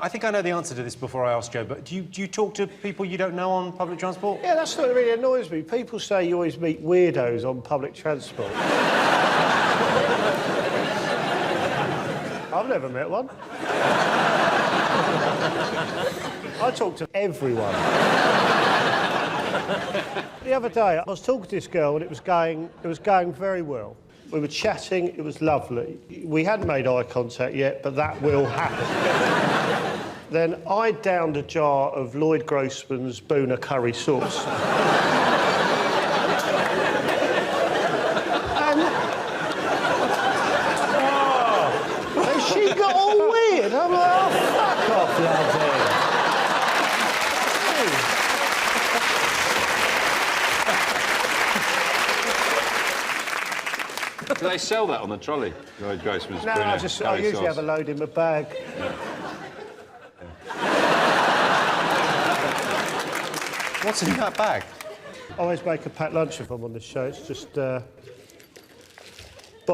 I think I know the answer to this before I ask Joe, but do you talk to people you don't know on public transport? Yeah, that's what really annoys me. People say you always meet weirdos on public transport. I've never met one. I talk to everyone. The other day, I was talking to this girl and it was going very well. We were chatting, it was lovely. We hadn't made eye contact yet, but that will happen. Then I downed a jar of Lloyd Grossman's Boona curry sauce. And she got all weird. I'm like, oh, fuck off, lovely. Do they sell that on the trolley? Lloyd Grossman's No, I usually have a load in my bag. What's in that bag? I always make a packed lunch if I'm on this show. It's just bottle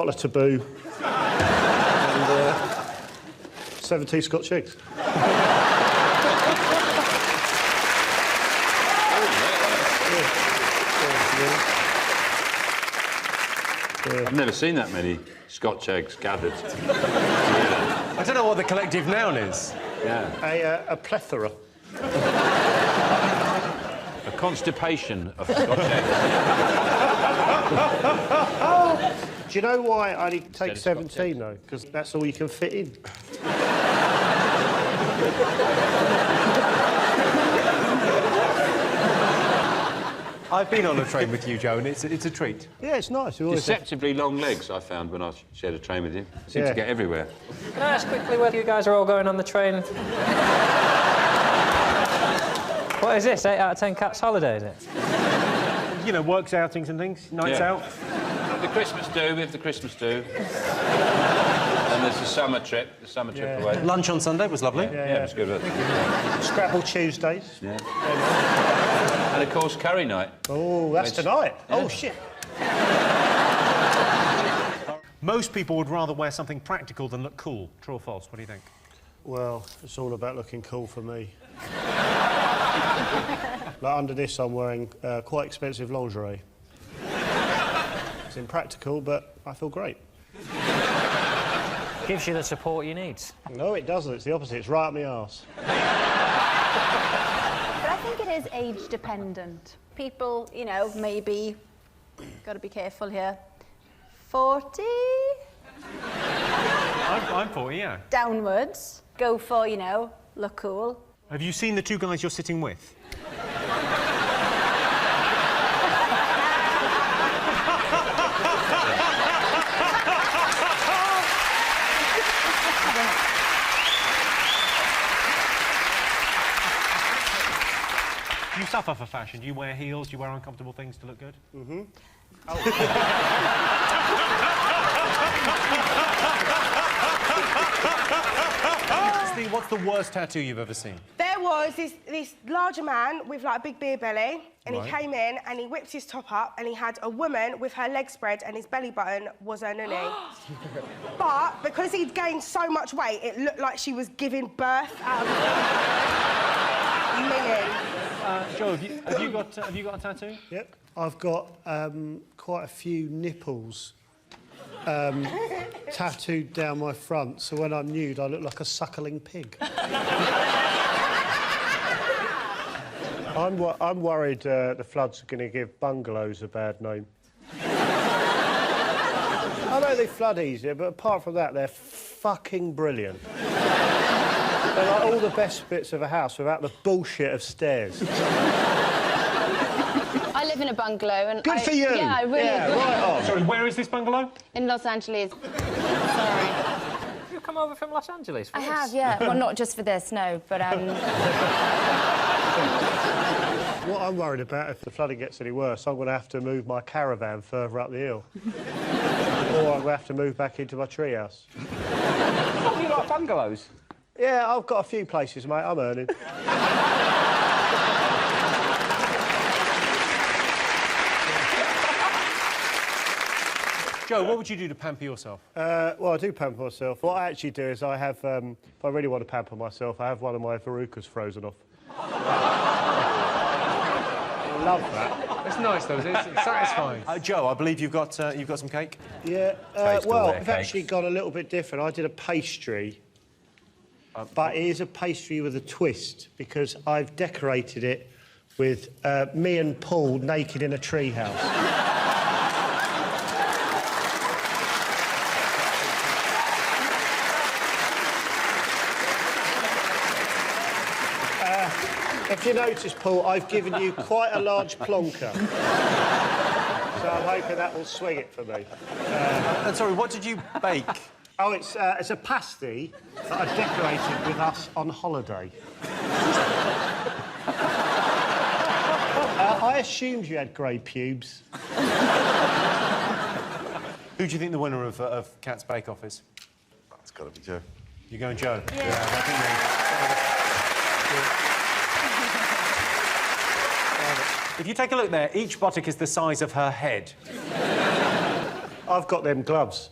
of taboo and 17 Scotch eggs. I've never seen that many Scotch eggs gathered. I don't know what the collective noun is. Yeah. A plethora. A constipation of Scotch eggs. Do you know why I only take 17, though? Because that's all you can fit in. I've been on a train with you, Joe, and it's a treat. Yeah, it's nice. Deceptively long legs, I found, when I shared a train with you. Seem to get everywhere. Can I ask quickly where you guys are all going on the train? What is this, 8 out of 10 cats holiday, is it? You know, works outings and things, nights out. The Christmas do, we have the Christmas do. And there's the summer trip away. Lunch on Sunday was lovely. Yeah, it was good. Scrabble Tuesdays. Yeah. And, of course, curry night. Oh, that's tonight. Yeah. Oh, shit. Most people would rather wear something practical than look cool. True or false? What do you think? Well, it's all about looking cool for me. Like, under this, I'm wearing quite expensive lingerie. It's impractical, but I feel great. Gives you the support you need. No, it doesn't. It's the opposite. It's right up my arse. But I think it is age-dependent. People, you know, maybe... Got to be careful here. 40? I'm 40, yeah. Downwards. Go for, you know, look cool. Have you seen the two guys you're sitting with? Do you suffer for fashion? Do you wear heels? Do you wear uncomfortable things to look good? Mm-hmm. Steve, what's the worst tattoo you've ever seen? There was this larger man with, like, a big beer belly, and he came in and he whipped his top up and he had a woman with her legs spread and his belly button was her nunny. But because he'd gained so much weight, it looked like she was giving birth out of million. Joe, have you got a tattoo? Yep. I've got quite a few nipples tattooed down my front, so when I'm nude, I look like a suckling pig. I'm worried the floods are going to give bungalows a bad name. I know they flood easier, but apart from that, they're fucking brilliant. They're like all the best bits of a house without the bullshit of stairs. I live in a bungalow and Good for you! Yeah, I really... Yeah, right on. Sorry, where is this bungalow? In Los Angeles. Sorry. You come over from Los Angeles for I this? have, yeah. Well, not just for this, no, but, What I'm worried about, if the flooding gets any worse, I'm going to have to move my caravan further up the hill. Or I'm going to have to move back into my treehouse. Oh, you like bungalows? Yeah, I've got a few places, mate. I'm earning. Joe, what would you do to pamper yourself? Well, I do pamper myself. What I actually do is I have, if I really want to pamper myself, I have one of my verrucas frozen off. I love that. It's nice, though, isn't it? It's satisfying. Joe, I believe you've got some cake? Yeah, Taste all well, their I've cakes. actually gone a little bit different. I did a pastry, but it is a pastry with a twist because I've decorated it with me and Paul naked in a treehouse. If you notice, Paul, I've given you quite a large plonker. So I'm hoping that will swing it for me. And sorry, what did you bake? Oh, it's a pasty that I decorated with us on holiday. I assumed you had grey pubes. Who do you think the winner of Cat's Bake Off is? It's got to be Joe. You're going Joe? Yeah. I think if you take a look there, each buttock is the size of her head. I've got them gloves.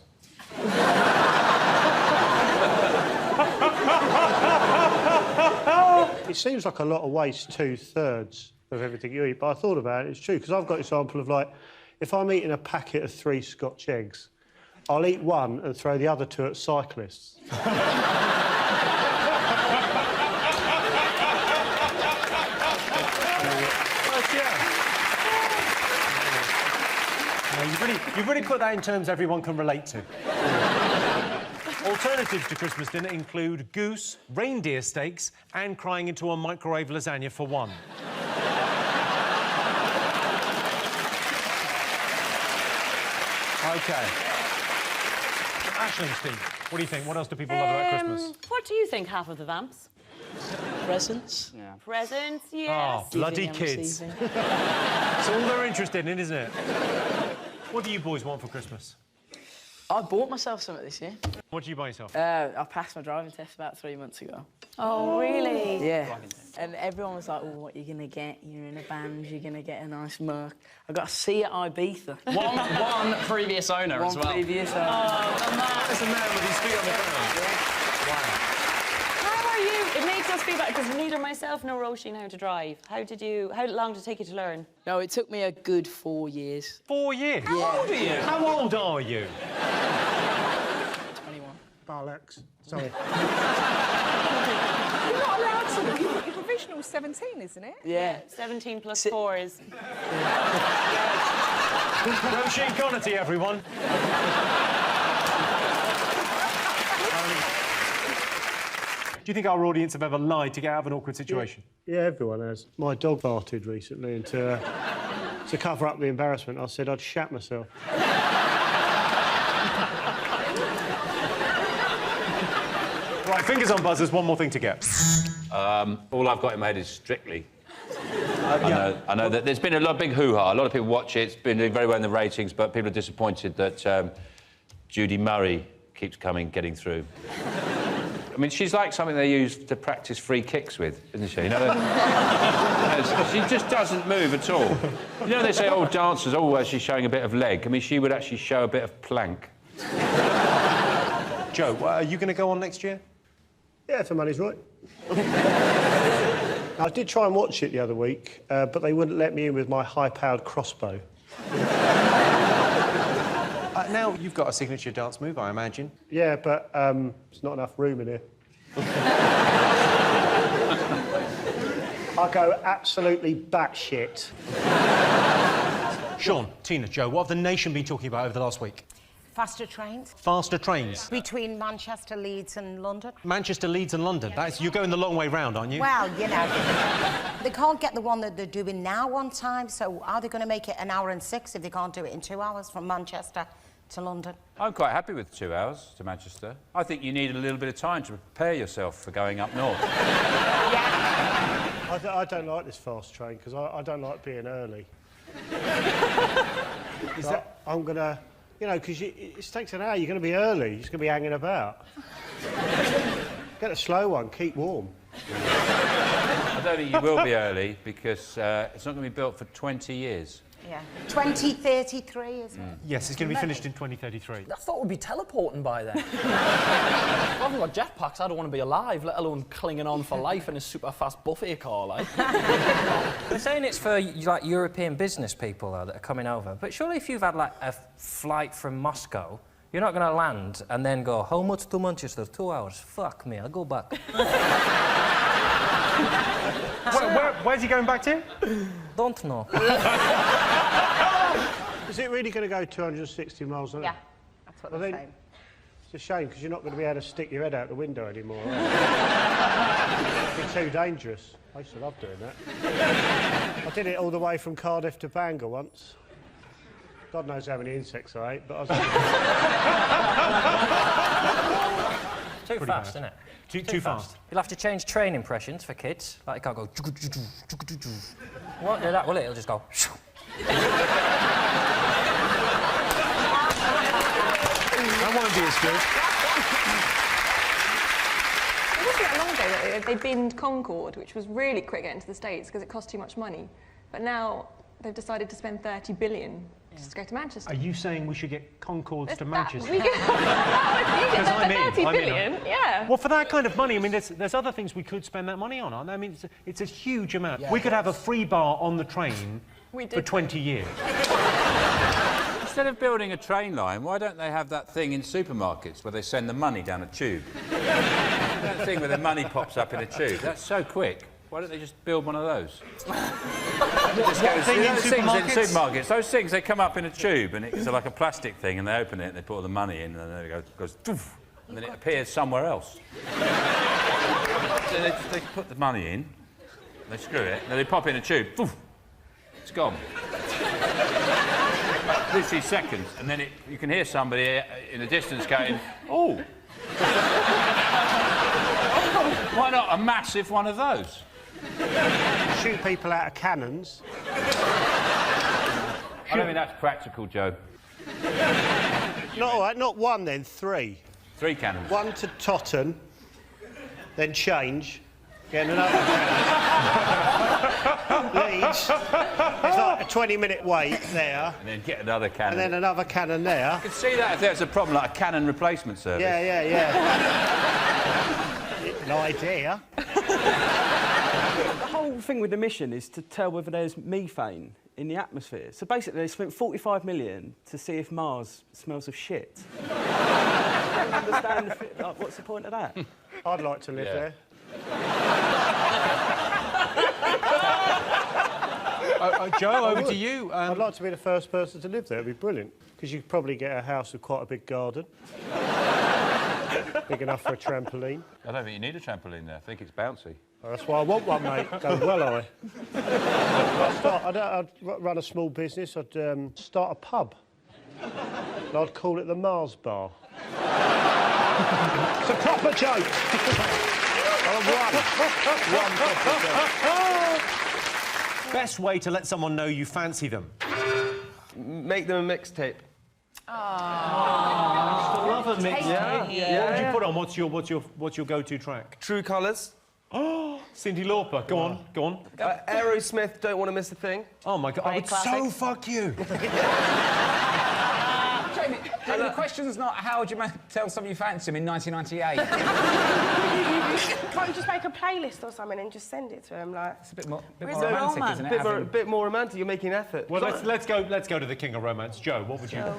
It seems like a lot of waste, 2/3 of everything you eat, but I thought about it, it's true, because I've got an example of, like, if I'm eating a packet of 3 Scotch eggs, I'll eat one and throw the other 2 at cyclists. You've really put that in terms everyone can relate to. Alternatives to Christmas dinner include goose, reindeer steaks, and crying into a microwave lasagna for one. OK. Ashling's team, what do you think? What else do people love about Christmas? What do you think, half of the vamps? Presents. Yeah. Presents, yes. Oh, bloody Giving and kids. receiving. It's all they're interested in, isn't it? What do you boys want for Christmas? I bought myself something this year. What did you buy yourself? I passed my driving test about 3 months ago. Oh, really? Yeah. And everyone was like, oh, what are you going to get? You're in a band, you're going to get a nice Merc. I got a C at Ibiza. One previous owner as well. One previous owner. That's a man with his feet on the ground. Wow. How are you? It makes us feel bad because neither myself nor Roisin know how to drive. How long did it take you to learn? No, it took me a good 4 years. 4 years? Yeah. How old are you? How old are you? 21. Bollocks. Sorry. You're not allowed to. Your provisional's 17, isn't it? Yeah. 17 plus 4 is... Roisin Connerty, everyone. Do you think our audience have ever lied to get out of an awkward situation? Yeah, everyone has. My dog farted recently, and to cover up the embarrassment, I said I'd shat myself. Right, fingers on buzzers, one more thing to get. All I've got in my head is Strictly. I know that there's been a big hoo-ha. A lot of people watch it. It's been doing very well in the ratings, but people are disappointed that Judy Murray keeps getting through. I mean, she's like something they use to practice free kicks with, isn't she? You know, she just doesn't move at all. You know, they say, oh, dancers, oh, she's showing a bit of leg. I mean, she would actually show a bit of plank. Joe, are you going to go on next year? Yeah, if the money's right. I did try and watch it the other week, but they wouldn't let me in with my high-powered crossbow. Now you've got a signature dance move, I imagine. Yeah, but there's not enough room in here. I go absolutely batshit. Sean, Tina, Joe, what have the nation been talking about over the last week? Faster trains. Faster trains. Between Manchester, Leeds and London. Manchester, Leeds and London. You're going the long way round, aren't you? Well, you know, they can't get the one that they're doing now on time, so are they going to make it 1 hour and 6 if they can't do it in 2 hours from Manchester to London? I'm quite happy with 2 hours to Manchester. I think you need a little bit of time to prepare yourself for going up north. I don't like this fast train, because I don't like being early. I'm going to... You know, because it takes an hour, you're going to be early, you're just going to be hanging about. Get a slow one, keep warm. I don't think you will be early, because it's not going to be built for 20 years. Yeah. 2033, isn't it? Yes, it's going to be finished in 2033. I thought we'd be teleporting by then. I haven't got jetpacks, I don't want to be alive, let alone clinging on for life in a super fast buffet car, like. They're saying it's for, like, European business people, though, that are coming over. But surely if you've had, like, a flight from Moscow, you're not going to land and then go, how much to Manchester? 2 hours. Fuck me, I'll go back. Where's he going back to? Don't know. Is it really going to go 260 miles an hour? Yeah, that's what they're saying. It's a shame, because you're not going to be able to stick your head out the window anymore. It'd be too dangerous. I used to love doing that. I did it all the way from Cardiff to Bangor once. God knows how many insects I ate, but I was... Too fast, isn't it? Too fast. You'll have to change train impressions for kids. Like, you can't go... Won't do that, will it? It'll just go... That won't be as good. It wasn't that long ago that they binned Concorde, which was really quick getting to the States because it cost too much money. But now they've decided to spend 30 billion just to go to Manchester. Are you saying we should get Concords to Manchester? We could... Because I'm in. 30 billion, yeah. Well, for that kind of money, I mean, there's other things we could spend that money on, aren't there? I mean, it's a huge amount. Yeah, we could have a free bar on the train for 20 years. Instead of building a train line, why don't they have that thing in supermarkets where they send the money down a tube? That thing where the money pops up in a tube. That's so quick. Why don't they just build one of those? Those things in supermarkets, those things, they come up in a tube and it's like a plastic thing and they open it and they put all the money in and then it goes doof, and then it appears somewhere else. So they put the money in, they screw it, and then they pop it in a tube, doof, it's gone. Literally seconds, and then you can hear somebody in the distance going, oh. Why not a massive one of those? Shoot people out of cannons. I don't think that's practical, Joe. Not all right, not one then, 3. 3 cannons. One to Totten, then change, get another cannon. Leeds. It's like a 20-minute wait there. And then get another cannon. And then another cannon there. I can see that if there's a problem, like a cannon replacement service. Yeah. An idea. The whole thing with the mission is to tell whether there's methane in the atmosphere. So basically, they spent 45 million to see if Mars smells of shit. I don't understand what's the point of that? I'd like to live there. Joe, over to you. I'd like to be the first person to live there. It'd be brilliant, because you'd probably get a house with quite a big garden. Big enough for a trampoline. I don't think you need a trampoline there. I think it's bouncy. Well, that's why I want one, mate. Go well, I'd run a small business. I'd start a pub. And I'd call it the Mars Bar. It's a proper joke. One proper joke. Best way to let someone know you fancy them? Make them a mixtape. I love a mixtape. Yeah. What would you put on? What's your go-to track? True Colours. Oh, Cyndi Lauper. Go on. Aerosmith, Don't Want to Miss a Thing. Oh my God, I would so fuck you. Jamie, the question's not how would you tell someone you fancy him in 1998. Can't you just make a playlist or something and just send it to him, like? It's a bit more romantic, isn't it? A bit more romantic. You're making an effort. Well, let's go to the king of romance, Joe. What would you do?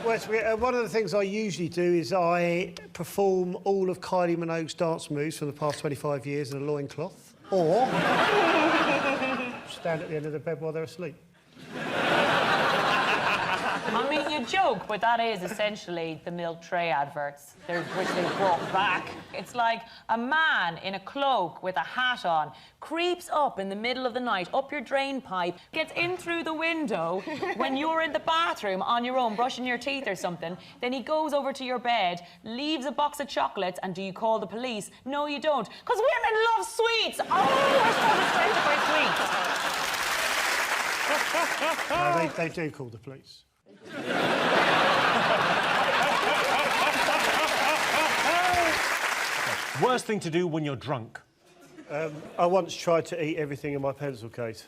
Well, one of the things I usually do is I perform all of Kylie Minogue's dance moves from the past 25 years in a loincloth, or stand at the end of the bed while they're asleep. I mean, you joke, but that is essentially the milk tray adverts, which they brought back. It's like a man in a cloak with a hat on creeps up in the middle of the night, up your drain pipe, gets in through the window when you're in the bathroom on your own, brushing your teeth or something. Then he goes over to your bed, leaves a box of chocolates, and do you call the police? No, you don't. Because women love sweets! Oh, we're so No, they do call the police. Worst thing to do when you're drunk? I once tried to eat everything in my pencil case.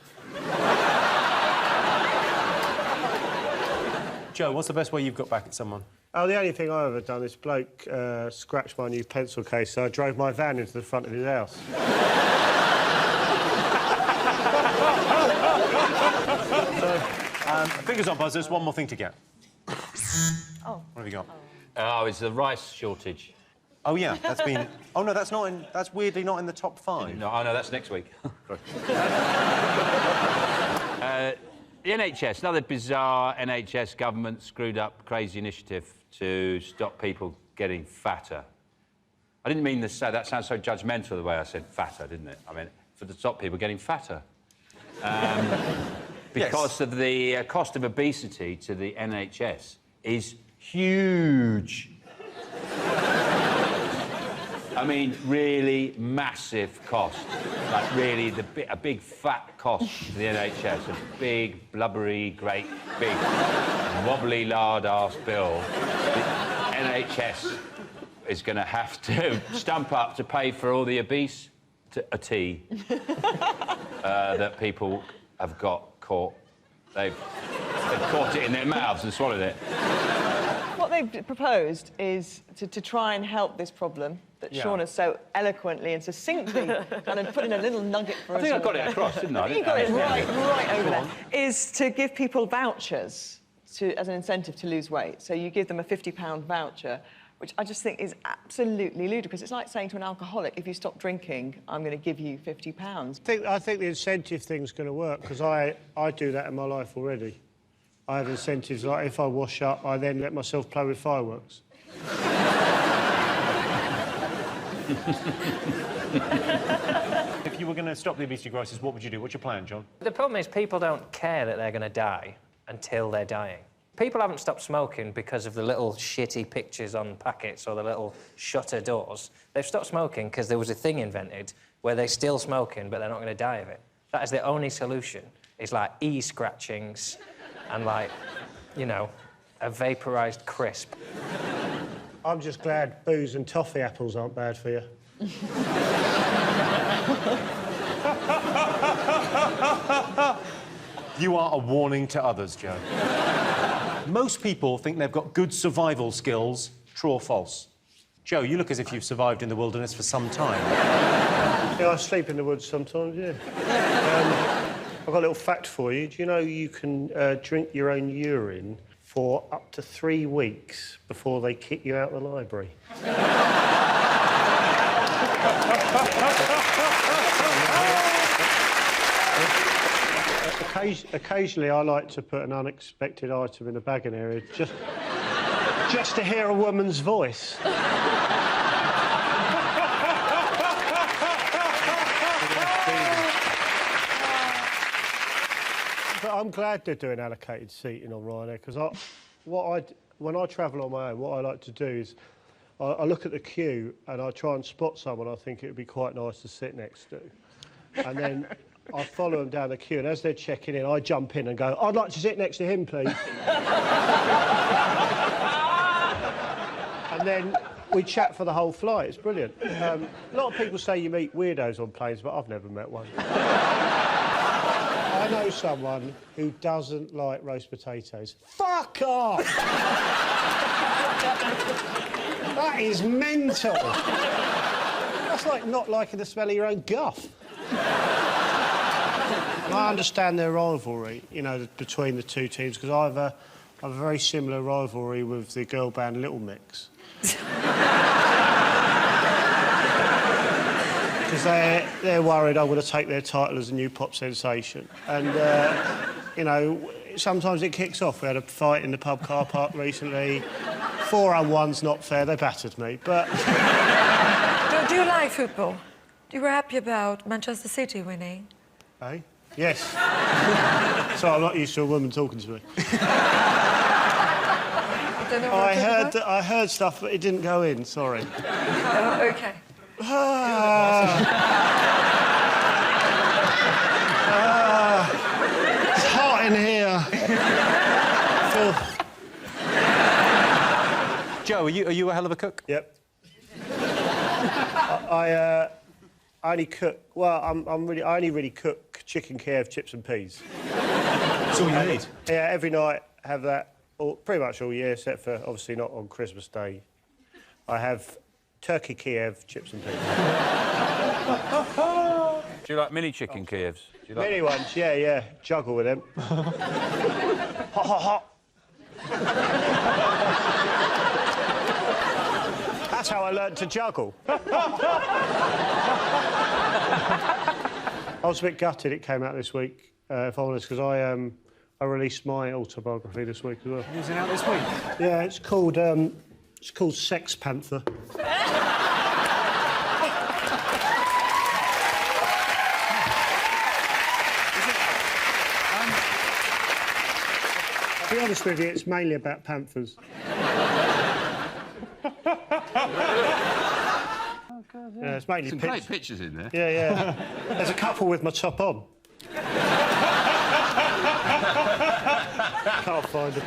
Joe, what's the best way you've got back at someone? Oh, the only thing I've ever done is bloke scratched my new pencil case, so I drove my van into the front of his house. Fingers on buzzers, one more thing to get. Oh. What have you got? Oh, it's the rice shortage. Oh, yeah, that's been... Oh, no, that's not in... That's weirdly not in the top 5. No, oh, no, that's next week. The NHS, another bizarre NHS government screwed up crazy initiative to stop people getting fatter. I didn't mean to say that sounds so judgmental the way I said fatter, didn't it? I mean, to stop people getting fatter. Because of the cost of obesity to the NHS is huge. I mean, really massive cost. Like, really, a big fat cost to the NHS. A big, blubbery, great, big, wobbly, lard-arse bill. The NHS is going to have to stump up to pay for all the obesity that people have got caught. They've caught it in their mouths and swallowed it. What they've proposed is to try and help this problem that Sean has so eloquently and succinctly kind of put in a little nugget for us. I think I got it across, didn't I? You got it right over there. Is to give people vouchers as an incentive to lose weight. So you give them a £50 voucher, which I just think is absolutely ludicrous. It's like saying to an alcoholic, if you stop drinking, I'm going to give you £50. I think the incentive thing's going to work, because I do that in my life already. I have incentives, like if I wash up, I then let myself play with fireworks. If you were going to stop the obesity crisis, what would you do? What's your plan, John? The problem is people don't care that they're going to die until they're dying. People haven't stopped smoking because of the little shitty pictures on packets or the little shutter doors. They've stopped smoking because there was a thing invented where they're still smoking, but they're not going to die of it. That is the only solution. It's like e-scratchings and, like, you know, a vaporised crisp. I'm just glad booze and toffee apples aren't bad for you. You are a warning to others, Joe. Most people think they've got good survival skills. True or false? Joe, you look as if you've survived in the wilderness for some time. Yeah, I sleep in the woods sometimes, yeah. I've got a little fact for you. Do you know you can drink your own urine for up to 3 weeks before they kick you out of the library? Occasionally, I like to put an unexpected item in the bagging area just to hear a woman's voice. But I'm glad they're doing allocated seating on Ryanair, because when I travel on my own, what I like to do is I look at the queue and I try and spot someone I think it would be quite nice to sit next to. And then I follow them down the queue, and as they're checking in, I jump in and go, I'd like to sit next to him, please. And then we chat for the whole flight. It's brilliant. A lot of people say you meet weirdos on planes, but I've never met one. I know someone who doesn't like roast potatoes. Fuck off! That is mental. That's like not liking the smell of your own guff. I understand their rivalry, you know, between the two teams, because I have a very similar rivalry with the girl band Little Mix. Because they're worried I'm going to take their title as a new pop sensation. And, you know, sometimes it kicks off. We had a fight in the pub car park recently. 4-on-1's not fair. They battered me, but... Do you like football? You were happy about Manchester City winning? Eh? Yes. So I'm not used to a woman talking to me. I heard stuff, but it didn't go in, sorry. Oh, OK. It's hot in here. Joe, are you a hell of a cook? Yep. I only cook. Well, I only really cook chicken, Kiev, chips and peas. That's all you need. Yeah, every night have that. Pretty much all year, except for obviously not on Christmas Day. I have turkey Kiev, chips and peas. Do you like mini chicken Kievs? Do you like Mini ones, yeah. Juggle with them. Hot, hot, hot. That's how I learned to juggle. I was a bit gutted it came out this week, if I'm honest, because I released my autobiography this week as well. Is it out this week? Yeah, it's called Sex Panther. To be honest with you, it's mainly about panthers. Yeah, it's mainly Some great pictures in there. Yeah. There's a couple with my top on. Can't find them.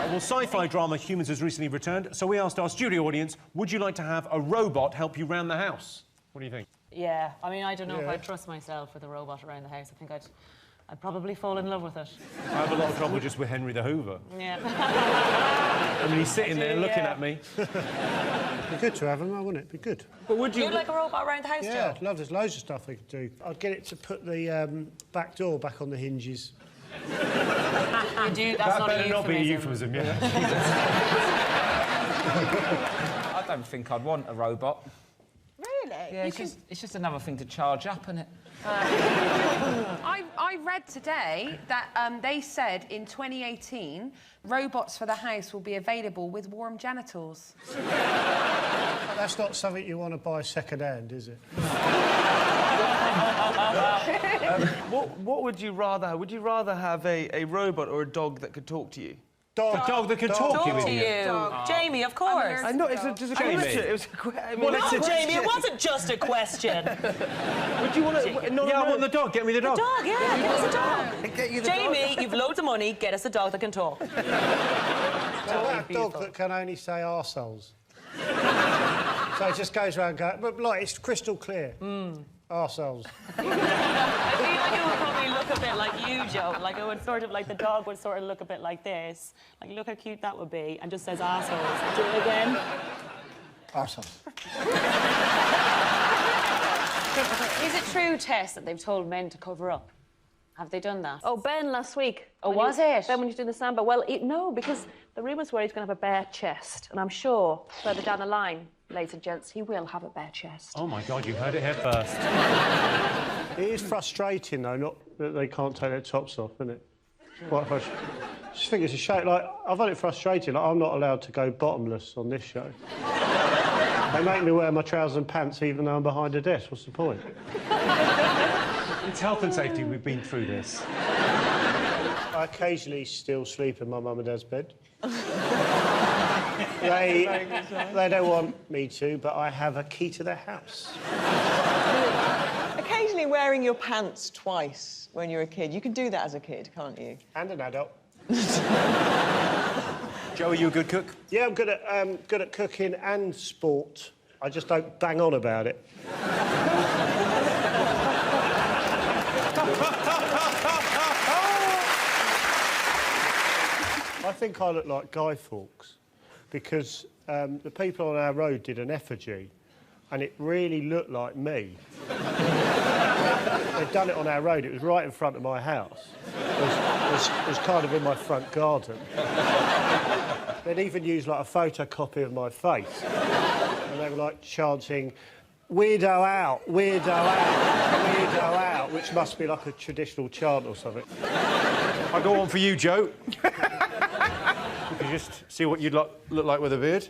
Well, sci-fi drama Humans has recently returned, so we asked our studio audience, would you like to have a robot help you round the house? What do you think? Yeah, I mean, I don't know if I'd trust myself with a robot around the house. I think I'd probably fall in love with it. I have a lot of trouble just with Henry the Hoover. Yeah. I mean, he's sitting there looking at me. Be good to have them, wouldn't it? Be good. But would you like a robot around the house, Yeah, Joe? I'd love. There's loads of stuff they could do. I'd get it to put the back door back on the hinges. You do. That's not a better not be a euphemism, yeah. I don't think I'd want a robot. Really? Yeah, it's just another thing to charge up, isn't it? I read today that they said in 2018 robots for the house will be available with warm genitals. That's not something you want to buy second-hand, is it? What would you rather have? Would you rather have a robot or a dog that could talk to you? A dog that can talk to you. Dog. Jamie, of course. I know, it's just a question. It was Jamie, it wasn't just a question. Would you want to... I want the dog. Get me the dog. Dog, yeah, get us a dog. Get you the Jamie, dog. you've loads of money. Get us a dog that can talk. What about a dog that can only say arseholes? So it just goes around going... But, like, it's crystal clear. Arseholes. I feel like it would probably look a bit like you, Joe. Like, it would sort of, like, the dog would sort of look a bit like this. Like, look how cute that would be. And just says arseholes. Do it again. Arseholes. Is it true, Tess, that they've told men to cover up? Have they done that? Oh, Ben last week. Oh, was it? Ben, when he was doing the samba. Well, no, because the rumours were he's going to have a bare chest. And I'm sure further down the line, ladies and gents, he will have a bare chest. Oh, my God, you heard it here first. It is frustrating, though, not that they can't take their tops off, isn't it? Quite frustrating. I just think it's a shame. Like, I find it frustrating. Like, I'm not allowed to go bottomless on this show. They make me wear my trousers and pants even though I'm behind a desk. What's the point? It's health and safety. We've been through this. I occasionally still sleep in my mum and dad's bed. They don't want me to, but I have a key to their house. Occasionally wearing your pants twice when you're a kid. You can do that as a kid, can't you? And an adult. Joe, are you a good cook? Yeah, I'm good at cooking and sport. I just don't bang on about it. I think I look like Guy Fawkes because the people on our road did an effigy and it really looked like me. They'd done it on our road. It was right in front of my house. It was kind of in my front garden. They'd even used, like, a photocopy of my face. And they were, like, chanting, "Weirdo out, weirdo out, weirdo out," which must be like a traditional chant or something. I'll go on for you, Joe. You can just see what you'd look like with a beard.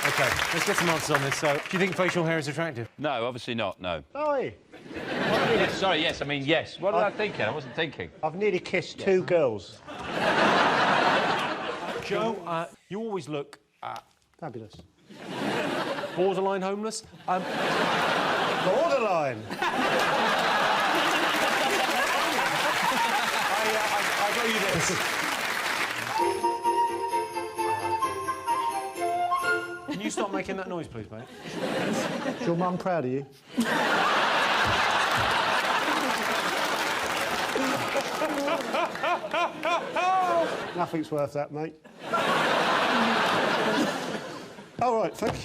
OK, let's get some answers on this. So, do you think facial hair is attractive? No, obviously not, no. Oi! Sorry, yes, I mean, yes. What was I thinking? I wasn't thinking. I've nearly kissed two girls. Joe, you always look... Fabulous. Borderline homeless? Borderline! I owe you this. Can you stop making that noise, please, mate? Is your mum proud of you? Nothing's worth that, mate. All right, thank you.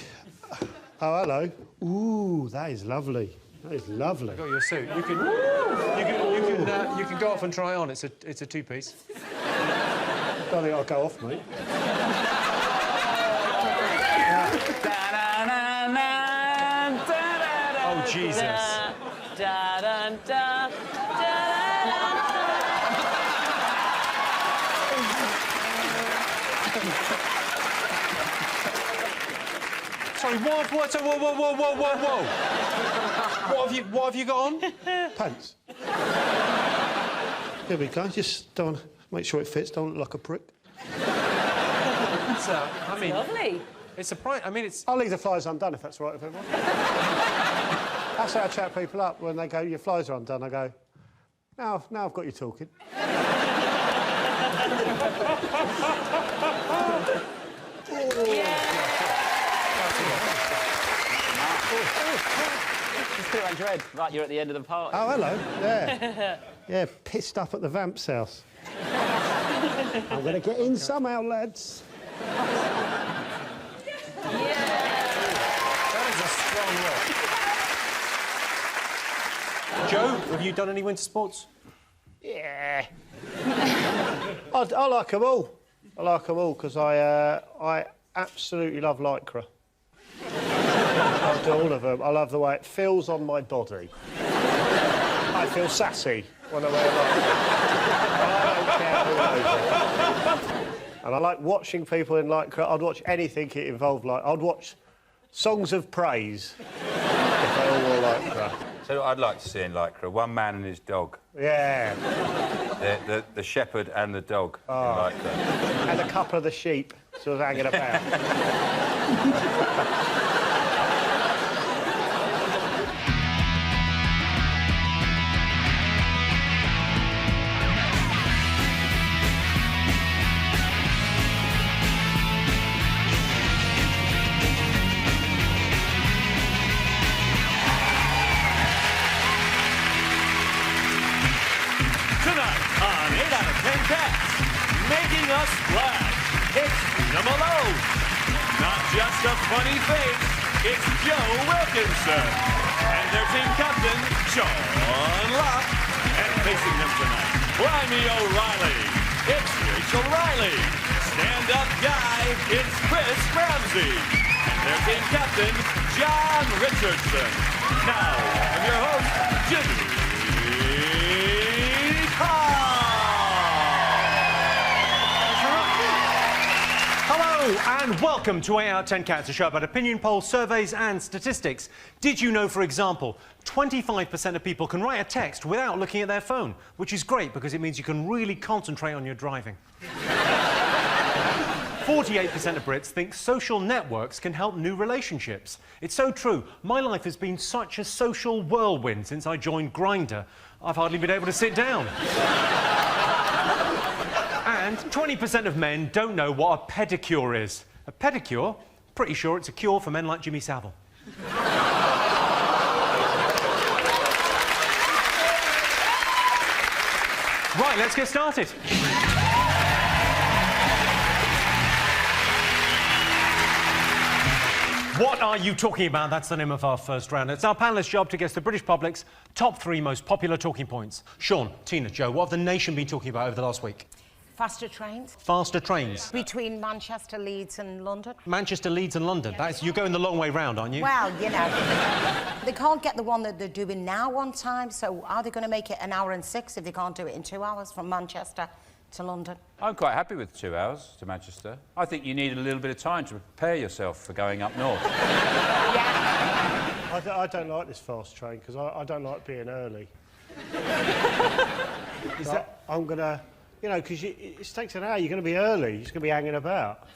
Oh, hello. Ooh, that is lovely. That is lovely. I got you a suit. You can go off and try on. It's a two-piece. Don't think I'll go off, mate. Oh, Jesus. Sorry, whoa. What have you got on? Pants. Here we go. Just don't make sure it fits. Don't look like a prick. It's, I mean, lovely. It's a price. I mean, it's. I'll leave the flies undone if that's all right with everyone. That's how I chat people up when they go, "Your flies are undone." I go, "Now I've got you talking." Just put it around your head, like you're at the end of the party. Oh, hello. Yeah. Yeah, pissed up at the vamp's house. I'm going to get in somehow, lads. That is a strong look. Joe, have you done any winter sports? Yeah. I like them all. I like them all because I absolutely love lycra. I do all of them. I love the way it feels on my body. I feel sassy when I wear lycra. I don't care who knows it. And I like watching people in lycra. I'd watch anything it involved like. I'd watch songs of praise if they all wore lycra. So I'd like to see in lycra, one man and his dog. Yeah. The shepherd and the dog in lycra. And a couple of the sheep sort of hanging about. Making us splash, it's Numalo. Not just a funny face, it's Joe Wilkinson. And their team captain, Sean Locke. And facing them tonight, Blimey O'Reilly. It's Rachel Riley. Stand-up guy, it's Chris Ramsey. And their team captain, John Richardson. Now, I'm your host, Jimmy Carr. And welcome to 8 Out of 10 Cats, a show about opinion polls, surveys and statistics. Did you know, for example, 25% of people can write a text without looking at their phone, which is great because it means you can really concentrate on your driving. 48% of Brits think social networks can help new relationships. It's so true. My life has been such a social whirlwind since I joined Grindr. I've hardly been able to sit down. And 20% of men don't know what a pedicure is. A pedicure? Pretty sure it's a cure for men like Jimmy Savile. Right, let's get started. What are you talking about? That's the name of our first round. It's our panellists' job to guess the British public's top 3 most popular talking points. Sean, Tina, Joe, what have the nation been talking about over the last week? Faster trains. Faster trains. Between Manchester, Leeds and London. Manchester, Leeds and London. That's, you're going the long way round, aren't you? Well, you know, they can't get the one that they're doing now on time, so are they going to make it 1 hour and 6 if they can't do it in 2 hours from Manchester to London? I'm quite happy with 2 hours to Manchester. I think you need a little bit of time to prepare yourself for going up north. I don't like this fast train because I don't like being early. I'm going to... You know, because it takes an hour, you're going to be early, you're just going to be hanging about.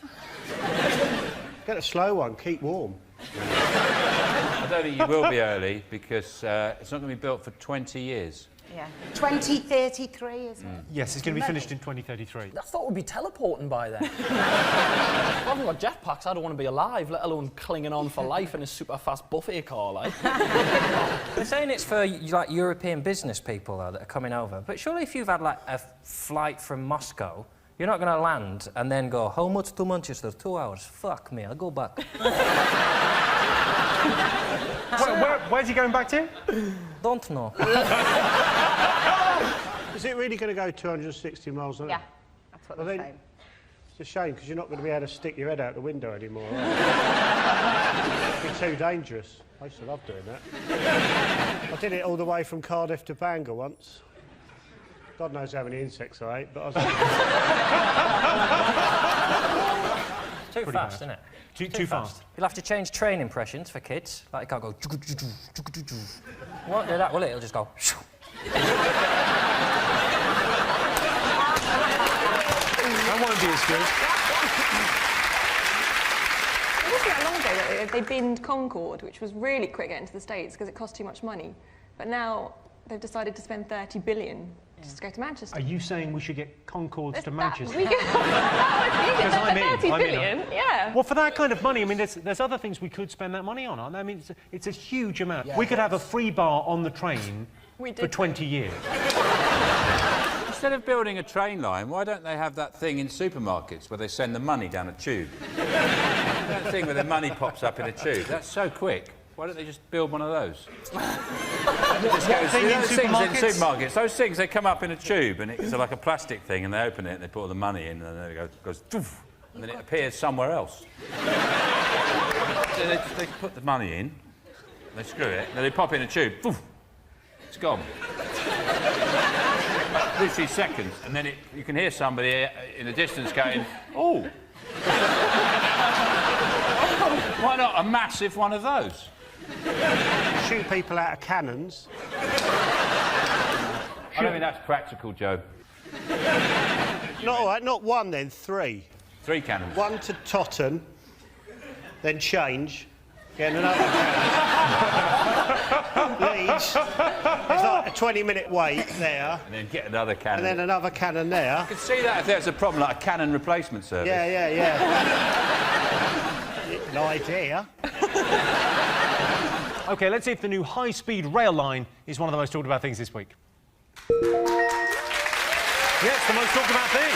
Get a slow one, keep warm. I don't think you will be early because it's not going to be built for 20 years. Yeah. 2033, isn't it? Yes, it's going to be finished in 2033. I thought we'd be teleporting by then. If I haven't got jetpacks, I don't want to be alive, let alone clinging on for life in a super fast buffet car, like. They're saying it's for like European business people though, that are coming over. But surely if you've had like a flight from Moscow, you're not going to land and then go, how much to Manchester? 2 hours. Fuck me, I'll go back. Where's he going back to? Don't know. Is it really going to go 260 miles an hour? Yeah, that's what they're saying. It's a shame, because you're not going to be able to stick your head out the window anymore, are you? It'd be too dangerous. I used to love doing that. I did it all the way from Cardiff to Bangor once. God knows how many insects I ate, but I was... Too fast, isn't it? Too fast. You'll have to change train impressions for kids. Like, it can't go... Won't do that, will it? It'll just go... That won't be as good. It wasn't that long ago that they binned Concorde, which was really quick getting to the States because it cost too much money. But now they've decided to spend 30 billion just to go to Manchester. Are you saying we should get Concords to Manchester? We could, Because I'm in. 30 billion, yeah. Well, for that kind of money, I mean, there's other things we could spend that money on, aren't there? I mean, it's a huge amount. Yeah, we could have a free bar on the train for 20 years. Instead of building a train line, why don't they have that thing in supermarkets where they send the money down a tube? That thing where the money pops up in a tube. That's so quick. Why don't they just build one of those? Those supermarkets, those things, they come up in a tube and it's like a plastic thing and they open it and they put all the money in and then it goes doof, and then it appears somewhere else. So they put the money in, they screw it, and then they pop in a tube, doof, it's gone. Literally seconds, and then you can hear somebody in the distance going, oh. Why not a massive one of those? Shoot people out of cannons. I don't think that's practical, Joe. Not all right, not one then, 3. 3 cannons. One to Totten, then change, get another cannon. Leeds, it's like a 20-minute wait there. And then get another cannon. And then another cannon there. I could see that if there's a problem, like a cannon replacement service. Yeah. An idea. OK, let's see if the new high-speed rail line is one of the most talked about things this week. Yes, the most talked about thing.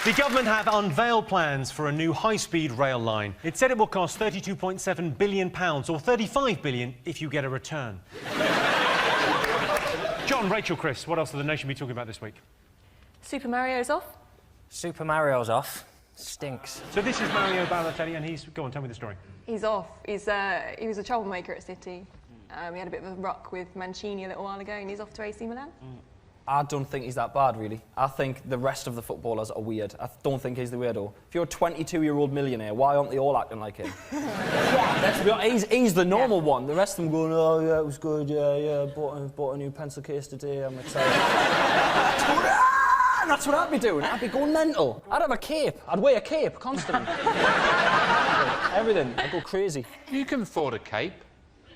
The government have unveiled plans for a new high-speed rail line. It said it will cost £32.7 billion, or £35 billion if you get a return. John, Rachel, Chris, what else will the nation be talking about this week? Super Mario's off. Super Mario's off. Stinks. So this is Mario Balotelli, and he's... Go on, tell me the story. He's off. He was a troublemaker at City. He had a bit of a ruck with Mancini a little while ago, and he's off to AC Milan. I don't think he's that bad, really. I think the rest of the footballers are weird. I don't think he's the weirdo. If you're a 22-year-old millionaire, why aren't they all acting like him? Let's be honest, he's the normal one. The rest of them going, oh, yeah, it was good, yeah, bought a new pencil case today, I'm excited. That's what I'd be doing. I'd be going mental. I'd have a cape. I'd wear a cape constantly. Everything. I'd go crazy. You can afford a cape.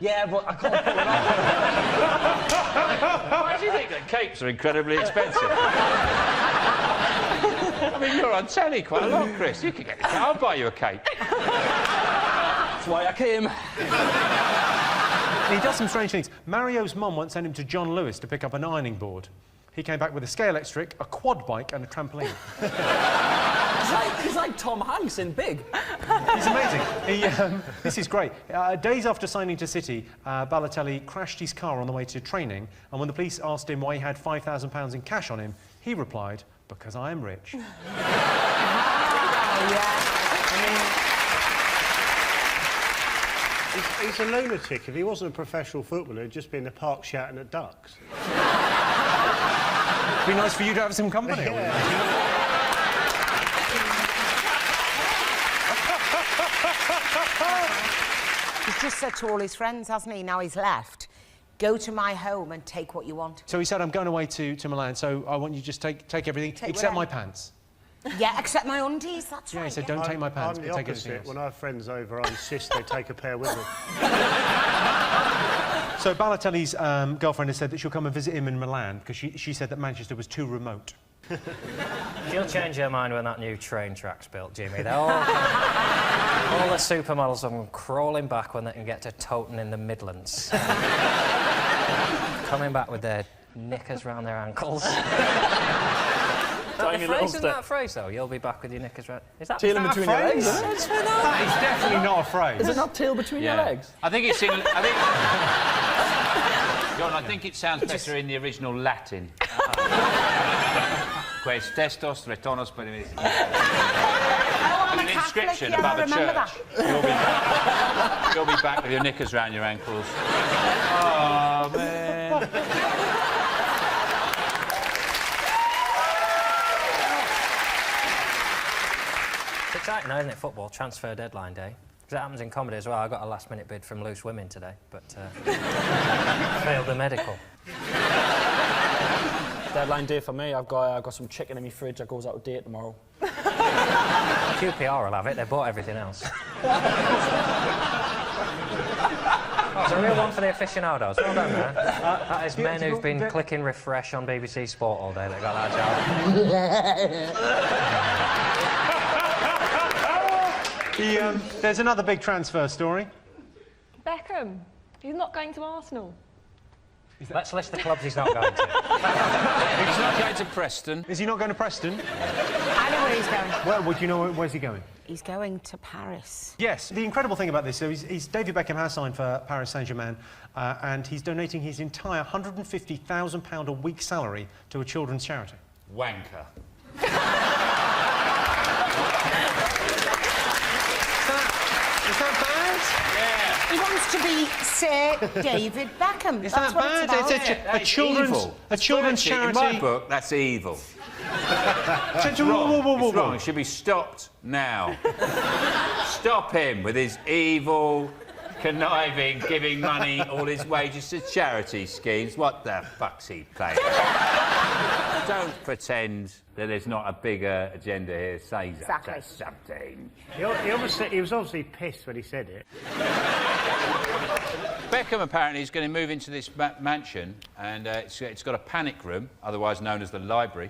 Yeah, but I can't put one on. Why do you think that capes are incredibly expensive? I mean, you're on telly quite a lot, Chris. You can get a cape. I'll buy you a cape. That's why I came. He does some strange things. Mario's mum once sent him to John Lewis to pick up an ironing board. He came back with a scale electric, a quad bike and a trampoline. He's like Tom Hanks in Big. He's amazing. This is great. Days after signing to City, Balotelli crashed his car on the way to training, and when the police asked him why he had £5,000 in cash on him, he replied, because I am rich. He's a lunatic. If he wasn't a professional footballer, he'd just be in the park shouting at ducks. It'd be nice for you to have some company. He's just said to all his friends, hasn't he, now he's left, go to my home and take what you want. So he said, I'm going away to Milan, so I want you to just take everything, except my pants. Yeah, except my undies, that's right. Yeah, he said, don't take my pants, I'm but the take everything opposite. else. When I have friends over, I insist they take a pair with them. So Balotelli's girlfriend has said that she'll come and visit him in Milan because she said that Manchester was too remote. She'll change her mind when that new train track's built, Jimmy. They're all the supermodels are crawling back when they can get to Towton in the Midlands. Coming back with their knickers round their ankles. Isn't that a phrase, though? You'll be back with your knickers round... Is that tail in between your legs? That is definitely not a phrase. Is it not tail between your legs? I think it's in... John, I think it sounds better in the original Latin. Quest testos retonos per an inscription above a church. You'll be back with your knickers round your ankles. Oh, man. It's exciting, isn't it, football? Transfer deadline day. Because that happens in comedy as well. I got a last-minute bid from Loose Women today, but failed the medical. Deadline day for me. I've got some chicken in my fridge that goes out of date tomorrow. QPR will have it. They bought everything else. Oh, it's a real one for the aficionados. Well done, man. That is men who've been clicking refresh on BBC Sport all day that got that job. There's another big transfer story. Beckham. He's not going to Arsenal. Let's list the clubs he's not going to. He's not going to Preston. Is he not going to Preston? I know where he's going. Well, would you know where's he going? He's going to Paris. Yes. The incredible thing about this, so David Beckham has signed for Paris Saint-Germain, and he's donating his entire £150,000 a week salary to a children's charity. Wanker. Is that bad? Yeah. He wants to be Sir David Beckham. Is That's that what bad? It's about. It's a children's charity. In my book, that's evil. It's wrong. It should be stopped now. Stop him with his evil, conniving, giving money, all his wages to charity schemes. What the fuck's he playing? Don't pretend that there's not a bigger agenda here. Say that something. He was obviously pissed when he said it. Beckham apparently is going to move into this mansion, and it's got a panic room, otherwise known as the library.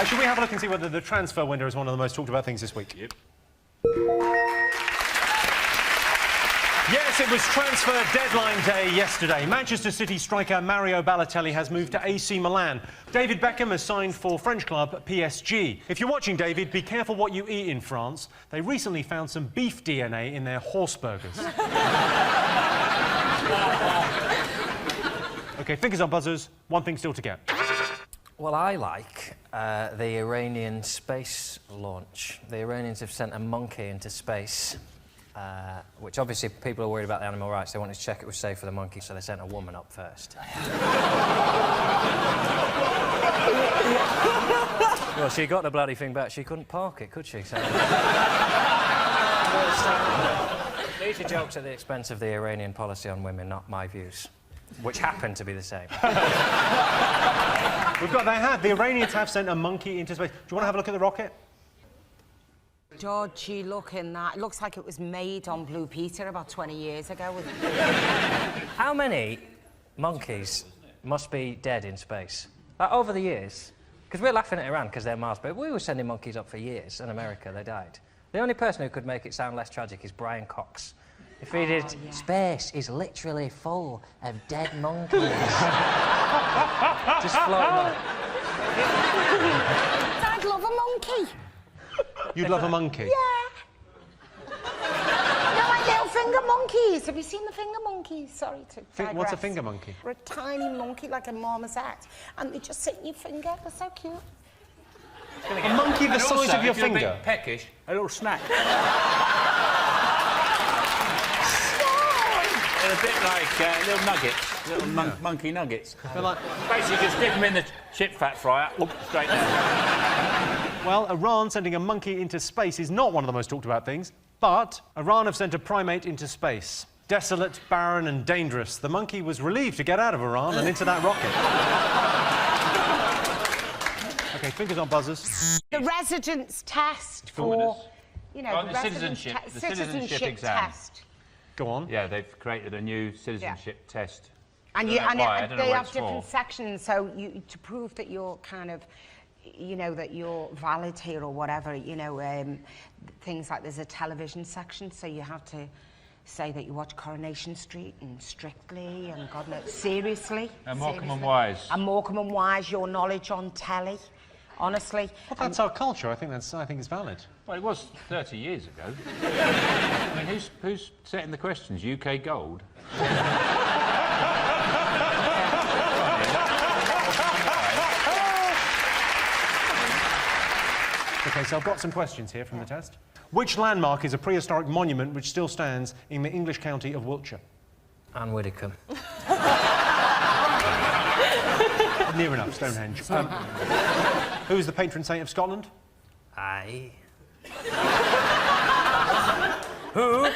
Should we have a look and see whether the transfer window is one of the most talked about things this week? Yep. Yes, it was transfer deadline day yesterday. Manchester City striker Mario Balotelli has moved to AC Milan. David Beckham has signed for French club PSG. If you're watching, David, be careful what you eat in France. They recently found some beef DNA in their horse burgers. OK, fingers on buzzers. One thing still to get. Well, I like the Iranian space launch. The Iranians have sent a monkey into space. Which obviously people are worried about the animal rights. They wanted to check it was safe for the monkey, so they sent a woman up first. Well, she got the bloody thing back. She couldn't park it, could she? So... These are jokes at the expense of the Iranian policy on women, not my views, which happen to be the same. The Iranians have sent a monkey into space. Do you want to have a look at the rocket? Dodgy looking that. It looks like it was made on Blue Peter about 20 years ago. How many monkeys must be dead in space? Like, over the years? Because we're laughing at Iran because they're Mars, but we were sending monkeys up for years in America. They died. The only person who could make it sound less tragic is Brian Cox. If he did, space is literally full of dead monkeys. Just floating on. I'd love a monkey. You'd love a monkey? Yeah. No, like little finger monkeys. Have you seen the finger monkeys? Sorry to digress. What's a finger monkey? They're a tiny monkey, like a marmoset, and they just sit in your finger. They're so cute. A monkey the size of your finger? If you're a bit peckish, a little snack. They're a bit like little nuggets, little monkey nuggets. They're like... Basically, just dip them in the chip fat fryer, straight down. Well, Iran sending a monkey into space is not one of the most talked about things, but Iran have sent a primate into space. Desolate, barren and dangerous, the monkey was relieved to get out of Iran and into that rocket. OK, OK, fingers on buzzers. The residence test for, you know, the citizenship exam. test. Go on. Yeah, they've created a new citizenship test. And, They have different sections, so to prove that you're kind of, you know, that you're valid here or whatever, you know, things like there's a television section, so you have to say that you watch Coronation Street and Strictly and God knows, seriously. And Morecambe and Wise. And Morecambe and Wise, your knowledge on telly, honestly. Well, that's our culture. I think it's valid. Well, it was 30 years ago. I mean, who's setting the questions? UK Gold? OK, so I've got some questions here from the test. Which landmark is a prehistoric monument which still stands in the English county of Wiltshire? Anne Widdecombe. Near enough, Stonehenge. Who is the patron saint of Scotland? Aye. Who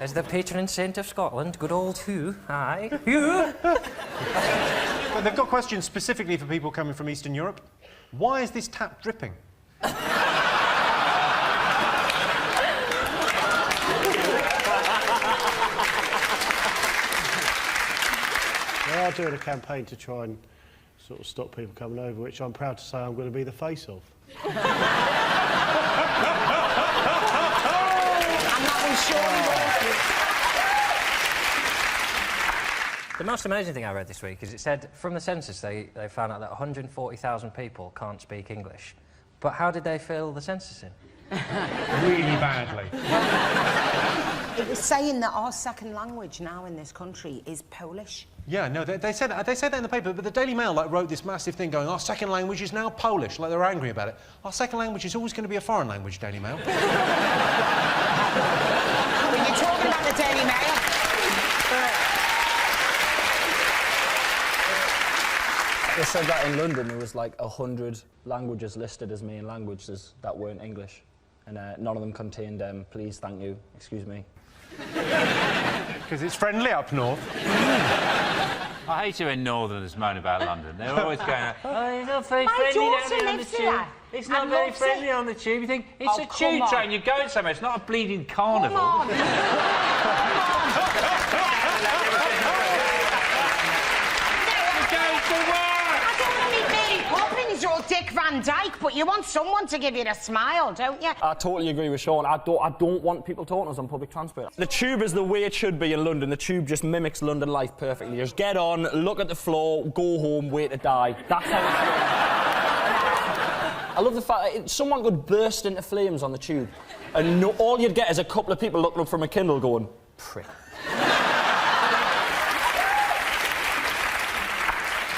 is the patron saint of Scotland? Good old who? Aye. Who? Well, they've got questions specifically for people coming from Eastern Europe. Why is this tap dripping? They are doing a campaign to try and sort of stop people coming over, which I'm proud to say I'm going to be the face of. I'm not sure. The most amazing thing I read this week is it said from the census they found out that 140,000 people can't speak English. But how did they fill the census in? Really badly. It was saying that our second language now in this country is Polish. Yeah, no, they said that in the paper, but the Daily Mail wrote this massive thing going, our second language is now Polish, like they were angry about it. Our second language is always going to be a foreign language, Daily Mail. When you're talking about the Daily Mail... They said that in London there was like 100 languages listed as main languages that weren't English. And none of them contained please, thank you, excuse me. Because it's friendly up north. I hate it when Northerners moan about London. They're always going, oh, it's not very My friendly daughter down here on the lives tube. here. It's not And very loves friendly it. on the tube. You think, it's Oh, a come tube on. train, you're going somewhere. It's not a bleeding carnival. Come on. Or Dick Van Dyke, but you want someone to give you a smile, don't you? I totally agree with Sean. I don't want people talking to us on public transport. The tube is the way it should be in London. The tube just mimics London life perfectly. Just get on, look at the floor, go home, wait to die. That's how it's I love the fact that someone could burst into flames on the tube and all you'd get is a couple of people looking up from a Kindle going, prick.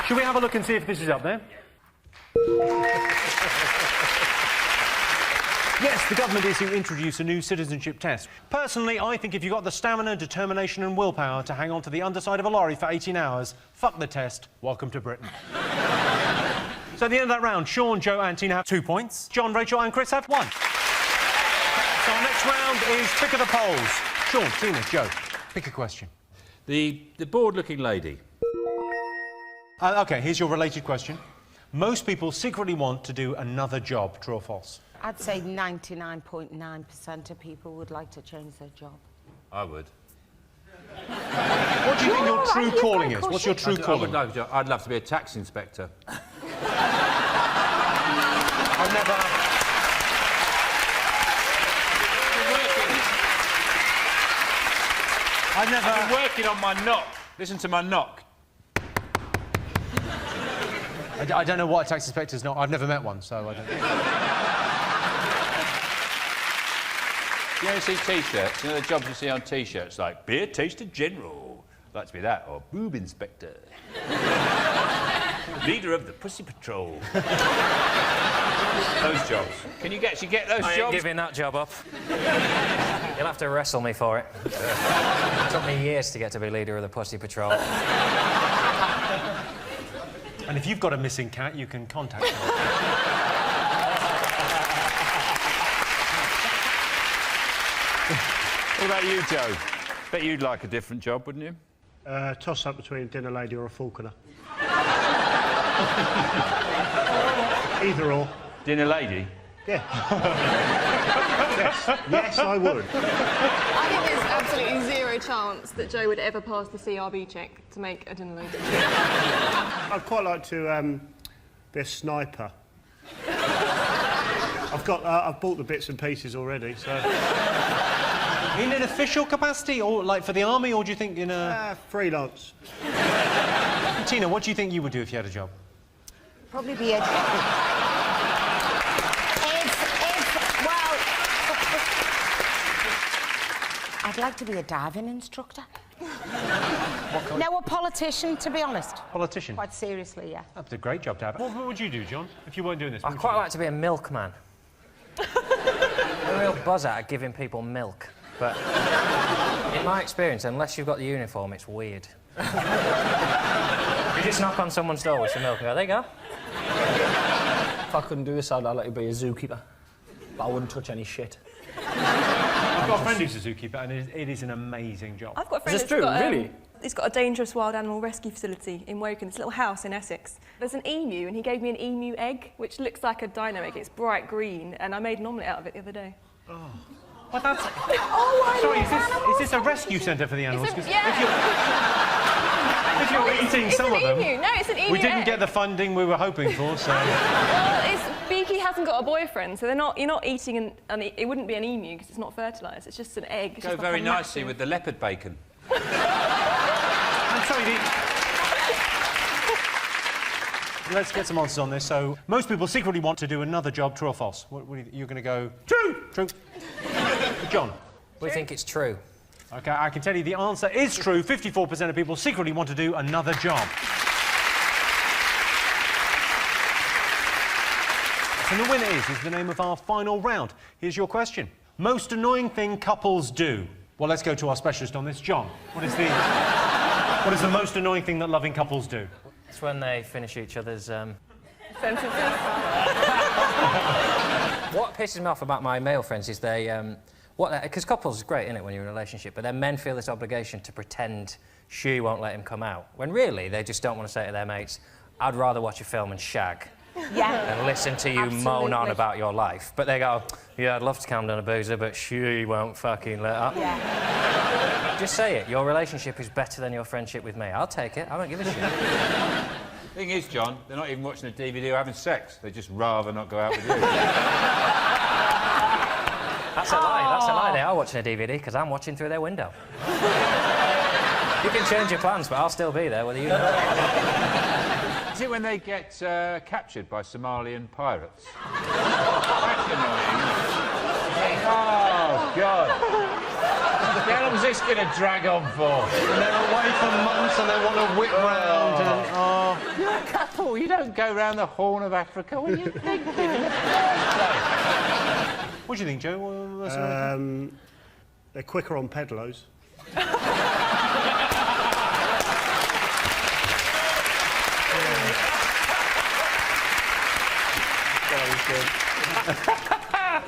Should we have a look and see if this is up there? Yes, the government is to introduce a new citizenship test. Personally, I think if you've got the stamina, determination and willpower to hang on to the underside of a lorry for 18 hours, fuck the test, welcome to Britain. So at the end of that round, Sean, Joe and Tina have 2 points. John, Rachel and Chris have 1. So our next round is Pick of the Polls. Sean, Tina, Joe, pick a question. The bored-looking lady. OK, here's your related question. Most people secretly want to do another job, true or false? I'd say 99.9% of people would like to change their job. I would. What do you think your true calling is? What's your true calling? I'd love to be a tax inspector. I've never... I've been working on my knock. Listen to my knock. I don't know what a tax inspector's not. I've never met one, so I don't... You ever see T-shirts? You know the jobs you see on T-shirts, like beer taster general. I'd like to be that, or boob inspector. Leader of the Pussy Patrol. Those jobs. Can you actually get those jobs? I ain't giving that job up. You'll have to wrestle me for it. It took me years to get to be leader of the Pussy Patrol. And if you've got a missing cat, you can contact me. What about you, Joe? Bet you'd like a different job, wouldn't you? Toss up between a dinner lady or a falconer. Either or. Dinner lady? Yeah. Yes, I would. I think there's absolutely zero chance that Joe would ever pass the CRB check to make a dinner lady. I'd quite like to be a sniper. I've bought the bits and pieces already, so... In an official capacity, or like for the army, or do you think in a... freelance. Tina, what do you think you would do if you had a job? Probably be a... I'd like to be a diving instructor. No, a politician, to be honest. Politician? Quite seriously, yeah. That's a great job to have. What would you do, John, if you weren't doing this? I'd quite like to be a milkman. A real buzz out of giving people milk. But in my experience, unless you've got the uniform, it's weird. You just knock on someone's door with some milk and go, there you go. If I couldn't do this, I'd like to be a zookeeper. But I wouldn't touch any shit. I've got a friend who's a zookeeper, and it is an amazing job. I've got a friend Is this true? Really? He's got a dangerous wild animal rescue facility in Woking, this little house in Essex. There's an emu, and he gave me an emu egg, which looks like a dino egg. It's bright green, and I made an omelette out of it the other day. Oh. Well, that's... Oh, sorry, is this a rescue centre for the animals? If you're eating some of them... No, it's an emu We didn't egg. get the funding we were hoping for, so... Well, Beaky hasn't got a boyfriend, so you're not eating and it wouldn't be an emu because it's not fertilised. It's just an egg. It's Go just very like nicely with the leopard bacon. I'm sorry, let's get some answers on this. So, most people secretly want to do another job, true or false? You're going to go... True! True. John? We think it's true. OK, I can tell you the answer is true. 54% of people secretly want to do another job. And the winner is the name of our final round. Here's your question. Most annoying thing couples do? Well, let's go to our specialist on this. John, what is the most annoying thing that loving couples do? It's when they finish each other's... sentences. What pisses me off about my male friends is because couples is great, isn't it, when you're in a relationship, but then men feel this obligation to pretend she won't let him come out, when really they just don't want to say to their mates, I'd rather watch a film and shag. Yeah. And listen to you moan on about your life. But they go, yeah, I'd love to calm down a boozer, but she won't fucking let up. Yeah. Just say it. Your relationship is better than your friendship with me. I'll take it. I won't give a shit. The thing is, John, they're not even watching a DVD or having sex. They'd just rather not go out with you. That's a lie. That's a lie. They are watching a DVD because I'm watching through their window. You can change your plans, but I'll still be there whether you know it. Is it when they get captured by Somalian pirates? That's annoying. Oh, God. How long is this going to drag on for? And they're away for months and they want to whip round and... Oh. You're a couple. You don't go round the Horn of Africa. What are you thinking? What do you think, Joe? They're quicker on pedalos.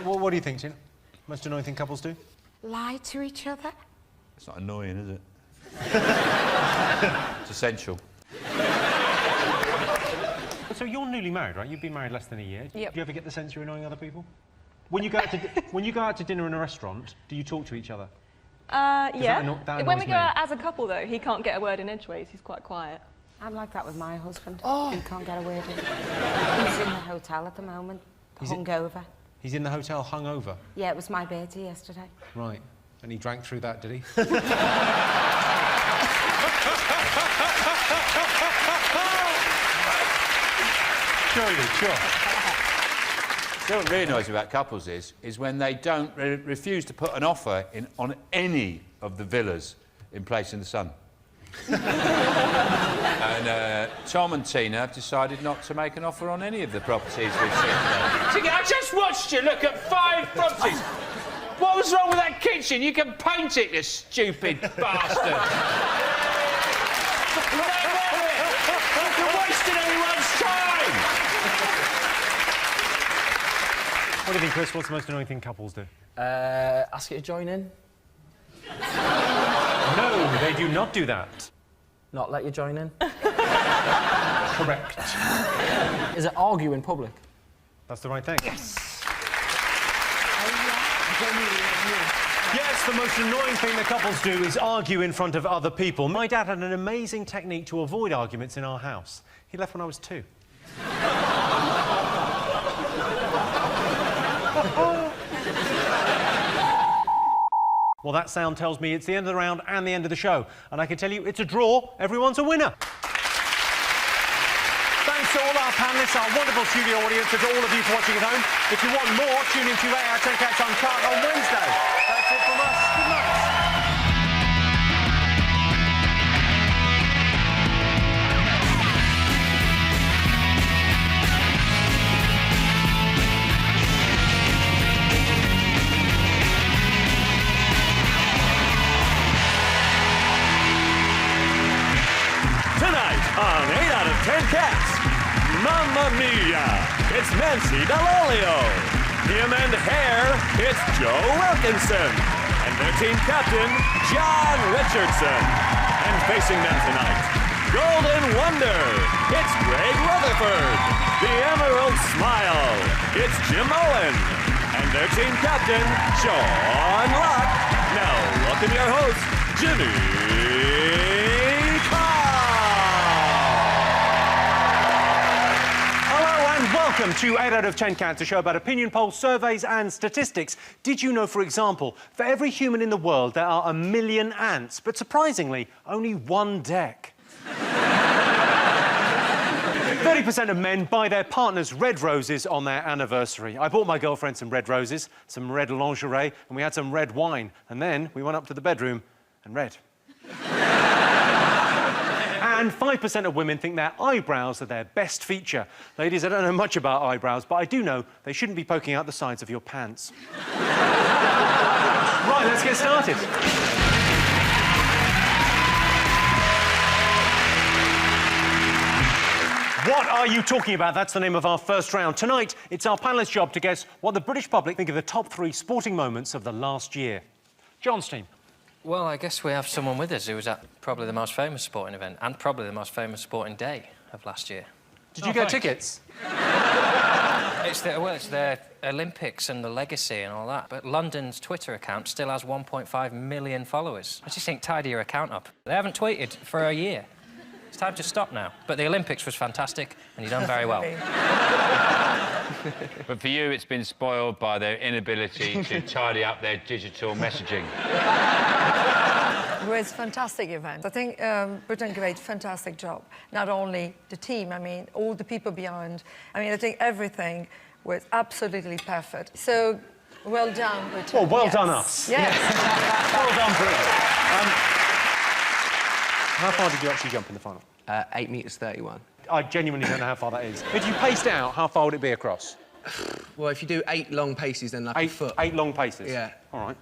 What do you think, Tina? Most annoying thing couples do? Lie to each other. It's not annoying, is it? It's essential. So you're newly married, right? You've been married less than a year. Yep. Do you ever get the sense you're annoying other people? When you go out to dinner in a restaurant, do you talk to each other? Yeah. That When we annoys go me. out as a couple, though, he can't get a word in edgeways. He's quite quiet. I'm like that with my husband. Oh. He can't get a word in. He's in the hotel at the moment, hungover. He's in the hotel hungover? Yeah, it was my birthday yesterday. Right. And he drank through that, did he? Sure he did, sure. What really annoys me about couples is when they don't refuse to put an offer in on any of the villas in Place in the Sun. And Tom and Tina have decided not to make an offer on any of the properties we've seen today. I just watched you look at 5 properties. What was wrong with that kitchen? You can paint it, you stupid bastard. You're wasting everyone's time. What do you think, Chris? What's the most annoying thing couples do? Ask you to join in. No, they do not do that. Not let you join in. Correct. Is it argue in public? That's the right thing. Yes! Yes, the most annoying thing that couples do is argue in front of other people. My dad had an amazing technique to avoid arguments in our house. He left when I was 2. Well, that sound tells me it's the end of the round and the end of the show. And I can tell you it's a draw. Everyone's a winner. Thanks to all our panellists, our wonderful studio audience, and to all of you for watching at home. If you want more, tune in to 8 Out of 10 Cats on Carr on Wednesday. That's it from us. Good night. Tonight on 8 Out of 10 Cats, Mamma Mia, it's Nancy Dell'Olio. Him and Hair, it's Joe Wilkinson. And their team captain, John Richardson. And facing them tonight, Golden Wonder, it's Greg Rutherford. The Emerald Smile, it's Jim Owen. And their team captain, Sean Locke. Now, welcome your host, Jimmy Carr. Welcome to 8 Out of 10 Cats, a show about opinion polls, surveys and statistics. Did you know, for example, for every human in the world there are 1 million ants, but surprisingly, only 1 deck? 30% of men buy their partners red roses on their anniversary. I bought my girlfriend some red roses, some red lingerie, and we had some red wine. And then we went up to the bedroom and read. And 5% of women think their eyebrows are their best feature. Ladies, I don't know much about eyebrows, but I do know they shouldn't be poking out the sides of your pants. Right, let's get started. What are you talking about? That's the name of our first round. Tonight, it's our panellists' job to guess what the British public think of the top 3 sporting moments of the last year. John's team. Well, I guess we have someone with us who was at probably the most famous sporting event and probably the most famous sporting day of last year. Did you get tickets? It's the Olympics and the legacy and all that. But London's Twitter account still has 1.5 million followers. I just think tidy your account up. They haven't tweeted for a year. It's time to stop now. But the Olympics was fantastic and you've done very well. But for you, it's been spoiled by their inability to tidy up their digital messaging. It was a fantastic event. I think Britain gave a fantastic job. Not only the team, I mean, all the people behind. I mean, I think everything was absolutely perfect. So, well done, Britain. Well, well done us. Yes. Well done, Britain. How far did you actually jump in the final? 8 metres 31. I genuinely don't know how far that is. If you paced it out, how far would it be across? Well, if you do 8 long paces, then like a foot. 8 long paces? Yeah. All right.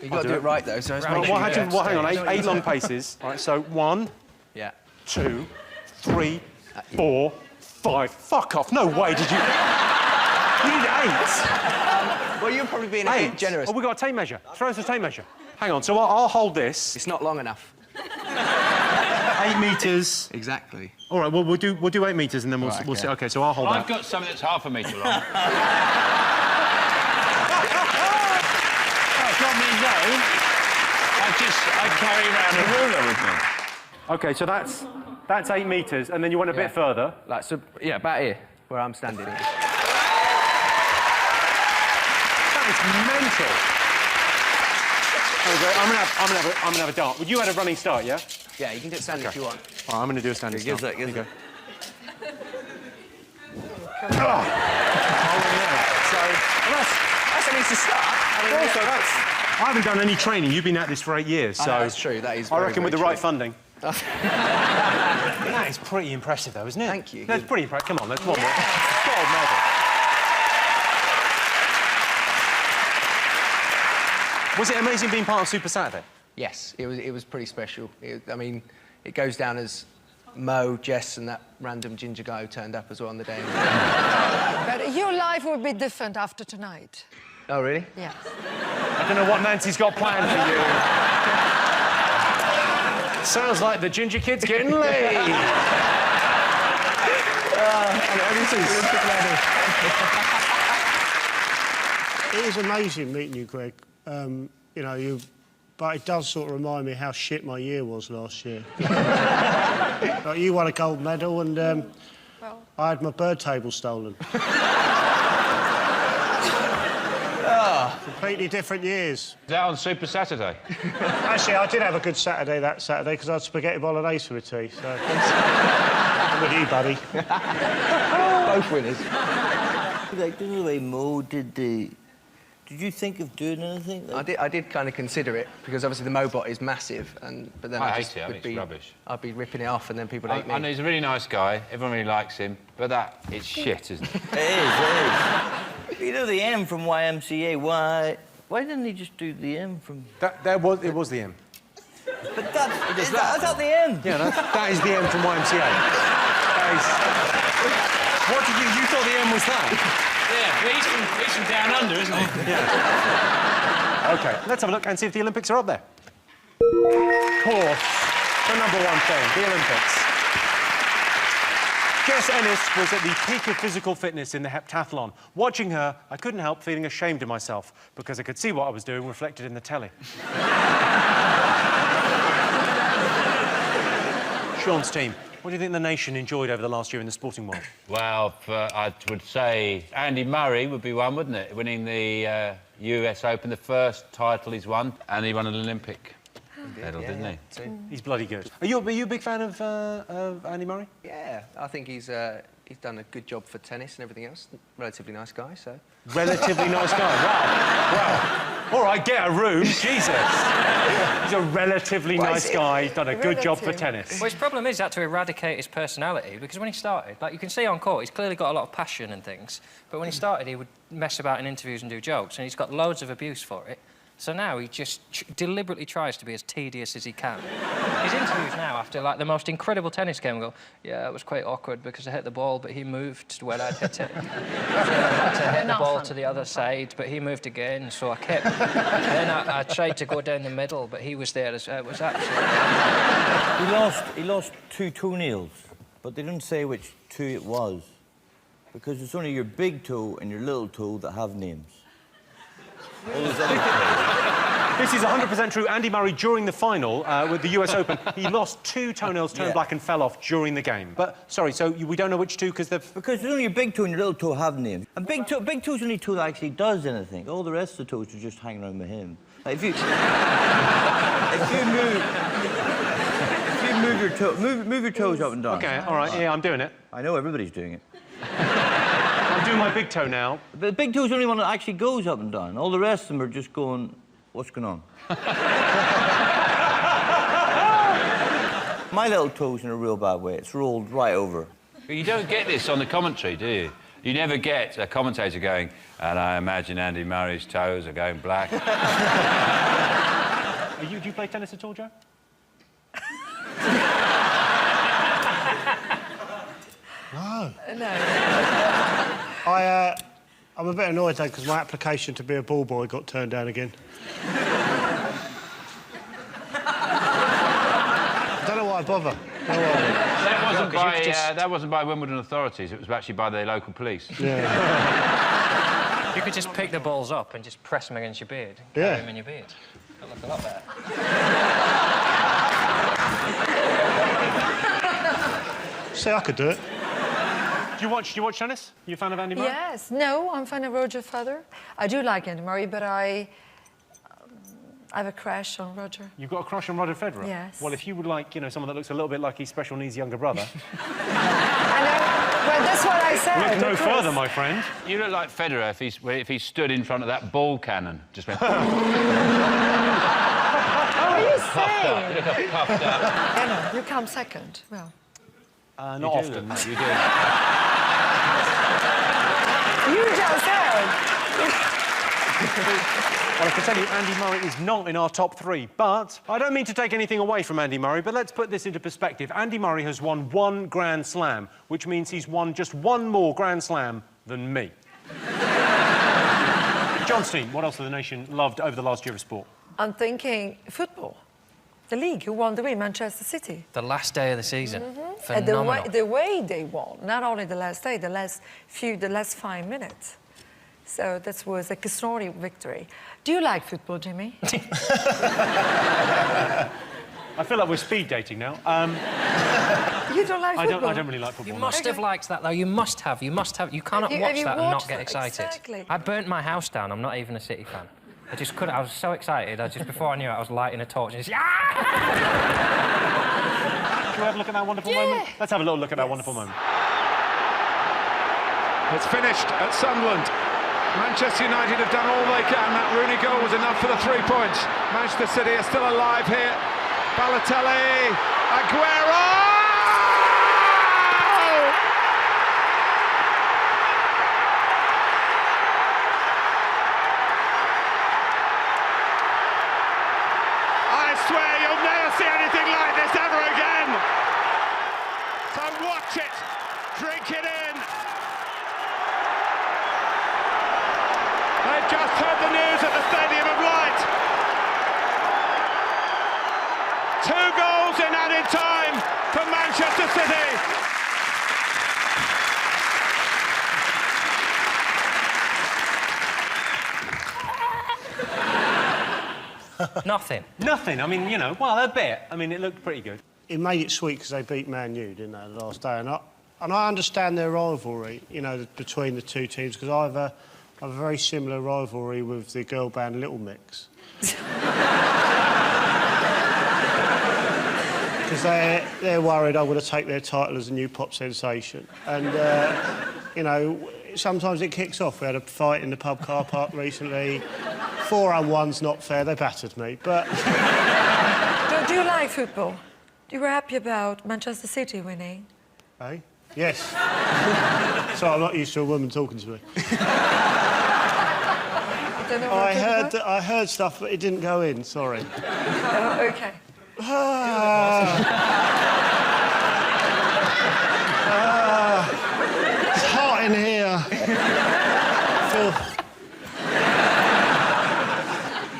You've got to do it right, though, so it's hang on, 8 long paces. All right, so 1, 2, 3, 4, 5. Fuck off. No way did you... You did 8. Well, you're probably being a bit generous. Oh, we've got a tape measure. Throw us a tape measure. Hang on, so I'll hold this. It's not long enough. 8 metres. Exactly. All right, well, we'll do 8 metres and then we'll see. OK, so I'll hold that. I've got something that's half a metre long. It's not me, no. I carry around a ruler with me. OK, so that's 8 metres, and then you went a bit further. Like, so, yeah, about here, where I'm standing. That is mental. I'm gonna have a dart. Well, you had a running start, yeah? Yeah, you can do it standing if you want. All right, I'm going to do a standing start. Give it. Oh, So, that's a need to start. I mean, also, I haven't done any training. You've been at this for 8 years, so... that's true. That is I reckon with the right funding. That is pretty impressive, though, isn't it? Thank you. That's pretty impressive. Come on, let's one more. Gold medal. Was it amazing being part of Super Saturday? Yes, it was pretty special. I mean, it goes down as Mo, Jess, and that random ginger guy who turned up as well on the day. But your life will be different after tonight. Oh, really? Yes. I don't know what Nancy's got planned for you. Sounds like the ginger kid's getting laid. It is amazing meeting you, Greg. You know, but it does sort of remind me how shit my year was last year. Like, you won a gold medal and I had my bird table stolen. Completely different years. Is that on Super Saturday? Actually, I did have a good Saturday that Saturday because I had spaghetti bolognese for a tea, so... I'm with you, buddy. Both winners. Like, the way Mo did you think of doing anything? I did kind of consider it, because obviously the Mobot is massive, but then I I hate just it, I would think be... it's rubbish. I'd be ripping it off and then people hate me. I know he's a really nice guy, everyone really likes him, but it's shit, isn't it? It is. You know the M from YMCA, why didn't he just do the M from... It was the M. But that's not the M. Yeah, that is the M from YMCA. That is... What did you thought the M was that? Yeah, but he's from down under, isn't he? Yeah. OK, let's have a look and see if the Olympics are up there. Of course, the number one thing, the Olympics. Jess Ennis was at the peak of physical fitness in the heptathlon. Watching her, I couldn't help feeling ashamed of myself because I could see what I was doing reflected in the telly. Sean's team, what do you think the nation enjoyed over the last year in the sporting world? Well, I would say Andy Murray would be one, wouldn't it? Winning the US Open, the first title he's won, and he won an Olympic medal, didn't he? He's bloody good. Are you a big fan of Andy Murray? Yeah, I think he's done a good job for tennis and everything else. Relatively nice guy, so... Relatively nice guy, wow. All right, get a room, Jesus. He's a relatively nice guy, done a good job for tennis. Well, his problem is he had to eradicate his personality, because when he started, like, you can see on court, he's clearly got a lot of passion and things, but when he started, he would mess about in interviews and do jokes, and he's got loads of abuse for it. So now he just deliberately tries to be as tedious as he can. His interviews now, after, like, the most incredible tennis game, go, yeah, it was quite awkward because I hit the ball, but he moved when I'd hit it. So I had to hit the ball to the other side, but he moved again, so I kept... Then I tried to go down the middle, but he was there as... It was absolutely... He lost 2 toenails, but they didn't say which 2 it was, because it's only your big toe and your little toe that have names. This is 100% true. Andy Murray, during the final with the US Open, he lost 2 toenails, turned black and fell off during the game. But, sorry, so we don't know which 2 because they've... Because there's only your big toe and your little toe have names. And big toe's the only toe that actually does anything. All the rest of the toes are just hanging around with him. Like, if you move your toes up and down. OK, all right, yeah, I'm doing it. I know everybody's doing it. I'm doing my big toe now. But the big toe's the only one that actually goes up and down. All the rest of them are just going, what's going on? My little toe's in a real bad way. It's rolled right over. But you don't get this on the commentary, do you? You never get a commentator going, and I imagine Andy Murray's toes are going black. Do you play tennis at all, Joe? No. No. I'm a bit annoyed, though, because my application to be a ball boy got turned down again. I don't know why I bother. That wasn't by Wimbledon authorities, it was actually by the local police. You could just pick the balls up and just press them against your beard. Carry them in your beard. That'd look a lot better. See, I could do it. Do you watch tennis? You a fan of Andy Murray? Yes. No, I'm a fan of Roger Federer. I do like Andy Murray, but I have a crush on Roger. You've got a crush on Roger Federer? Yes. Well, if you would like, someone that looks a little bit like his special needs younger brother... I know. Well, that's what I said. Look no further, my friend. You look like Federer if he stood in front of that ball cannon. Just went... What are you saying? You look puffed up. Anna, you come second. Well... not often. You do. You just said. Well, I can tell you, Andy Murray is not in our top 3, but I don't mean to take anything away from Andy Murray, but let's put this into perspective. Andy Murray has won 1 Grand Slam, which means he's won just 1 more Grand Slam than me. John's team, what else has the nation loved over the last year of sport? I'm thinking football. the league. Who won the league? Manchester City. The last day of the season. And Phenomenal. the way they won, not only the last day, the last 5 minutes. So that was a historic victory. Do you like football, Jimmy? I feel like we're speed dating now. You don't like football? I don't really like football. You must have liked that, though. You must have. You cannot watch that and not get excited. Exactly. I burnt my house down. I'm not even a City fan. I just couldn't. I was so excited. Before I knew it, I was lighting a torch and just... Shall we have a look at that wonderful moment? Let's have a little look at that wonderful moment. It's finished at Sunderland. Manchester United have done all they can. That Rooney goal was enough for the 3 points. Manchester City are still alive here. Balotelli, Aguero! I swear you'll never see anything like this ever again. So watch it, drink it in. They've just heard the news at the Stadium of Light. 2 goals in added time for Manchester City. Nothing. Nothing. I mean, you know, well, a bit. I mean, it looked pretty good. It made it sweet because they beat Man U, didn't they, the last day? And I understand their rivalry, you know, between the two teams, because I have a very similar rivalry with the girl band Little Mix. Because they're worried I'm going to take their title as a new pop sensation. And, you know, sometimes it kicks off. We had a fight in the pub car park recently. 4-on-1's not fair. They battered me, but... Do you like football? You were happy about Manchester City winning? Eh? Yes. So I'm not used to a woman talking to me. I heard stuff, but it didn't go in. Sorry. OK. It's hot in here.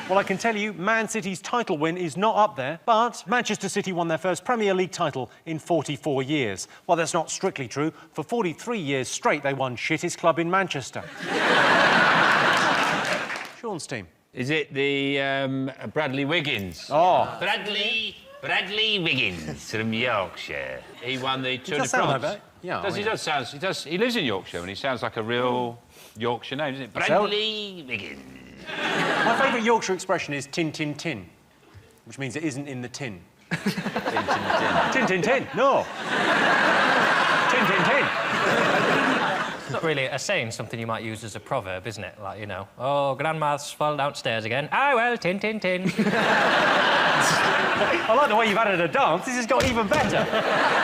Well, I can tell you, Man City's title win is not up there, but Manchester City won their first Premier League title in 44 years. Well, that's not strictly true. For 43 years straight, they won shittest club in Manchester. Sean's team. Is it the Bradley Wiggins? Oh. Bradley Wiggins from Yorkshire. He won the Tour de France. Like that. Yeah, He does. He lives in Yorkshire, and he sounds like a real Yorkshire name, doesn't it? Bradley Wiggins. My favourite Yorkshire expression is tin, tin, tin, which means it isn't in the tin. Tin, tin, tin. Tin, tin, tin. No. Tin, tin, tin. It's not really a saying, something you might use as a proverb, isn't it? Like, you know, oh, grandma's fell downstairs again. Ah, well, tin, tin, tin. I like the way you've added a dance. This has got even better.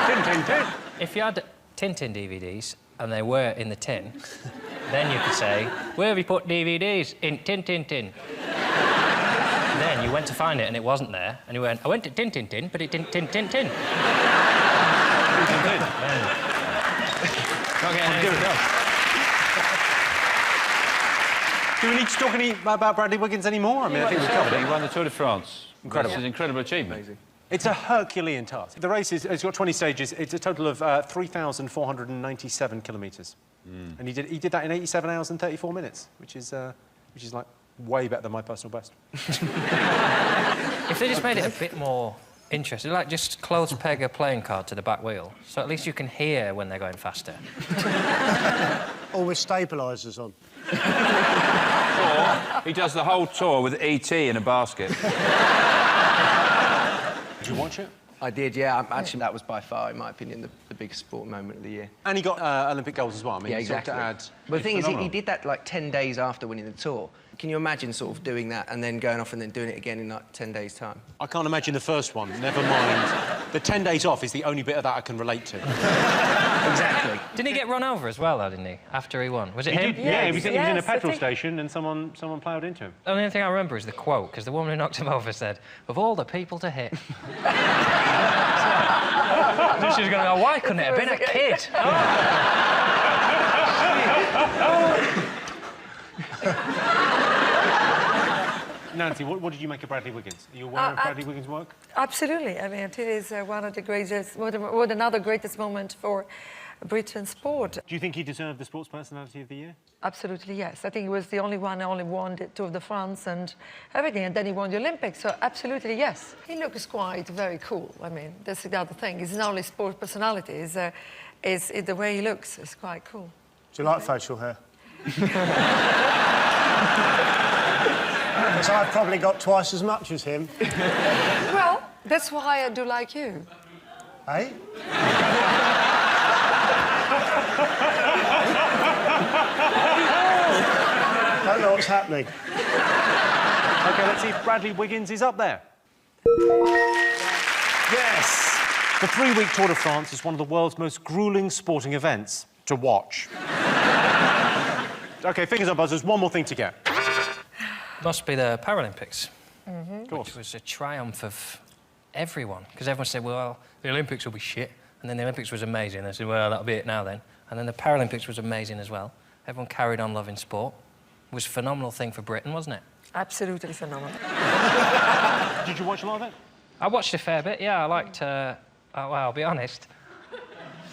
Tin, tin, tin. If you had Tintin DVDs and they were in the tin, then you could say, where have you put DVDs? In tin, tin, tin. Then you went to find it and it wasn't there, and you went, I went to tin, tin, tin, but it didn't tin, tin, tin. Tin, tin, tin. Not getting anything else. Do we need to talk about Bradley Wiggins anymore? I mean, I think we've covered it. He won the Tour de France. Incredible. It's an incredible achievement. Amazing. It's a Herculean task. The race it's got 20 stages. It's a total of 3,497 kilometres. And he did that in 87 hours and 34 minutes, which is like way better than my personal best. If they just made it a bit more interesting, like just close peg a playing card to the back wheel, so at least you can hear when they're going faster. Or with stabilisers on. Or he does the whole tour with E.T. in a basket. Did you watch it? I did, yeah. Actually, that was by far, in my opinion, the biggest sport moment of the year. And he got Olympic goals as well. I mean, Yeah, exactly. But But the thing is, he did that like 10 days after winning the Tour. Can you imagine sort of doing that and then going off and then doing it again in like 10 days' time? I can't imagine the first one, never mind. The 10 days off is the only bit of that I can relate to. Exactly. Didn't he get run over as well, though, didn't he, after he won? Was it him? Did, yeah, he was in a petrol station and someone ploughed into him. The only thing I remember is the quote, because the woman who knocked him over said, of all the people to hit. So she was going to go, why couldn't it have been a kid? Nancy, what did you make of Bradley Wiggins? Are you aware of Bradley Wiggins' work? Absolutely. I mean, it is one of the greatest, one another greatest moment for Britain sport. Do you think he deserved the Sports Personality of the Year? Absolutely, yes. I think he was the only one who only won the Tour de France and everything, and then he won the Olympics, so absolutely, yes. He looks quite very cool. I mean, that's the other thing. It's not only sports personality, it's the way he looks. It's quite cool. Do you like facial hair? Because I've probably got twice as much as him. Well, that's why I do like you. Eh? Don't know what's happening. OK, let's see if Bradley Wiggins is up there. Yes! The 3-week Tour de France is one of the world's most gruelling sporting events to watch. OK, fingers on buzzers, one more thing to get. Must be the Paralympics. Mm-hmm. Which was a triumph of everyone. Because everyone said, well, the Olympics will be shit. And then the Olympics was amazing. They said, well, that'll be it now then. And then the Paralympics was amazing as well. Everyone carried on loving sport. It was a phenomenal thing for Britain, wasn't it? Absolutely phenomenal. Did you watch a lot of it? I watched a fair bit, yeah. I liked... well, I'll be honest.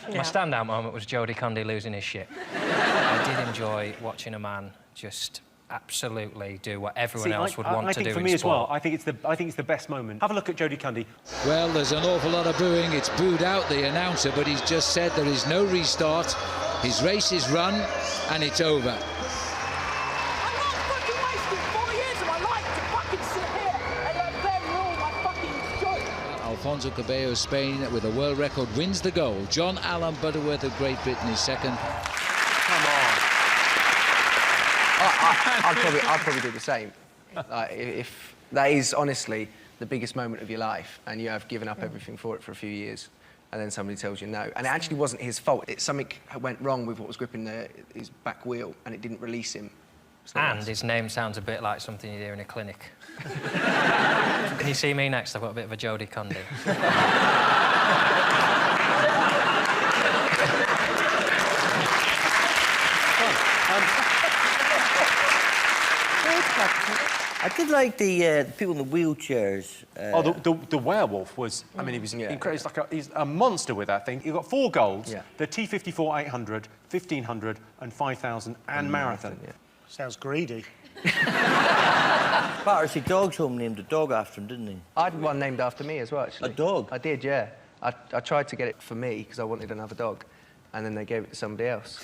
Yeah. My standout moment was Jodie Condé losing his shit. I did enjoy watching a man just absolutely do what everyone else would want to do in sport. I think for me as well, I think it's the best moment. Have a look at Jodie Condé. Well, there's an awful lot of booing. It's booed out the announcer, but he's just said there is no restart. His race is run, and it's over. Alfonso Cabello of Spain with a world record wins the gold. John Allen Butterworth of Great Britain is second. Come on. I'd probably do the same. If that is honestly the biggest moment of your life and you have given up everything for it for a few years and then somebody tells you no. And it actually wasn't his fault. Something went wrong with what was gripping his back wheel and it didn't release him. And his name sounds a bit like something you hear in a clinic. Can you see me next? I've got a bit of a Jodie Condé. I did like the people in the wheelchairs. The werewolf was... I mean, he was incredible. He's a monster with that thing. He got 4 golds, the T54 800, 1500 and 5000 and marathon. Sounds greedy. Battersea Dog's Home named a dog after him, didn't he? I had one named after me as well, actually. A dog? I did, yeah. I tried to get it for me because I wanted another dog, and then they gave it to somebody else.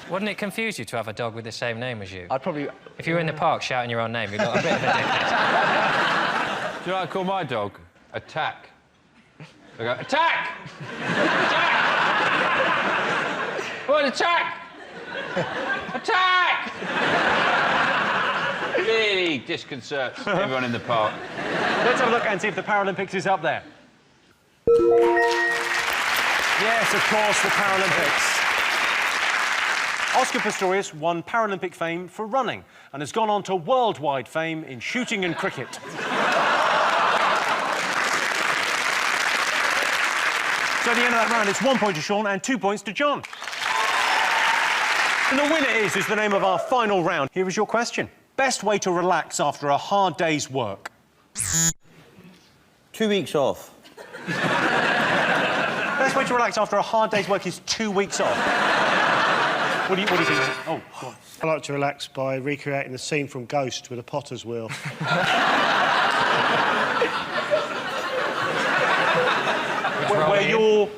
Wouldn't it confuse you to have a dog with the same name as you? I'd probably... If you were in the park shouting your own name, you'd look a bit of a dickhead. Do you know what I call my dog? Attack. I go, attack! Attack! What, attack? Attack! Really disconcerts everyone in the park. Let's have a look and see if the Paralympics is up there. Yes, of course, the Paralympics. Oscar Pistorius won Paralympic fame for running and has gone on to worldwide fame in shooting and cricket. So at the end of that round, it's 1 point to Sean and 2 points to John. And the winner is the name of our final round. Here is your question. Best way to relax after a hard day's work? 2 weeks off. Best way to relax after a hard day's work is 2 weeks off. What do you think? Oh, go on. I like to relax by recreating the scene from Ghost with a potter's wheel. Where you're...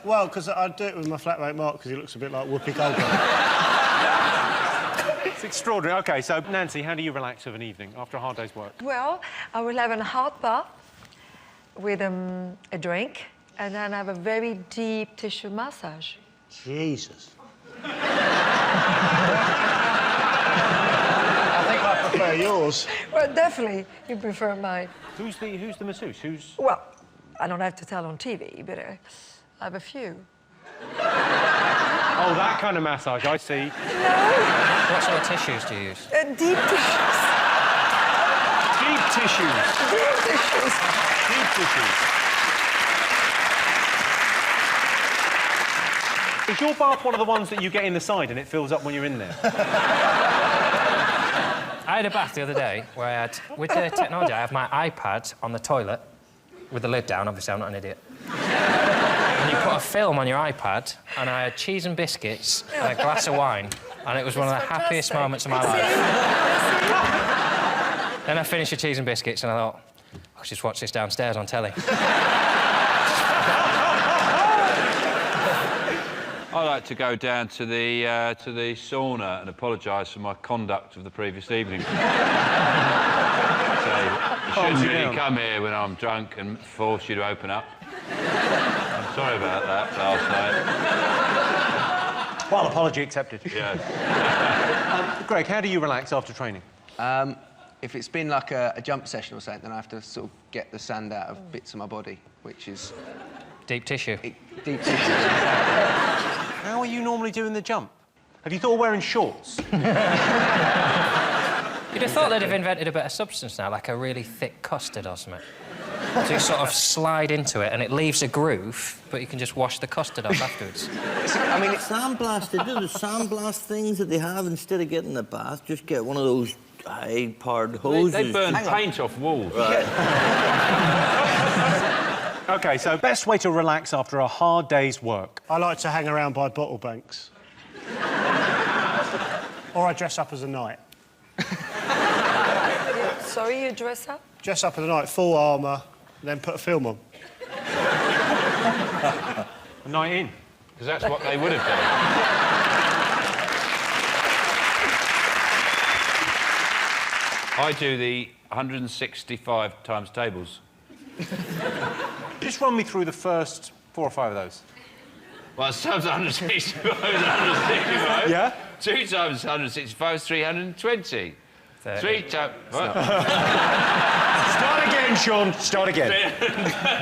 well, because I do it with my flatmate Mark because he looks a bit like Whoopi Goldberg. It's extraordinary. OK, so, Nancy, how do you relax of an evening after a hard day's work? Well, I will have a hot bath with a drink and then have a very deep tissue massage. Jesus. I think I prefer yours. Well, definitely, you prefer mine. Who's the masseuse? Who's... Well, I don't have to tell on TV, but I have a few. Oh, that kind of massage, I see. No. What sort of tissues do you use? Deep tissues. Deep tissues. Deep tissues. Deep tissues. Is your bath one of the ones that you get in the side and it fills up when you're in there? I had a bath the other day where I had, with the technology, I have my iPad on the toilet with the lid down. Obviously, I'm not an idiot. And you put a film on your iPad, and I had cheese and biscuits and a glass of wine, and it was one of the happiest moments of my life. Then I finished the cheese and biscuits, and I thought, I'll just watch this downstairs on telly. I like to go down to the sauna and apologise for my conduct of the previous evening. So, you shouldn't really come here when I'm drunk and force you to open up. I'm sorry about that last night. Well, apology accepted. Yeah. Greg, how do you relax after training? If it's been like a jump session or something, then I have to sort of get the sand out of bits of my body, which is... Deep tissue. Deep tissue. How are you normally doing the jump? Have you thought of wearing shorts? You'd have thought they'd have invented a better substance now, like a really thick custard or something. So you sort of slide into it and it leaves a groove, but you can just wash the custard off afterwards. I mean, sandblast, they do the sandblast things that they have instead of getting the bath, just get one of those high-powered hoses. They burn paint off walls. Right. OK, so best way to relax after a hard day's work? I like to hang around by bottle banks. Or I dress up as a knight. Sorry, you dress up? Dress up as a knight, full armour, and then put a film on. A night in? Because that's what they would have done. I do the 165 times tables. Just run me through the first 4 or 5 of those. Well, times 165 is 165. Yeah? 2 times 165 is 320. 3 times... Start again, Sean. Start again.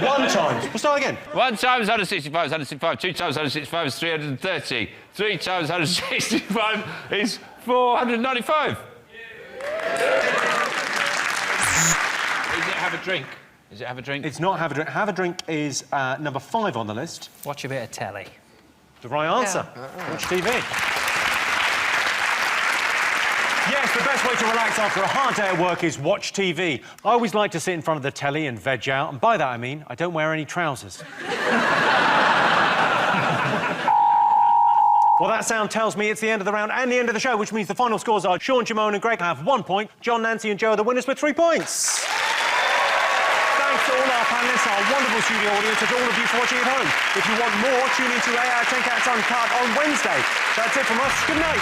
1 times. We'll start again. 1 times 165 is 165. 2 times 165 is 330. 3 times 165 is 495. Is it have a drink? Is it have a drink? It's not have a drink. Have a drink is number 5 on the list. Watch a bit of telly. The right answer. Yeah. Watch TV. Yes, the best way to relax after a hard day at work is watch TV. I always like to sit in front of the telly and veg out, and by that I mean I don't wear any trousers. Well, that sound tells me it's the end of the round and the end of the show, which means the final scores are Sean, Jimone and Greg have 1 point. John, Nancy and Joe are the winners with 3 points. Thanks to all our panellists, our wonderful studio audience, and to all of you for watching at home. If you want more, tune into 8 Out of 10 Cats Uncut on Wednesday. That's it from us. Good night.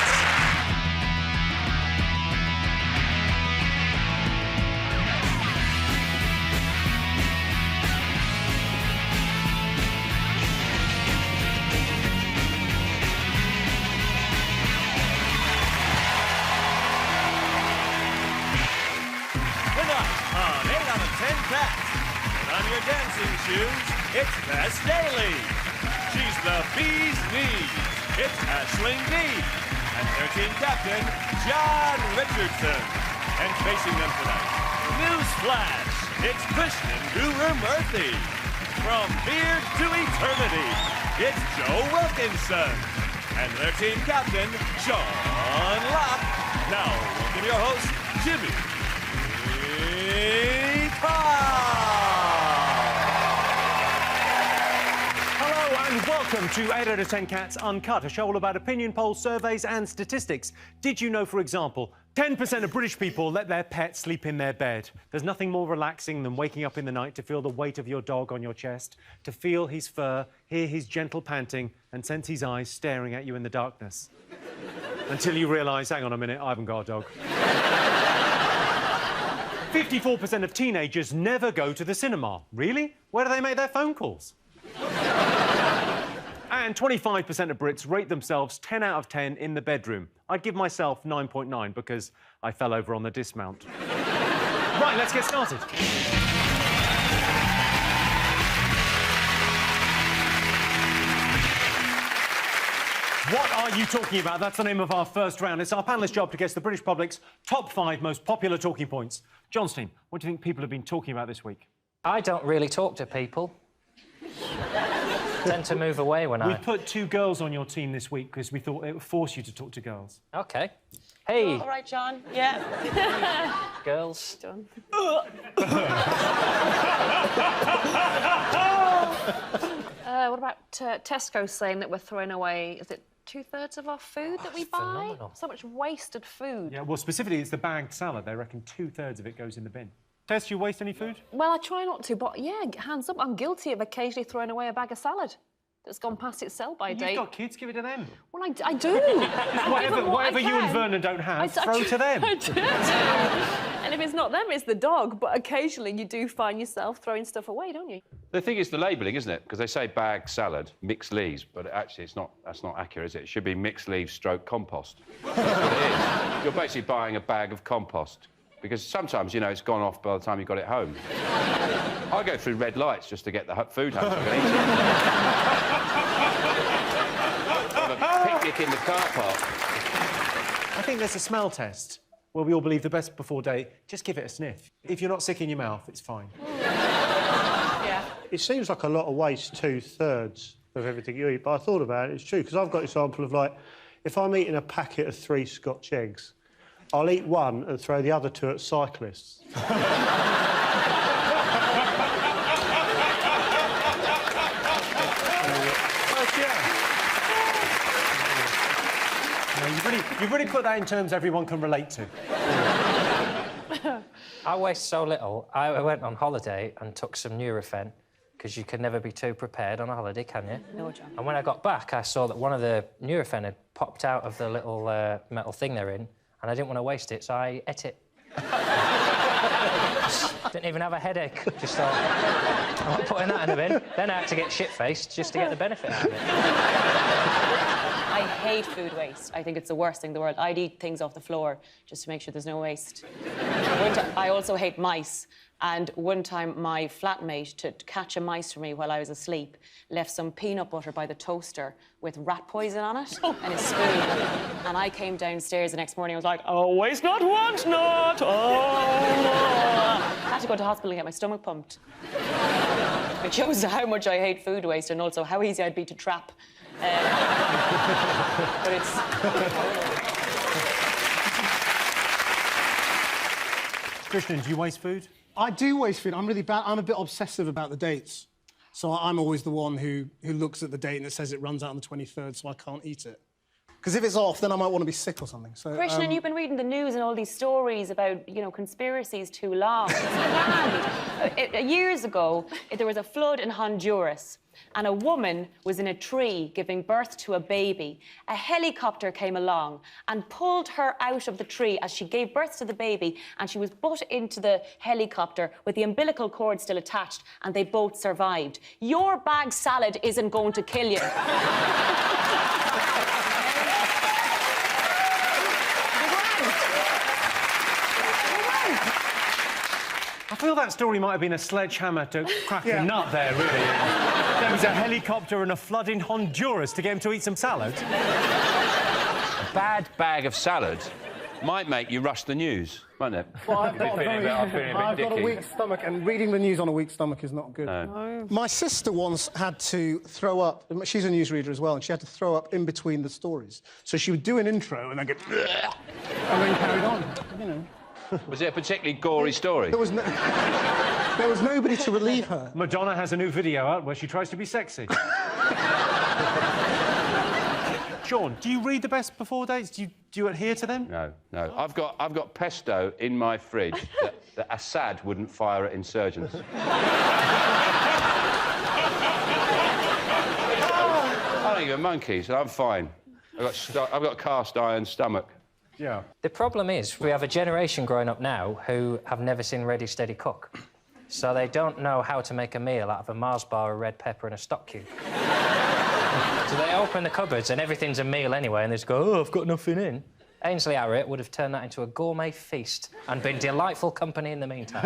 Your dancing shoes, it's Bess Daly. She's the bee's knees. It's Aisling D. And their team captain, John Richardson. And facing them tonight, newsflash, it's Christian Guru Murthy. From beard to eternity, it's Joe Wilkinson. And their team captain, Sean Locke. Now, welcome your host, Jimmy Carr. And welcome to 8 Out of 10 Cats Uncut, a show all about opinion polls, surveys and statistics. Did you know, for example, 10% of British people let their pet sleep in their bed? There's nothing more relaxing than waking up in the night to feel the weight of your dog on your chest, to feel his fur, hear his gentle panting and sense his eyes staring at you in the darkness. Until you realise, hang on a minute, I haven't got a dog. 54% of teenagers never go to the cinema. Really? Where do they make their phone calls? And 25% of Brits rate themselves 10 out of 10 in the bedroom. I'd give myself 9.9 because I fell over on the dismount. Right, let's get started. What are you talking about? That's the name of our first round. It's our panellist's job to guess the British public's top 5 most popular talking points. Johnstein, what do you think people have been talking about this week? I don't really talk to people. Tend to move away when We put 2 girls on your team this week because we thought it would force you to talk to girls. OK. Hey. All right, John. Yeah. Girls. Done. What about Tesco saying that we're throwing away, is it 2/3 of our food that we buy? phenomenal. So much wasted food. Yeah, well, specifically, it's the bagged salad. They reckon 2/3 of it goes in the bin. Tess, do you waste any food? Well, I try not to, but yeah, hands up, I'm guilty of occasionally throwing away a bag of salad that's gone past its sell-by date. You've got kids, give it to them. Well, I do. Whatever you and Vernon don't have, throw to them. I do. And if it's not them, it's the dog. But occasionally you do find yourself throwing stuff away, don't you? The thing is the labelling, isn't it? Because they say bag salad, mixed leaves, but actually that's not accurate, is it? It should be mixed leaves stroke compost. That's what it is. You're basically buying a bag of compost. Because sometimes, you know, it's gone off by the time you got it home. I go through red lights just to get the food home so I can eat it. Have a picnic in the car park. I think there's a smell test where we all believe the best before date, just give it a sniff. If you're not sick in your mouth, it's fine. Yeah. It seems like a lot of waste, 2/3 of everything you eat, but I thought about it, it's true, because I've got an example of, like, if I'm eating a packet of 3 Scotch eggs, I'll eat one and throw the other 2 at cyclists. You've really put that in terms everyone can relate to. I waste so little. I went on holiday and took some Nurofen, because you can never be too prepared on a holiday, can you? No, John. And when I got back, I saw that one of the Nurofen had popped out of the little metal thing they're in, and I didn't want to waste it, so I ate it. Didn't even have a headache. Just thought, I'm not putting that in the bin. Then I had to get shit-faced just to get the benefit out of it. I hate food waste. I think it's the worst thing in the world. I'd eat things off the floor just to make sure there's no waste. I also hate mice. And one time, my flatmate, to catch a mice for me while I was asleep, left some peanut butter by the toaster with rat poison on it and a spoon. And I came downstairs the next morning, I was like, oh, waste not, want not, I had to go to hospital and get my stomach pumped. It shows how much I hate food waste and also how easy I'd be to trap. But it's... Krishnan, do you waste food? I do waste food. I'm really bad. I'm a bit obsessive about the dates. So I'm always the one who looks at the date and it says it runs out on the 23rd, so I can't eat it. Because if it's off, then I might want to be sick or something. So, Krishnan, you've been reading the news and all these stories about, you know, conspiracies too long. It's grand. Years ago, there was a flood in Honduras, and a woman was in a tree giving birth to a baby. A helicopter came along and pulled her out of the tree as she gave birth to the baby, and she was put into the helicopter with the umbilical cord still attached, and they both survived. Your bag salad isn't going to kill you. I feel that story might have been a sledgehammer to crack a nut there, really. There was a helicopter and a flood in Honduras to get him to eat some salad. A bad bag of salad might make you rush the news, won't it? Well, I've got a weak stomach, and reading the news on a weak stomach is not good. No. My sister once had to throw up. She's a newsreader as well, and she had to throw up in between the stories. So she would do an intro and then go... and then carried on, you know. Was it a particularly gory story? There was nobody to relieve her. Madonna has a new video out where she tries to be sexy. Sean, do you read the best before dates? Do you adhere to them? No. I've got pesto in my fridge that Assad wouldn't fire at insurgents. I don't give a monkey, so I'm fine. I've got cast iron stomach. Yeah. The problem is, we have a generation growing up now who have never seen Ready, Steady, Cook. So they don't know how to make a meal out of a Mars bar, a red pepper and a stock cube. So they open the cupboards and everything's a meal anyway, and they just go, oh, I've got nothing in. Ainsley Harriott would have turned that into a gourmet feast and been delightful company in the meantime.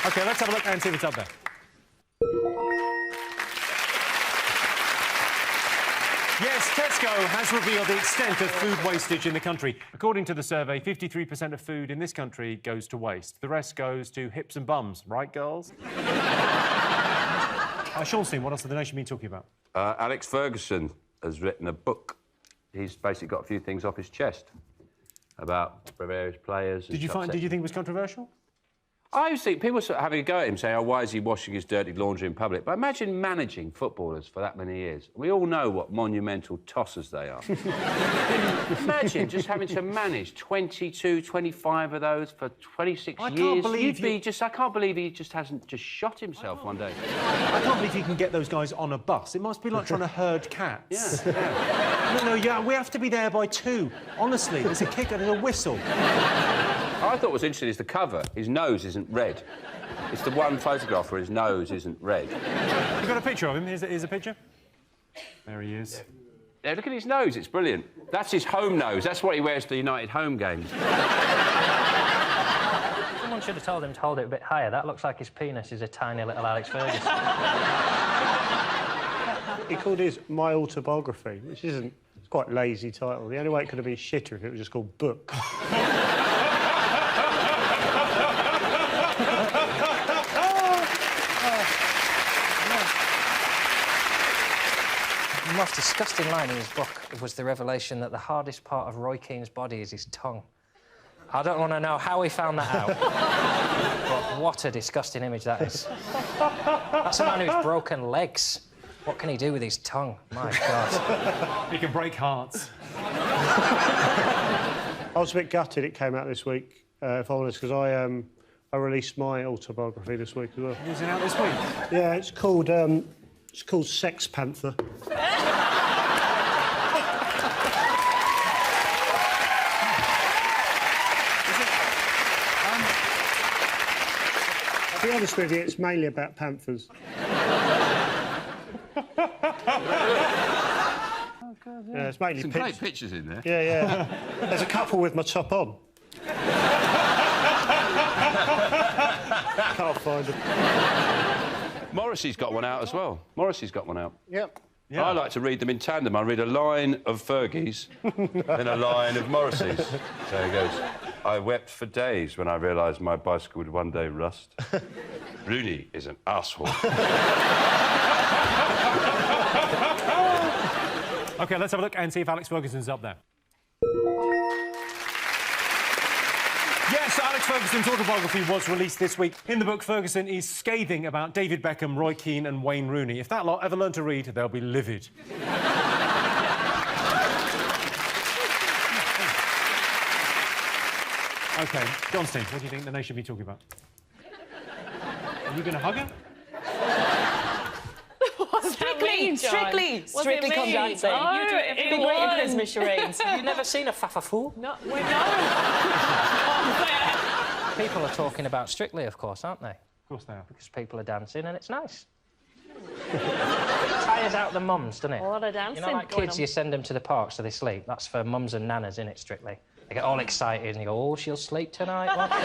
OK, let's have a look and see what's up there. Yes, Tesco has revealed the extent of food wastage in the country. According to the survey, 53% of food in this country goes to waste. The rest goes to hips and bums. Right, girls? Sean, what else has the nation been talking about? Alex Ferguson has written a book. He's basically got a few things off his chest about various players. Did you think it was controversial? I always think people were sort of having a go at him, saying, oh, why is he washing his dirty laundry in public? But imagine managing footballers for that many years. We all know what monumental tossers they are. Imagine just having to manage 22, 25 of those for 26 years. I can't believe he just hasn't just shot himself one day. I can't believe you can get those guys on a bus. It must be like trying to herd cats. Yeah. We have to be there by 2. Honestly, there's a kick and a whistle. I thought what was interesting is the cover. His nose isn't red. It's the one photograph where his nose isn't red. You got a picture of him? Here's a picture. There he is. Yeah, look at his nose. It's brilliant. That's his home nose. That's what he wears to the United home games. Someone should have told him to hold it a bit higher. That looks like his penis is a tiny little Alex Ferguson. He called his My Autobiography, which isn't... It's quite a lazy title. The only way it could have been shitter if it was just called Book. The most disgusting line in his book was the revelation that the hardest part of Roy Keane's body is his tongue. I don't want to know how he found that out. But what a disgusting image that is. That's a man who's broken legs. What can he do with his tongue? My God. He can break hearts. I was a bit gutted it came out this week, if I'm honest, because I released my autobiography this week as well. Is it out this week? Yeah, it's called Sex Panther. To be honest with you, it's mainly about panthers. Yeah, it's mainly some great pictures in there. Yeah, yeah. There's a couple with my top on. Can't find them. Morrissey's got one out as well. Morrissey's got one out. Yep. Yeah. I like to read them in tandem. I read a line of Fergie's, then a line of Morrissey's. So he goes, I wept for days when I realised my bicycle would one day rust. Rooney is an arsehole. OK, let's have a look and see if Alex Ferguson's up there. Yes, Alex Ferguson's autobiography was released this week. In the book, Ferguson is scathing about David Beckham, Roy Keane and Wayne Rooney. If that lot ever learn to read, they'll be livid. OK, Johnstein, what do you think the nation should be talking about? Are you going to hug her? Strictly come dancing. Oh, You do it every big great Christmas charades. You've never seen a fafa-fool? No, we know. People are talking about Strictly, of course, aren't they? Of course they are. Because people are dancing and it's nice. It tires out the mums, doesn't it? A lot of dancing. You know, like kids, you send them to the park so they sleep. That's for mums and nanas, innit, Strictly? They get all excited and you go, oh, she'll sleep tonight, won't she?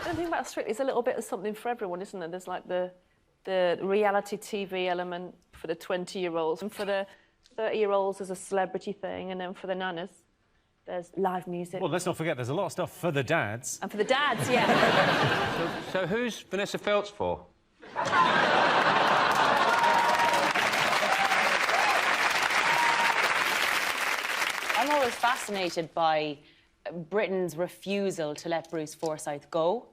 The thing about Strictly is a little bit of something for everyone, isn't there? There's like the reality TV element for the 20-year-olds, and for the 30-year-olds there's a celebrity thing, and then for the nanas there's live music. Well, let's not forget, there's a lot of stuff for the dads. And for the dads, yeah. So who's Vanessa Feltz for? I'm always fascinated by Britain's refusal to let Bruce Forsyth go.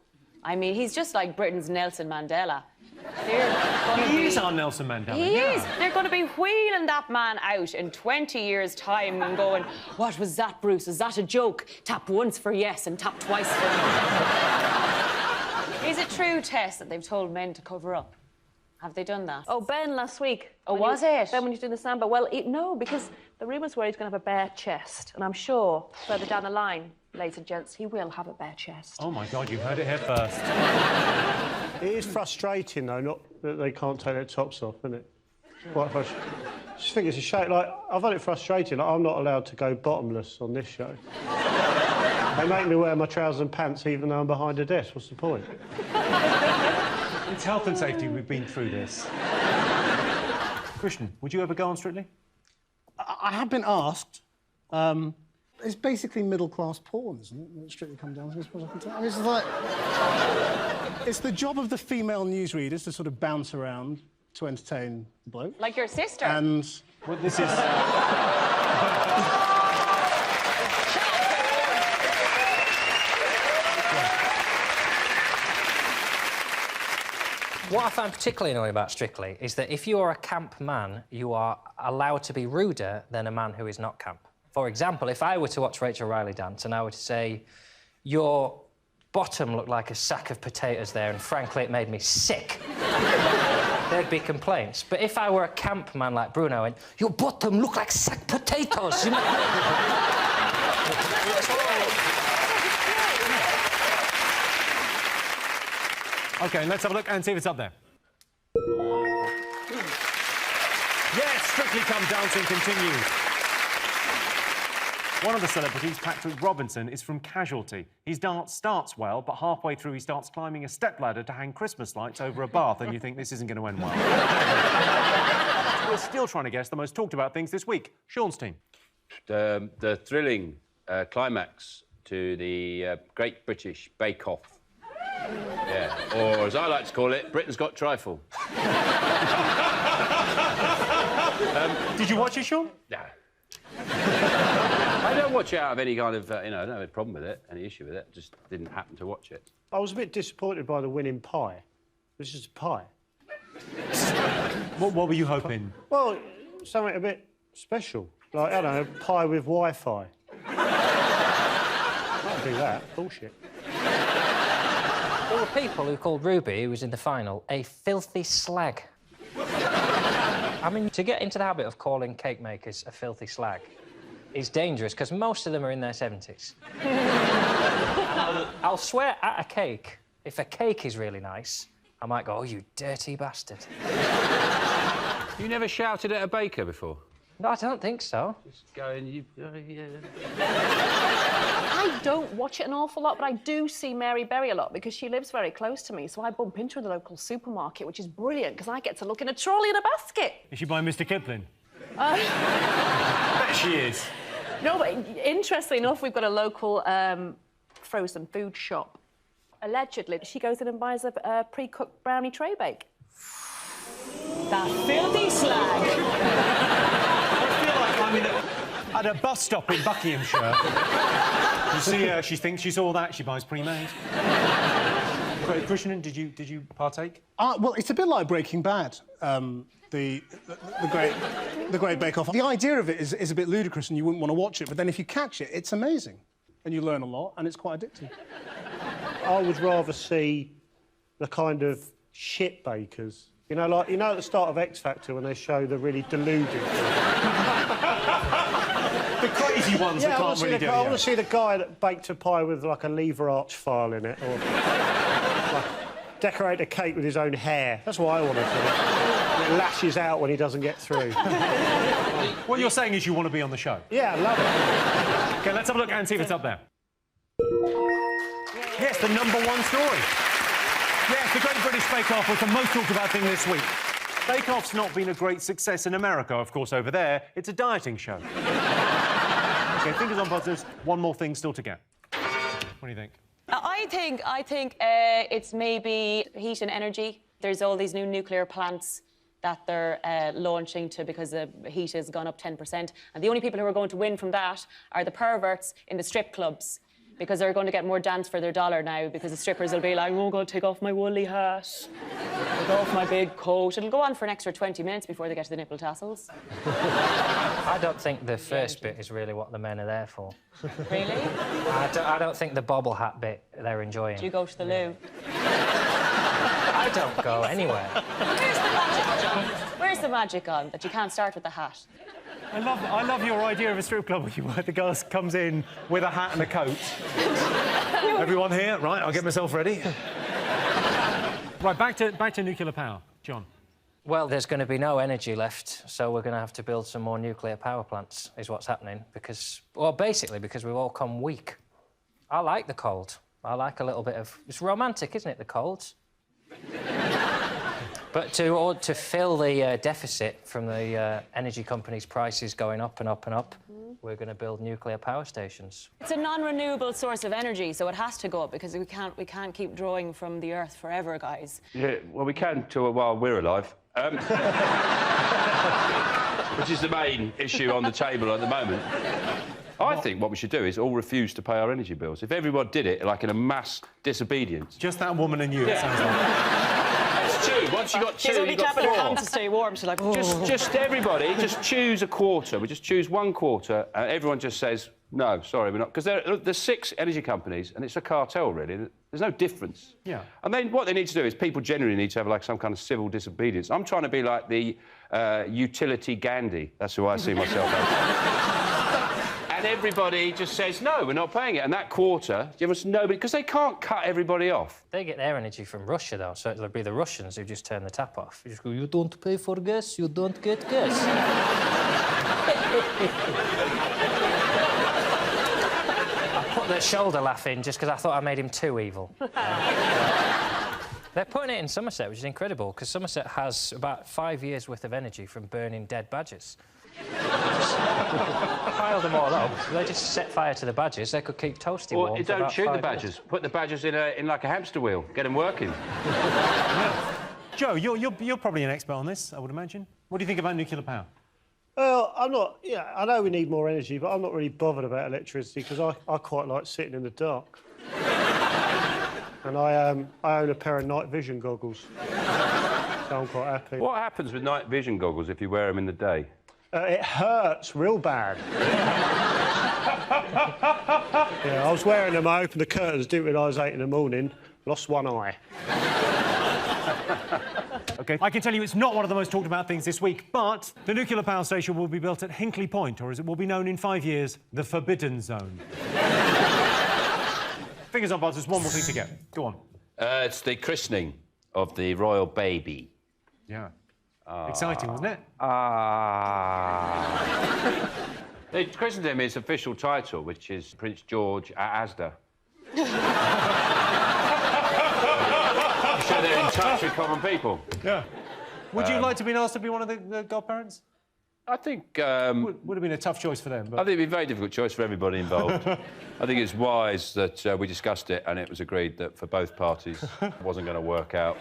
I mean, he's just like Britain's Nelson Mandela. He is our Nelson Mandela. He is. They're going to be wheeling that man out in 20 years' time and going, what was that, Bruce? Is that a joke? Tap once for yes and tap twice for no. Is it true, Tess, that they've told men to cover up? Have they done that? Oh, Ben last week. Oh, was it? Ben, when he was doing the samba. Well, no, because the rumours were he's going to have a bare chest. And I'm sure further down the line, ladies and gents, he will have a bare chest. Oh, my God, you heard it here first. It is frustrating, though, not that they can't take their tops off, isn't it? Quite frustrating. I just think it's a shame. Like, I find it frustrating. Like, I'm not allowed to go bottomless on this show. They make me wear my trousers and pants even though I'm behind a desk. What's the point? It's health and safety. We've been through this. Christian, would you ever go on Strictly? I have been asked. It's basically middle-class porn, isn't it? That Strictly come down to, as far as I can tell. I mean, it's like... it's the job of the female newsreaders to sort of bounce around to entertain the bloke. Like your sister. And... Well, this is... What I find particularly annoying about Strictly is that if you're a camp man, you are allowed to be ruder than a man who is not camp. For example, if I were to watch Rachel Riley dance and I were to say, your bottom looked like a sack of potatoes there and frankly it made me sick, there'd be complaints. But if I were a camp man like Bruno and your bottom looked like sack potatoes, you know... OK, let's have a look and see if it's up there. Yes, Strictly Come Dancing continues. One of the celebrities, Patrick Robinson, is from Casualty. His dance starts well, but halfway through he starts climbing a stepladder to hang Christmas lights over a bath, and you think this isn't going to end well. We're still trying to guess the most talked about things this week. Sean's team. The thrilling climax to the Great British Bake Off. Yeah, or as I like to call it, Britain's Got Trifle. Did you watch it, Sean? No. I don't watch it out of any kind of, you know, I don't have a problem with it, any issue with it. Just didn't happen to watch it. I was a bit disappointed by the winning pie. It was just a pie. What were you hoping? Well, something a bit special. Like, I don't know, pie with Wi-Fi. Can't do that. Bullshit. There were people who called Ruby, who was in the final, a filthy slag. I mean, to get into the habit of calling cake makers a filthy slag is dangerous, because most of them are in their 70s. I'll swear at a cake, if a cake is really nice, I might go, oh, you dirty bastard. You never shouted at a baker before? No, I don't think so. Just going, yeah. I don't watch it an awful lot, but I do see Mary Berry a lot because she lives very close to me, so I bump into her in the local supermarket, which is brilliant because I get to look in a trolley and a basket. Is she by Mr. Kipling? Bet she is. No, but interestingly enough, we've got a local frozen food shop. Allegedly, she goes in and buys a pre-cooked brownie tray bake. That filthy slag. I mean, at a bus stop in Buckinghamshire, you see her, she thinks she saw that, she buys pre-made. Christian, did you partake? Well, it's a bit like Breaking Bad, the Great Bake Off. The idea of it is a bit ludicrous and you wouldn't want to watch it, but then if you catch it, it's amazing. And you learn a lot, and it's quite addictive. I would rather see the kind of shit bakers. You know, like, you know at the start of X Factor when they show the really deluded... the crazy ones that can't really do it. I want to see the guy that baked a pie with, like, a lever arch file in it, or like, decorate a cake with his own hair. That's what I want to see. And it lashes out when he doesn't get through. What you're saying is you want to be on the show? Yeah, I love it. OK, let's have a look and see if it's up there. Yes, the #1 story. Yes, the Great British Bake Off was the most talked about thing this week. Bake Off's not been a great success in America, of course. Over there, it's a dieting show. OK, fingers on buzzers. One more thing still to get. What do you think? I think it's maybe heat and energy. There's all these new nuclear plants that they're launching because the heat has gone up 10%. And the only people who are going to win from that are the perverts in the strip clubs, because they're going to get more dance for their dollar now, because the strippers will be like, oh, I'm going to take off my woolly hat, take off my big coat. It'll go on for an extra 20 minutes before they get to the nipple tassels. I don't think the first bit is really what the men are there for. Really? I don't think the bobble hat bit they're enjoying. Do you go to the loo? I don't go anywhere. Where's the magic, John? Where's the magic on that you can't start with the hat? I love your idea of a strip club where the girl comes in with a hat and a coat. Everyone here? Right, I'll get myself ready. Right, back to nuclear power. John. Well, there's going to be no energy left, so we're going to have to build some more nuclear power plants, is what's happening, because... Well, basically, because we've all come weak. I like the cold. I like a little bit of... It's romantic, isn't it, the cold? But to fill the deficit from the energy companies' prices going up and up and up, we're going to build nuclear power stations. It's a non-renewable source of energy, so it has to go up because we can't keep drawing from the earth forever, guys. Yeah, well, we can while we're alive. Which is the main issue on the table at the moment. I think what we should do is all refuse to pay our energy bills. If everyone did it, like in a mass disobedience. Just that woman and you, it sounds like. It's two. Once you've got two, She's only you've got clapping her four. hands to stay warm. She's like, oh. Just everybody, just choose a quarter. We just choose one quarter, and everyone just says, no, sorry, we're not. Because there's 6 energy companies, and it's a cartel, really. There's no difference. Yeah. And then what they need to do is people generally need to have, like, some kind of civil disobedience. I'm trying to be like the utility Gandhi. That's who I see myself as. And everybody just says, no, we're not paying it. And that quarter, give us nobody... Because they can't cut everybody off. They get their energy from Russia, though, so it'll be the Russians who just turn the tap off. You just go, you don't pay for gas, you don't get gas. I put the shoulder laugh in just because I thought I made him too evil. They're putting it in Somerset, which is incredible, because Somerset has about 5 years' worth of energy from burning dead badgers. Pile them all up. They just set fire to the badgers. They could keep toasty warm. Or don't shoot the badgers. Put the badgers in like a hamster wheel. Get them working. Joe, you're probably an expert on this, I would imagine. What do you think about nuclear power? Well, I'm not... Yeah, I know we need more energy, but I'm not really bothered about electricity because I quite like sitting in the dark. And I own a pair of night vision goggles. So I'm quite happy. What happens with night vision goggles if you wear them in the day? It hurts real bad. Yeah, I was wearing them, I opened the curtains, didn't realise 8 in the morning, lost one eye. OK, I can tell you it's not one of the most talked about things this week, but the nuclear power station will be built at Hinkley Point, or as it will be known in 5 years, the Forbidden Zone. Fingers on buzzers, one more thing to get. Go on. It's the christening of the royal baby. Yeah. Exciting, wasn't it? They christened him his official title, which is Prince George Asda. So they're in touch with common people. Yeah. Would you like to be asked to be one of the godparents? I think... would have been a tough choice for them, but... I think it'd be a very difficult choice for everybody involved. I think it's wise that we discussed it and it was agreed that for both parties it wasn't going to work out.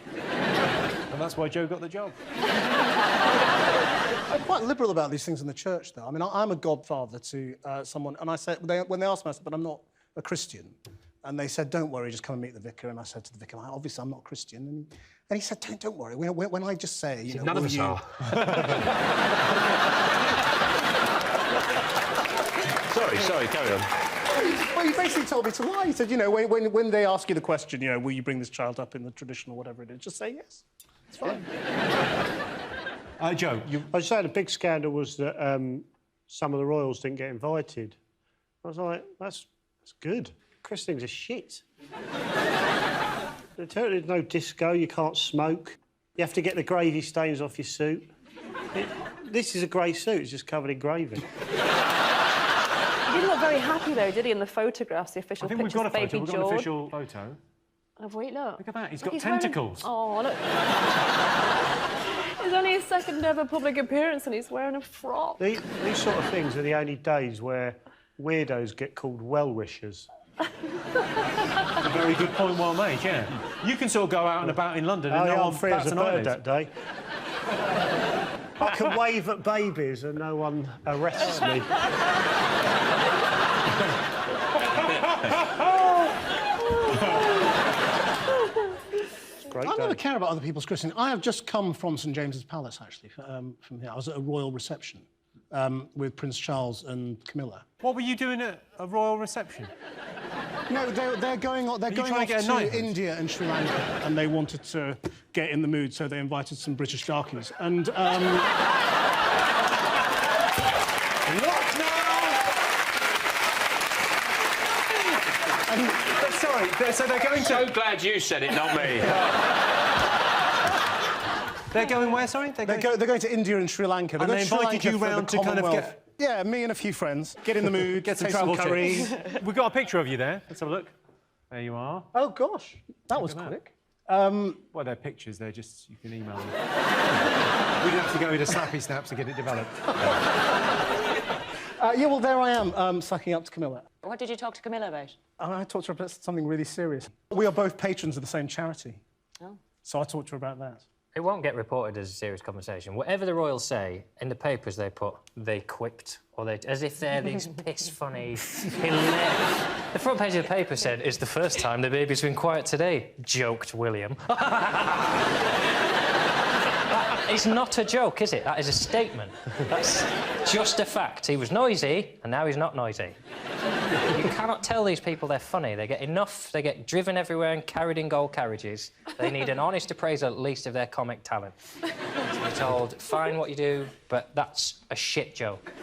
And that's why Joe got the job. I'm quite liberal about these things in the church, though. I mean, I'm a godfather to someone, and I said, when they asked me, I said, but I'm not a Christian. And they said, don't worry, just come and meet the vicar. And I said to the vicar, obviously, I'm not Christian. And he said, don't worry. When I just say, you know, none of us are. Sorry, carry on. Well, he basically told me to lie. He said, you know, when they ask you the question, you know, will you bring this child up in the tradition or whatever it is, just say yes. It's fine. Joe, I was saying the big scandal was that some of the royals didn't get invited. I was like, that's good. Christenings are shit. There's no disco, you can't smoke. You have to get the gravy stains off your suit. This is a grey suit, it's just covered in gravy. He didn't look very happy, though, did he, in the photographs, the official pictures of baby George? We've got an official photo. Oh, wait, look. Look at that, he's got tentacles. Oh, look. It's only his second ever public appearance and he's wearing a frock. These sort of things are the only days where weirdos get called well-wishers. A very good point, well made, yeah. You can sort of go out and about in London and no one free as a bird that day. I can wave at babies and no one arrests me. I never care about other people's christening. I have just come from St James's Palace, actually, from here. I was at a royal reception with Prince Charles and Camilla. What were you doing at a royal reception? No, they're going off to India and Sri Lanka, and they wanted to get in the mood, so they invited some British darkies. And what now? Sorry, so they're going to... So glad you said it, not me. They're going where, sorry? They're going to India and Sri Lanka. And they invited you round to kind of get... Yeah, me and a few friends. Get in the mood, get some travel curry. We've got a picture of you there. Let's have a look. There you are. Oh, gosh. That was quick. Well, they're pictures. They're just... You can email them. We'd have to go into Snappy Snaps to get it developed. Yeah, well, there I am, sucking up to Camilla. What did you talk to Camilla about? I talked to her about something really serious. We are both patrons of the same charity. Oh. So I talked to her about that. It won't get reported as a serious conversation. Whatever the royals say, in the papers they put, they quipped, or they... As if they're these piss-funny, hilarious... The front page of the paper said, "It's the first time the baby's been quiet today," joked William. It's not a joke, is it? That is a statement. That's just a fact. He was noisy, and now he's not noisy. You cannot tell these people they're funny. They get enough, they get driven everywhere and carried in gold carriages. They need an honest appraisal, at least, of their comic talent. To be told, fine what you do, but that's a shit joke.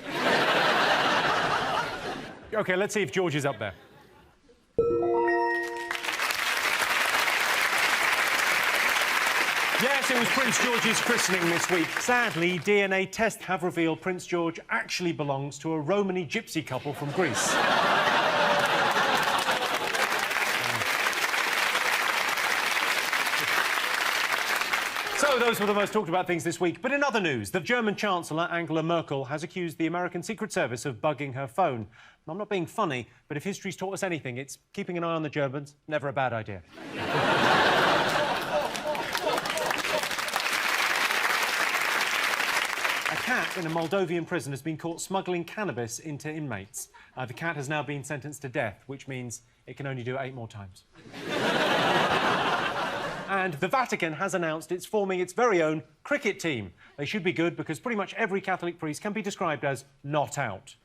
OK, let's see if George is up there. Yes, it was Prince George's christening this week. Sadly, DNA tests have revealed Prince George actually belongs to a Romany gypsy couple from Greece. So, those were the most talked about things this week. But in other news, the German Chancellor, Angela Merkel, has accused the American Secret Service of bugging her phone. I'm not being funny, but if history's taught us anything, it's keeping an eye on the Germans. Never a bad idea. A cat in a Moldovan prison has been caught smuggling cannabis into inmates. The cat has now been sentenced to death, which means it can only do it 8 more times. And the Vatican has announced it's forming its very own cricket team. They should be good because pretty much every Catholic priest can be described as not out.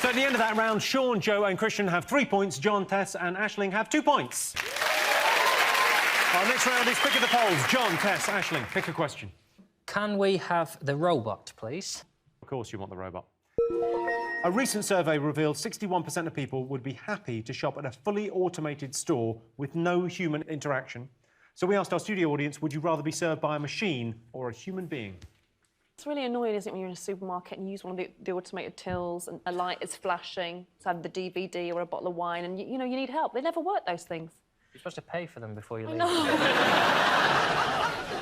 So at the end of that round, Sean, Joe and Christian have 3 points, John, Tess and Aisling have 2 points. Our next round is Pick of the Polls. John, Tess, Aisling, pick a question. Can we have the robot, please? Of course you want the robot. A recent survey revealed 61% of people would be happy to shop at a fully automated store with no human interaction. So we asked our studio audience, would you rather be served by a machine or a human being? It's really annoying, isn't it, when you're in a supermarket and you use one of the automated tills and a light is flashing, it's either the DVD or a bottle of wine, and you know, you need help. They never work, those things. You're supposed to pay for them before you leave.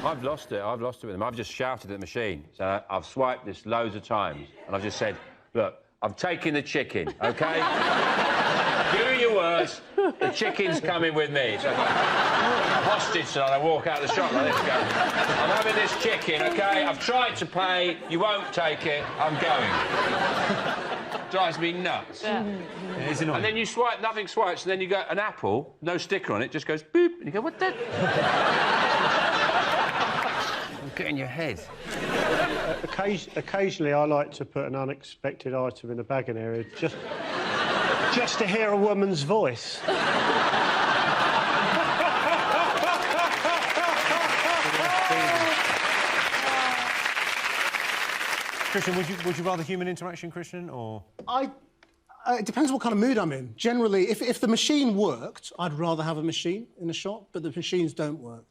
I've lost it with them. I've just shouted at the machine. So I've swiped this loads of times, and I've just said, look, I'm taking the chicken, OK? Do your worst. The chicken's coming with me. So I'm hostage tonight. I walk out of the shop like this, go, I'm having this chicken, OK? I've tried to pay. You won't take it. I'm going. Drives me nuts. Yeah. And then you swipe, nothing swipes, and then you go, an apple, no sticker on it, just goes boop, and you go, what the... Get in your head. Occasionally, I like to put an unexpected item in the bagging area just to hear a woman's voice. Christian, would you rather human interaction, Christian, or...? It depends what kind of mood I'm in. Generally, if the machine worked, I'd rather have a machine in a shop, but the machines don't work.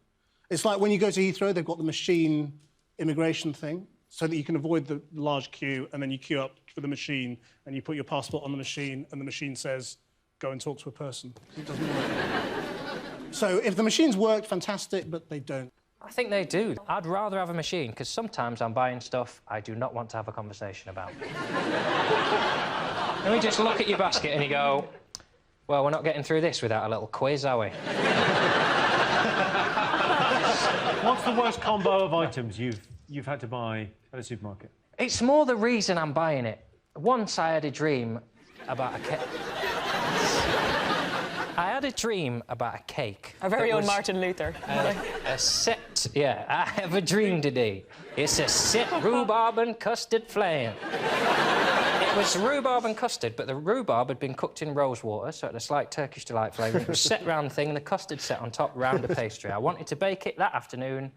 It's like when you go to Heathrow, they've got the machine immigration thing, so that you can avoid the large queue, and then you queue up for the machine, and you put your passport on the machine, and the machine says, go and talk to a person. It doesn't work. So if the machines worked, fantastic, but they don't. I think they do. I'd rather have a machine, because sometimes I'm buying stuff I do not want to have a conversation about. Let me just look at your basket and you go, well, we're not getting through this without a little quiz, are we? What's the worst combo of items you've had to buy at a supermarket? It's more the reason I'm buying it. Once I had a dream about a cake. I had a dream about a cake. Our very own Martin Luther. A set, yeah, I have a dream today. It's a set rhubarb and custard flan. It was rhubarb and custard, but the rhubarb had been cooked in rose water, so it had a slight Turkish delight flavour. It was set round the thing, and the custard set on top round a pastry. I wanted to bake it that afternoon.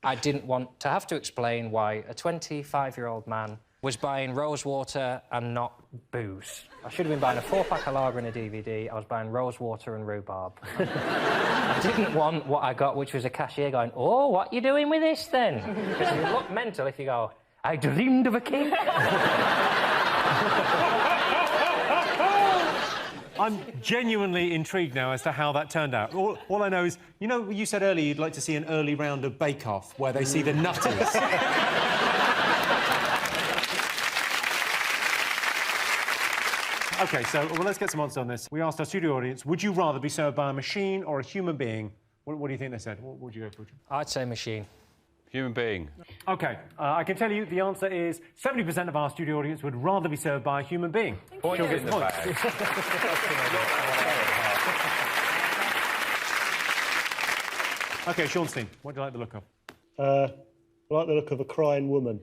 I didn't want to have to explain why a 25-year-old man was buying rose water and not booze. I should have been buying a 4-pack of lager and a DVD. I was buying rose water and rhubarb. I didn't want what I got, which was a cashier going, oh, what are you doing with this, then? Because you look mental if you go, I dreamed of a cake. I'm genuinely intrigued now as to how that turned out. All I know is, you know, you said earlier you'd like to see an early round of Bake Off where they see the nutties. OK, so let's get some answers on this. We asked our studio audience, would you rather be served by a machine or a human being? What do you think they said? What would you go for? I'd say machine. Human being. OK, I can tell you the answer is 70% of our studio audience would rather be served by a human being. Point in the bag. OK, Seanstein, what do you like the look of? I like the look of a crying woman.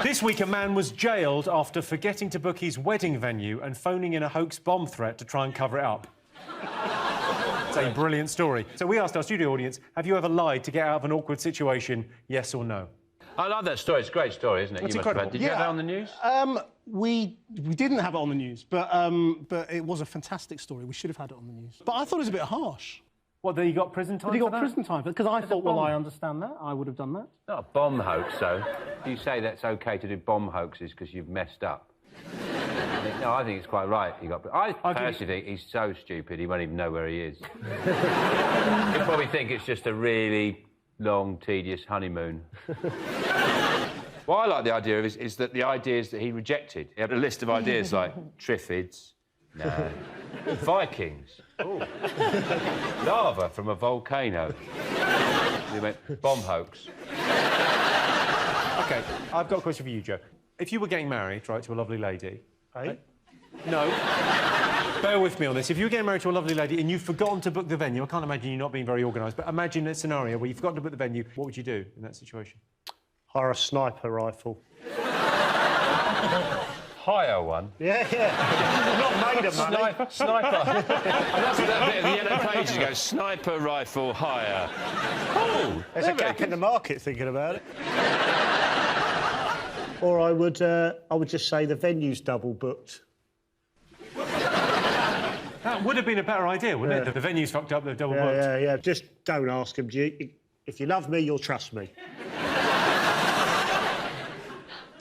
This week, a man was jailed after forgetting to book his wedding venue and phoning in a hoax bomb threat to try and cover it up. It's a brilliant story. So we asked our studio audience, have you ever lied to get out of an awkward situation, yes or no? I love that story. It's a great story, isn't it? That's You must have incredible. had- Did you have that on the news? We didn't have it on the news, but it was a fantastic story. We should have had it on the news. But I thought it was a bit harsh. What, that he got prison time That he for got that? prison time because I thought, well, I understand that. I would have done that. Not a bomb hoax, though. You say that's OK to do bomb hoaxes because you've messed up. No, I think it's quite right. I personally think he's so stupid he won't even know where he is. He'll probably think it's just a really long, tedious honeymoon. What I like the idea of is that the ideas that he rejected. He had a list of ideas like Triffids, no, Vikings, ooh, lava from a volcano. He went bomb hoax. OK, I've got a question for you, Joe. If you were getting married, right, to a lovely lady... Hey? No. Bear with me on this. If you were getting married to a lovely lady and you've forgotten to book the venue, I can't imagine you not being very organised, but imagine a scenario where you've forgotten to book the venue, what would you do in that situation? Hire a sniper rifle. Hire one? Yeah. Not made of money. Sniper. And that's that bit of the yellow pages go, sniper rifle hire. Oh! There's a gap in the market thinking about it. Or I would just say the venue's double booked. That would have been a better idea, wouldn't it? The venue's fucked up, they're double booked. Yeah. Just don't ask him. If you love me, you'll trust me.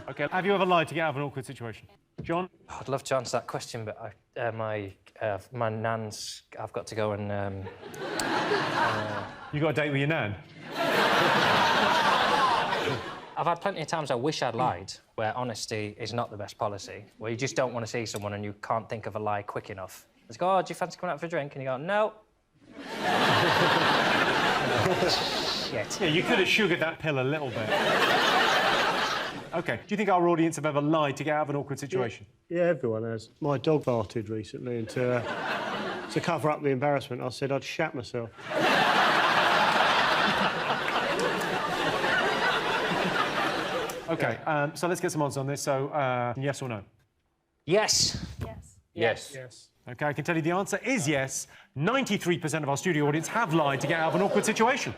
OK, have you ever lied to get out of an awkward situation? John? I'd love to answer that question, but my nan's... I've got to go and... You got a date with your nan? I've had plenty of times I wish I'd lied, where honesty is not the best policy, where you just don't want to see someone and you can't think of a lie quick enough. It's like, oh, do you fancy coming out for a drink? And you go, no. Shit. Yeah, you could have sugared that pill a little bit. OK, do you think our audience have ever lied to get out of an awkward situation? Yeah, everyone has. My dog farted recently, and to cover up the embarrassment, I said I'd shat myself. OK, so let's get some answers on this. So, yes or no? Yes. Yes. OK, I can tell you the answer is yes. 93% of our studio audience have lied to get out of an awkward situation.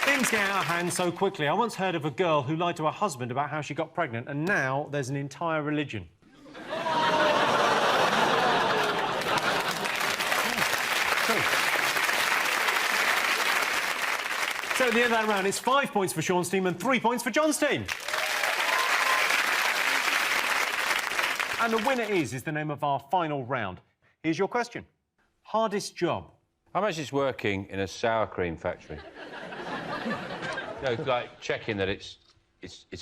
Things get out of hand so quickly. I once heard of a girl who lied to her husband about how she got pregnant, and now there's an entire religion. So at the end of that round, it's 5 points for Sean's team and 3 points for John's team. And the winner is the name of our final round. Here's your question. Hardest job? How much is working in a sour cream factory? No, like checking that it's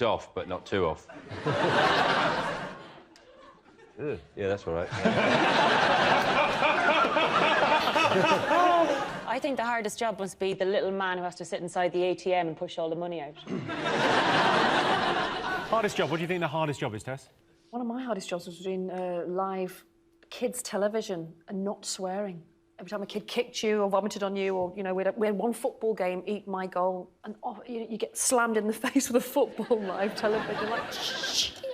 off, but not too off. Ugh, yeah, that's all right. I think the hardest job must be the little man who has to sit inside the ATM and push all the money out. Hardest job? What do you think the hardest job is, Tess? One of my hardest jobs was doing live kids' television and not swearing. Every time a kid kicked you or vomited on you, or, you know, we had one football game, Eat My Goal, and you get slammed in the face with a football live television, like, shh, no.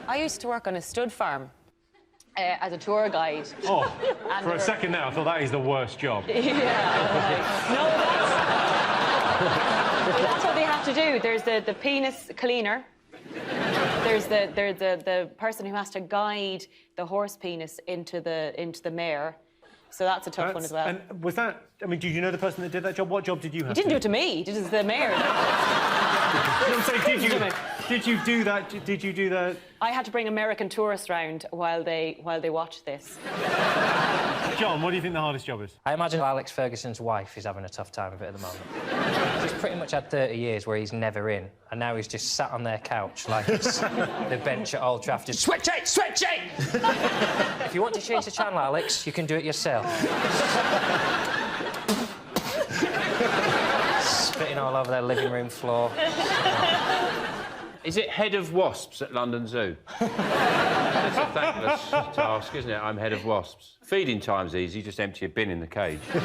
I used to work on a stud farm as a tour guide. Oh, for a second now, I thought that is the worst job. Yeah, right. No, that's what they have to do. There's the penis cleaner. There's the person who has to guide the horse penis into the mare. So that's a tough one as well. And was that... I mean, did you know the person that did that job? What job did you have? He didn't do it to me. He did it to the mayor. I'm saying, did you do that? Did you do that? I had to bring American tourists round while they watched this. John, what do you think the hardest job is? I imagine Alex Ferguson's wife is having a tough time of it at the moment. He's pretty much had 30 years where he's never in, and now he's just sat on their couch like it's the bench at Old Trafford. Just, switch it! Switch it! If you want to change the channel, Alex, you can do it yourself. Spitting all over their living room floor. Is it head of wasps at London Zoo? That's a thankless task, isn't it? I'm head of wasps. Feeding time's easy, just empty a bin in the cage. Is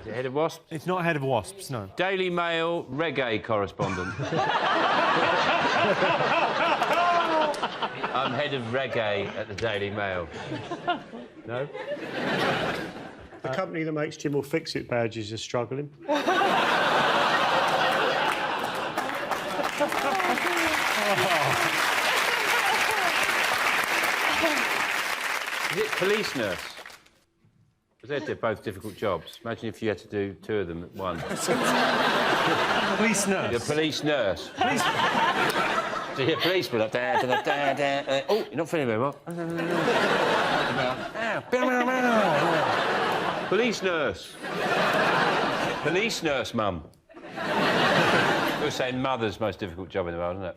it head of wasps? It's not head of wasps, no. Daily Mail reggae correspondent. I'm head of reggae at the Daily Mail. No? The company that makes Jim will fix it badges is struggling. Is it police nurse? Because they're both difficult jobs. Imagine if you had to do two of them at once. Police nurse? The police nurse. Police... So you're a policeman like... Oh, you're not feeling very well. Police nurse. Police nurse, mum. We were saying mother's most difficult job in the world, isn't it?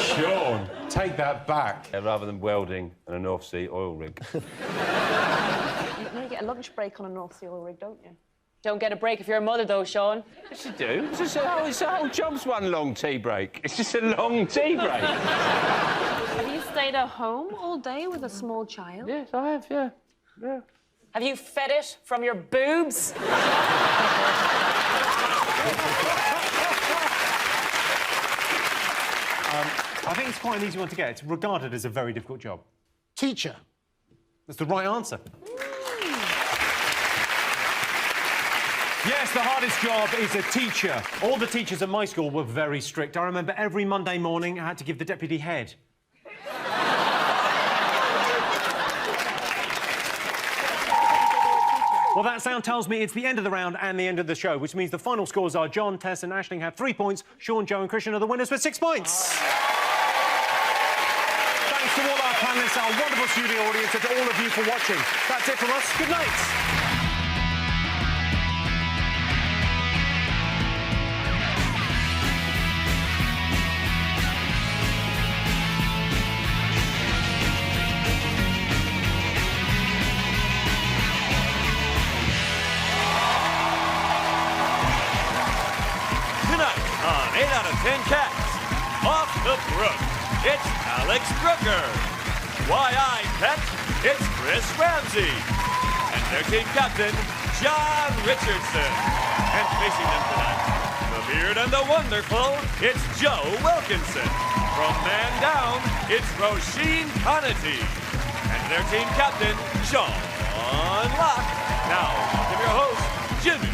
Sean, take that back. Rather than welding and a North Sea oil rig. You get a lunch break on a North Sea oil rig, don't you? Don't get a break if you're a mother, though, Sean. Yes, you do. It's the whole job's one long tea break. It's just a long tea break. Have you stayed at home all day with a small child? Yes, I have, yeah. Have you fed it from your boobs? I think it's quite an easy one to get. It's regarded as a very difficult job. Teacher. That's the right answer. Yes, the hardest job is a teacher. All the teachers at my school were very strict. I remember every Monday morning I had to give the deputy head. Well, that sound tells me it's the end of the round and the end of the show, which means the final scores are John, Tess and Aisling have 3 points. Sean, Joe and Christian are the winners with 6 points. Thanks to all our panellists, our wonderful studio audience, and to all of you for watching. That's it from us. Good night. On 8 out of 10 Cats, off the brook, it's Alex Brooker. Why Pet, it's Chris Ramsey. And their team captain, John Richardson. And facing them tonight, the beard and the wonderful, it's Joe Wilkinson. From Man Down, it's Roisin Conity. And their team captain, Sean Locke. Now, give your host, Jimmy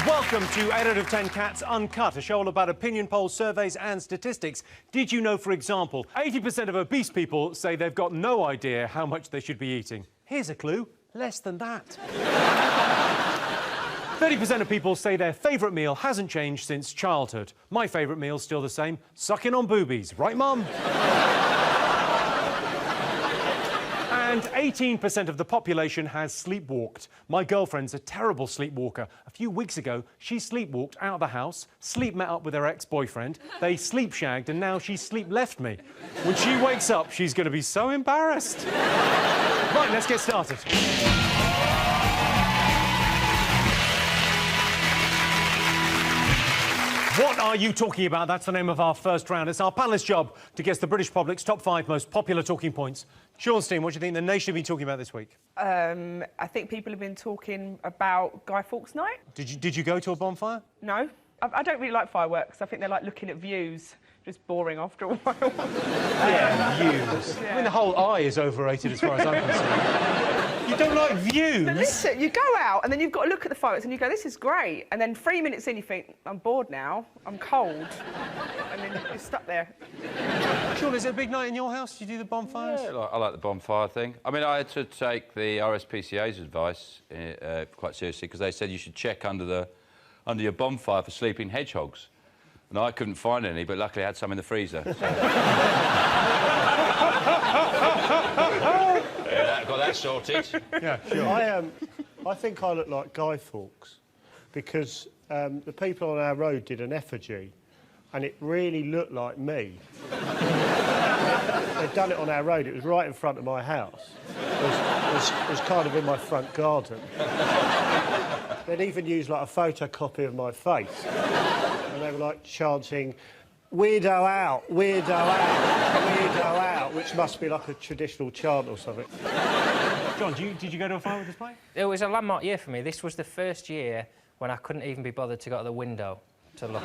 Welcome to 8 out of 10 Cats Uncut, a show all about opinion polls, surveys and statistics. Did you know, for example, 80% of obese people say they've got no idea how much they should be eating? Here's a clue, less than that. 30% of people say their favourite meal hasn't changed since childhood. My favourite meal's still the same, sucking on boobies. Right, Mum? And 18% of the population has sleepwalked. My girlfriend's a terrible sleepwalker. A few weeks ago, she sleepwalked out of the house, sleep met up with her ex-boyfriend, they sleep shagged, and now she sleep left me. When she wakes up, she's going to be so embarrassed. Right, let's get started. What are you talking about? That's the name of our first round. It's our panellist's job to guess the British public's top 5 most popular talking points. Sean Steen, what do you think the nation have been talking about this week? I think people have been talking about Guy Fawkes Night. Did you go to a bonfire? No. I don't really like fireworks. I think they're like looking at views. Just boring after a while. Yeah, views. Yeah. I mean, the whole eye is overrated as far as I'm concerned. You don't like views? But listen, you go out and then you've got to look at the fireworks and you go, this is great. And then 3 minutes in, you think, I'm bored now, I'm cold. And then you're stuck there. Sean, is it a big night in your house? Do you do the bonfires? Yeah, I like the bonfire thing. I mean, I had to take the RSPCA's advice quite seriously because they said you should check under your bonfire for sleeping hedgehogs. And I couldn't find any, but luckily I had some in the freezer. So. Yeah, got that sorted. Yeah, sure. I think I look like Guy Fawkes because the people on our road did an effigy and it really looked like me. They'd done it on our road. It was right in front of my house. It was kind of in my front garden. They'd even used like a photocopy of my face. And they were like chanting, "Weirdo out, weirdo out, weirdo out," which must be like a traditional chant or something. John, did you go to a fireworks display? It was a landmark year for me. This was the first year when I couldn't even be bothered to go to the window to look.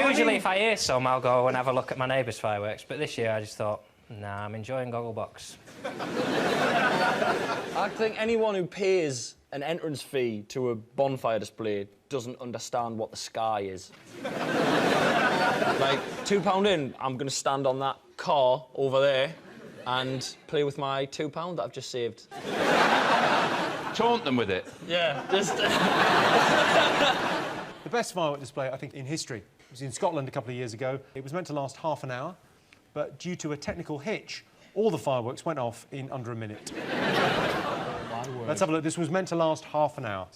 Usually, if I hear some, I'll go and have a look at my neighbour's fireworks. But this year, I just thought, nah, I'm enjoying Gogglebox. I think anyone who pays an entrance fee to a bonfire display doesn't understand what the sky is. Like, £2 in, I'm going to stand on that car over there and play with my £2 that I've just saved. Taunt them with it. Yeah, just... The best firework display, I think, in history was in Scotland a couple of years ago. It was meant to last half an hour, but due to a technical hitch, all the fireworks went off in under a minute. Let's have a look. This was meant to last half an hour.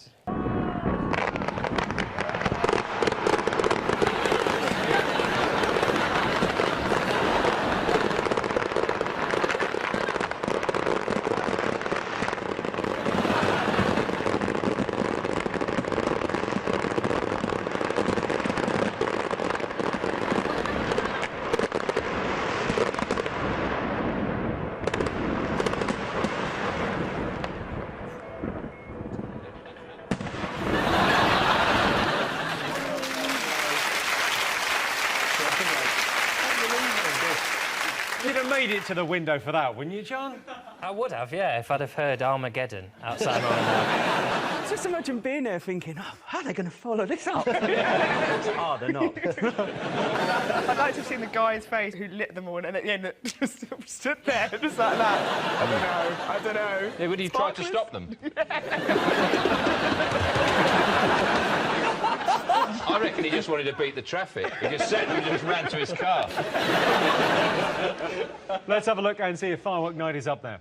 You'd have made it to the window for that, wouldn't you, John? I would have, yeah, if I'd have heard Armageddon outside my window. Just imagine being there thinking, oh, how are they going to follow this up? They're not. I'd like to have seen the guy's face who lit them all and at the end just stood there, just like that. I don't know. Yeah, would you try to stop them? I reckon he just wanted to beat the traffic. He just sat and just ran to his car. Let's have a look and see if firework night is up there.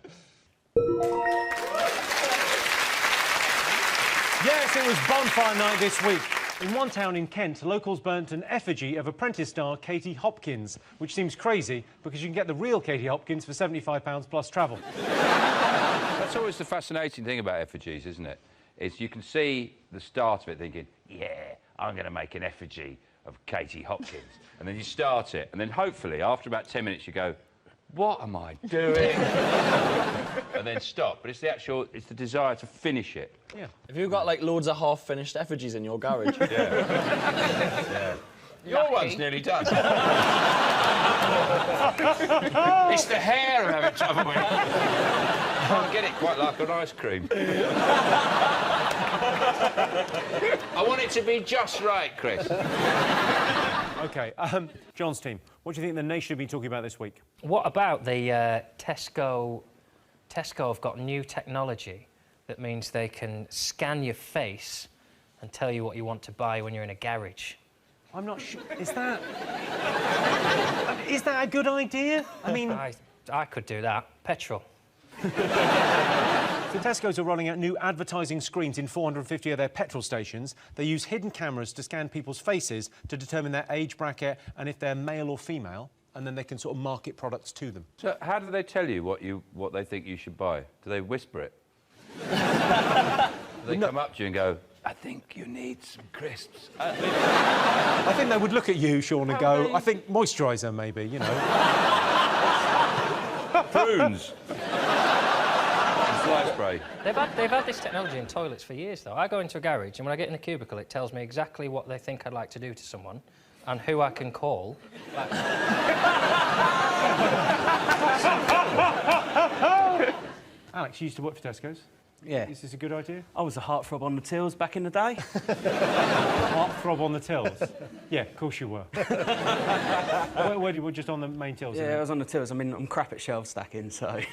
Yes, it was bonfire night this week. In one town in Kent, locals burnt an effigy of Apprentice star Katie Hopkins, which seems crazy because you can get the real Katie Hopkins for £75 plus travel. That's always the fascinating thing about effigies, isn't it? Is you can see the start of it thinking, yeah, I'm going to make an effigy of Katie Hopkins. And then you start it, and then hopefully, after about 10 minutes, you go, what am I doing? And then stop. But it's the desire to finish it. Yeah. Have you got, like, loads of half-finished effigies in your garage? Yeah. Your one's nearly done. It's the hair I'm having trouble with. I can't get it quite like an ice cream. I want it to be just right, Chris. OK, John's team, what do you think the nation have been talking about this week? What about the Tesco? Tesco have got new technology that means they can scan your face and tell you what you want to buy when you're in a garage. I'm not sure. Is that a good idea? I mean... I could do that. Petrol. So Tesco's are rolling out new advertising screens in 450 of their petrol stations. They use hidden cameras to scan people's faces to determine their age bracket and if they're male or female, and then they can sort of market products to them. So how do they tell you what they think you should buy? Do they whisper it? Do they come up to you and go, I think you need some crisps? I think they would look at you, Sean, and go, I think moisturiser, maybe, you know. Prunes. Fly spray. They've had this technology in toilets for years, though. I go into a garage, and when I get in a cubicle, it tells me exactly what they think I'd like to do to someone and who I can call. Alex, you used to work for Tesco's. Yeah. Is this a good idea? I was a heartthrob on the tills back in the day. Heartthrob on the tills? Yeah, of course you were. where you were just on the main tills? Yeah, I was on the tills. I mean, I'm crap at shelf stacking, so... tills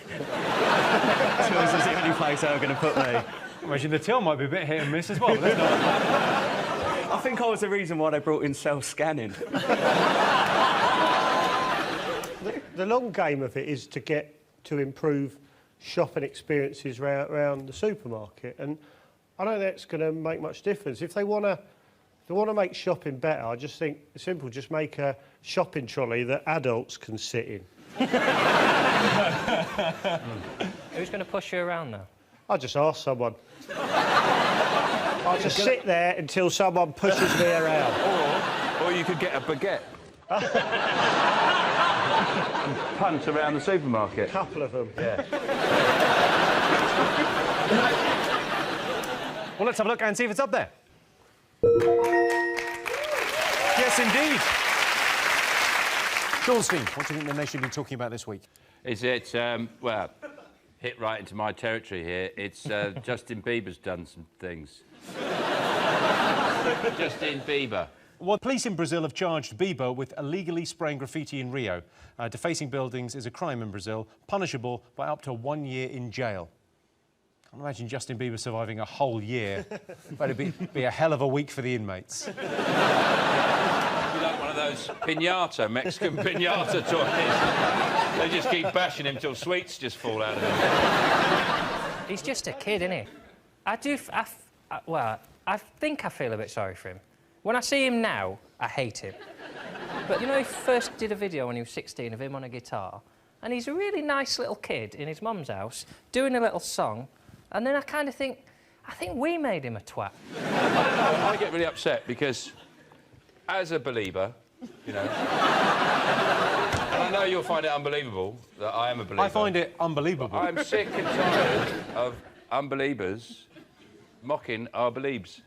is the only place they were going to put me. Imagine the till might be a bit hit and miss as well. But I think I was the reason why they brought in self-scanning. The long game of it is to improve shopping experiences around the supermarket, and I don't think that's going to make much difference. If they want to make shopping better, I just think it's simple. Just make a shopping trolley that adults can sit in. Who's going to push you around now? I'll just ask someone. I'll just sit there until someone pushes me around. Or you could get a baguette. And punt around the supermarket. A couple of them. Yeah. Well, let's have a look and see if it's up there. Yes, indeed. Johnstein, what do you think the nation has been talking about this week? Is it, well, hit right into my territory here. It's Justin Bieber's done some things. Justin Bieber. Well, police in Brazil have charged Bieber with illegally spraying graffiti in Rio. Defacing buildings is a crime in Brazil, punishable by up to 1 year in jail. I can't imagine Justin Bieber surviving a whole year. But it'd be a hell of a week for the inmates. It'd be like one of those Mexican piñata toys. They just keep bashing him till sweets just fall out of him. He's just a kid, isn't he? I think I feel a bit sorry for him. When I see him now, I hate him. But, you know, he first did a video when he was 16 of him on a guitar, and he's a really nice little kid in his mum's house, doing a little song, and then I kind of think, I think we made him a twat. I get really upset because, as a believer, you know, and I know you'll find it unbelievable that I am a believer. I find it unbelievable. I'm sick and tired of unbelievers mocking our beliefs.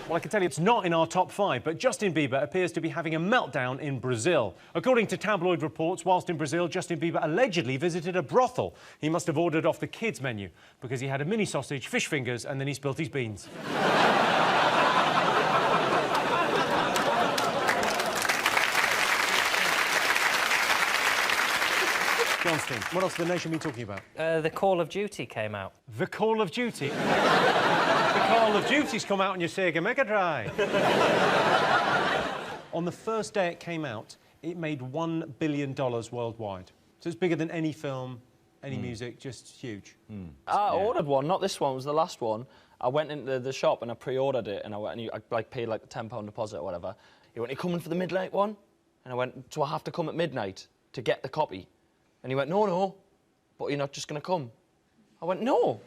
Well, I can tell you it's not in our top 5, but Justin Bieber appears to be having a meltdown in Brazil. According to tabloid reports, whilst in Brazil, Justin Bieber allegedly visited a brothel. He must have ordered off the kids' menu because he had a mini sausage, fish fingers, and then he spilt his beans. Johnstein, what else has the nation been talking about? The Call of Duty came out. The Call of Duty? The Call of Duty's come out on your Sega Mega Drive. On the first day it came out, it made $1 billion worldwide. So it's bigger than any film, any music, just huge. I ordered one, not this one, it was the last one. I went into the shop and I pre-ordered it, and I went and I paid like a £10 deposit or whatever. He went, "Are you coming for the midnight one?" And I went, "Do I have to come at midnight to get the copy?" And he went, "No, but you're not just going to come." I went, "No."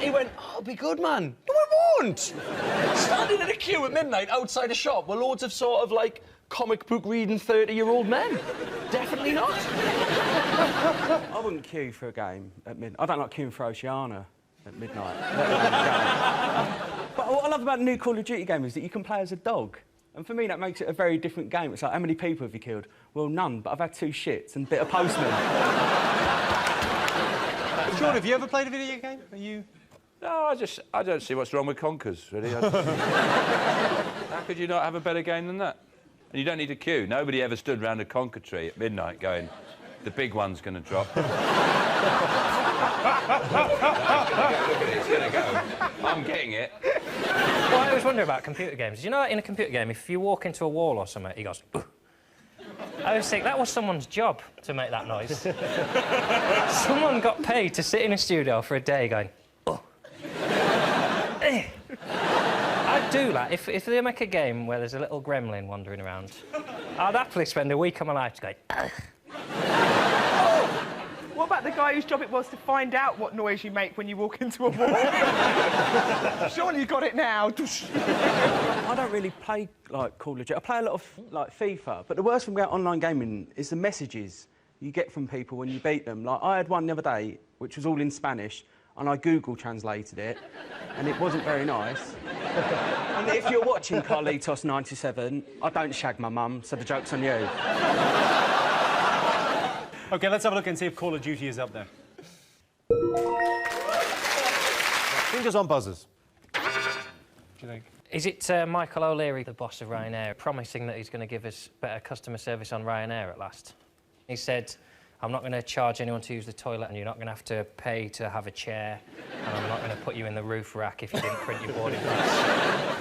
He went, "Oh, it'll be good, man." No, it won't! Standing in a queue at midnight outside a shop with loads of sort of, like, comic book reading 30-year-old men. Definitely not. I wouldn't queue for a game at midnight. I don't like queuing for Oceania at midnight. But what I love about the new Call of Duty game is that you can play as a dog. And for me, that makes it a very different game. It's like, how many people have you killed? Well, none, but I've had 2 shits and a bit of postman. Sean, have you ever played a video game? Are you... No, I don't see what's wrong with Conkers, really. How could you not have a better game than that? And you don't need a queue. Nobody ever stood round a Conker tree at midnight going, "The big one's going to drop." Look at it, it's going to go. I'm getting it. Well, I always wonder about computer games. You know, in a computer game, if you walk into a wall or something, he goes, "Ugh." I always think that was someone's job to make that noise. Someone got paid to sit in a studio for a day going, "Oh." I'd do that. If they make a game where there's a little gremlin wandering around, I'd happily spend a week of my life going, "Ugh." What about the guy whose job it was to find out what noise you make when you walk into a wall? Surely you got it now. I don't really play, like, Call of Duty. I play a lot of, like, FIFA, but the worst thing about online gaming is the messages you get from people when you beat them. Like, I had one the other day, which was all in Spanish. and I Google translated it, and it wasn't very nice. And if you're watching Carlitos 97, I don't shag my mum, so the joke's on you. OK, let's have a look and see if Call of Duty is up there. Fingers on buzzers. What do you think? Is it Michael O'Leary, the boss of Ryanair, promising that he's going to give us better customer service on Ryanair at last? He said, I'm not going to charge anyone to use the toilet, and you're not going to have to pay to have a chair, and I'm not going to put you in the roof rack if you didn't print your boarding pass.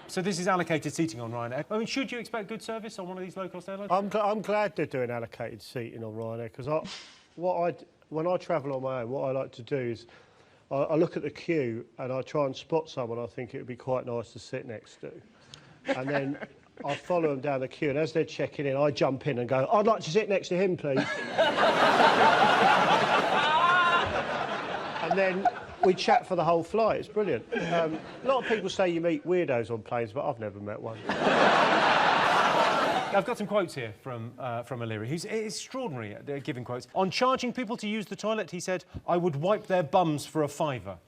So this is allocated seating on Ryanair. I mean, should you expect good service on one of these low-cost airlines? I'm glad they're doing allocated seating on Ryanair, because when I travel on my own, what I like to do is I look at the queue and I try and spot someone I think it would be quite nice to sit next to. And then I follow them down the queue, and as they're checking in, I jump in and go, I'd like to sit next to him, please. And then we chat for the whole flight. It's brilliant. A lot of people say you meet weirdos on planes, but I've never met one. I've got some quotes here from O'Leary, who's extraordinary at giving quotes. On charging people to use the toilet, he said, I would wipe their bums for a £5.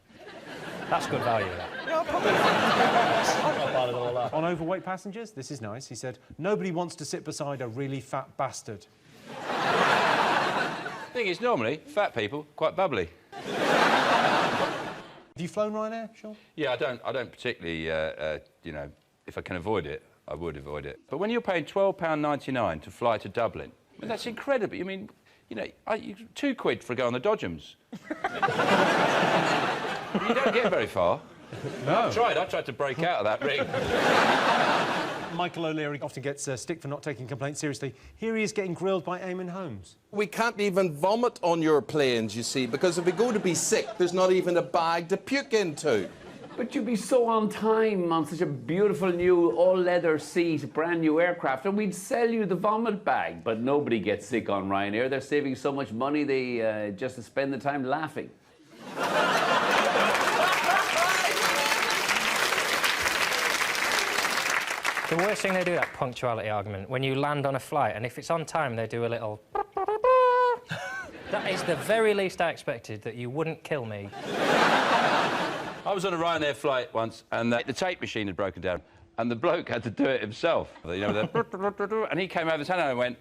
That's good value, that. Yeah, probably. On overweight passengers, this is nice. He said, nobody wants to sit beside a really fat bastard. The thing is, normally, fat people, quite bubbly. Have you flown Ryanair, Sean? Yeah, I don't particularly, you know, if I can avoid it, I would avoid it. But when you're paying £12.99 to fly to Dublin, I mean, that's incredible. I mean, you know, £2 for a go on the Dodgems. You don't get very far. No. I tried to break out of that ring. Michael O'Leary often gets stick for not taking complaints seriously. Here he is getting grilled by Eamon Holmes. We can't even vomit on your planes, you see, because if we go to be sick, there's not even a bag to puke into. But you'd be so on time on such a beautiful new all-leather seat, brand new aircraft, and we'd sell you the vomit bag. But nobody gets sick on Ryanair. They're saving so much money, they just spend the time laughing. The worst thing they do, that punctuality argument, when you land on a flight, and if it's on time, they do a little... That is the very least I expected, that you wouldn't kill me. I was on a Ryanair flight once, and the tape machine had broken down, and the bloke had to do it himself. You know, and he came over the tunnel and went...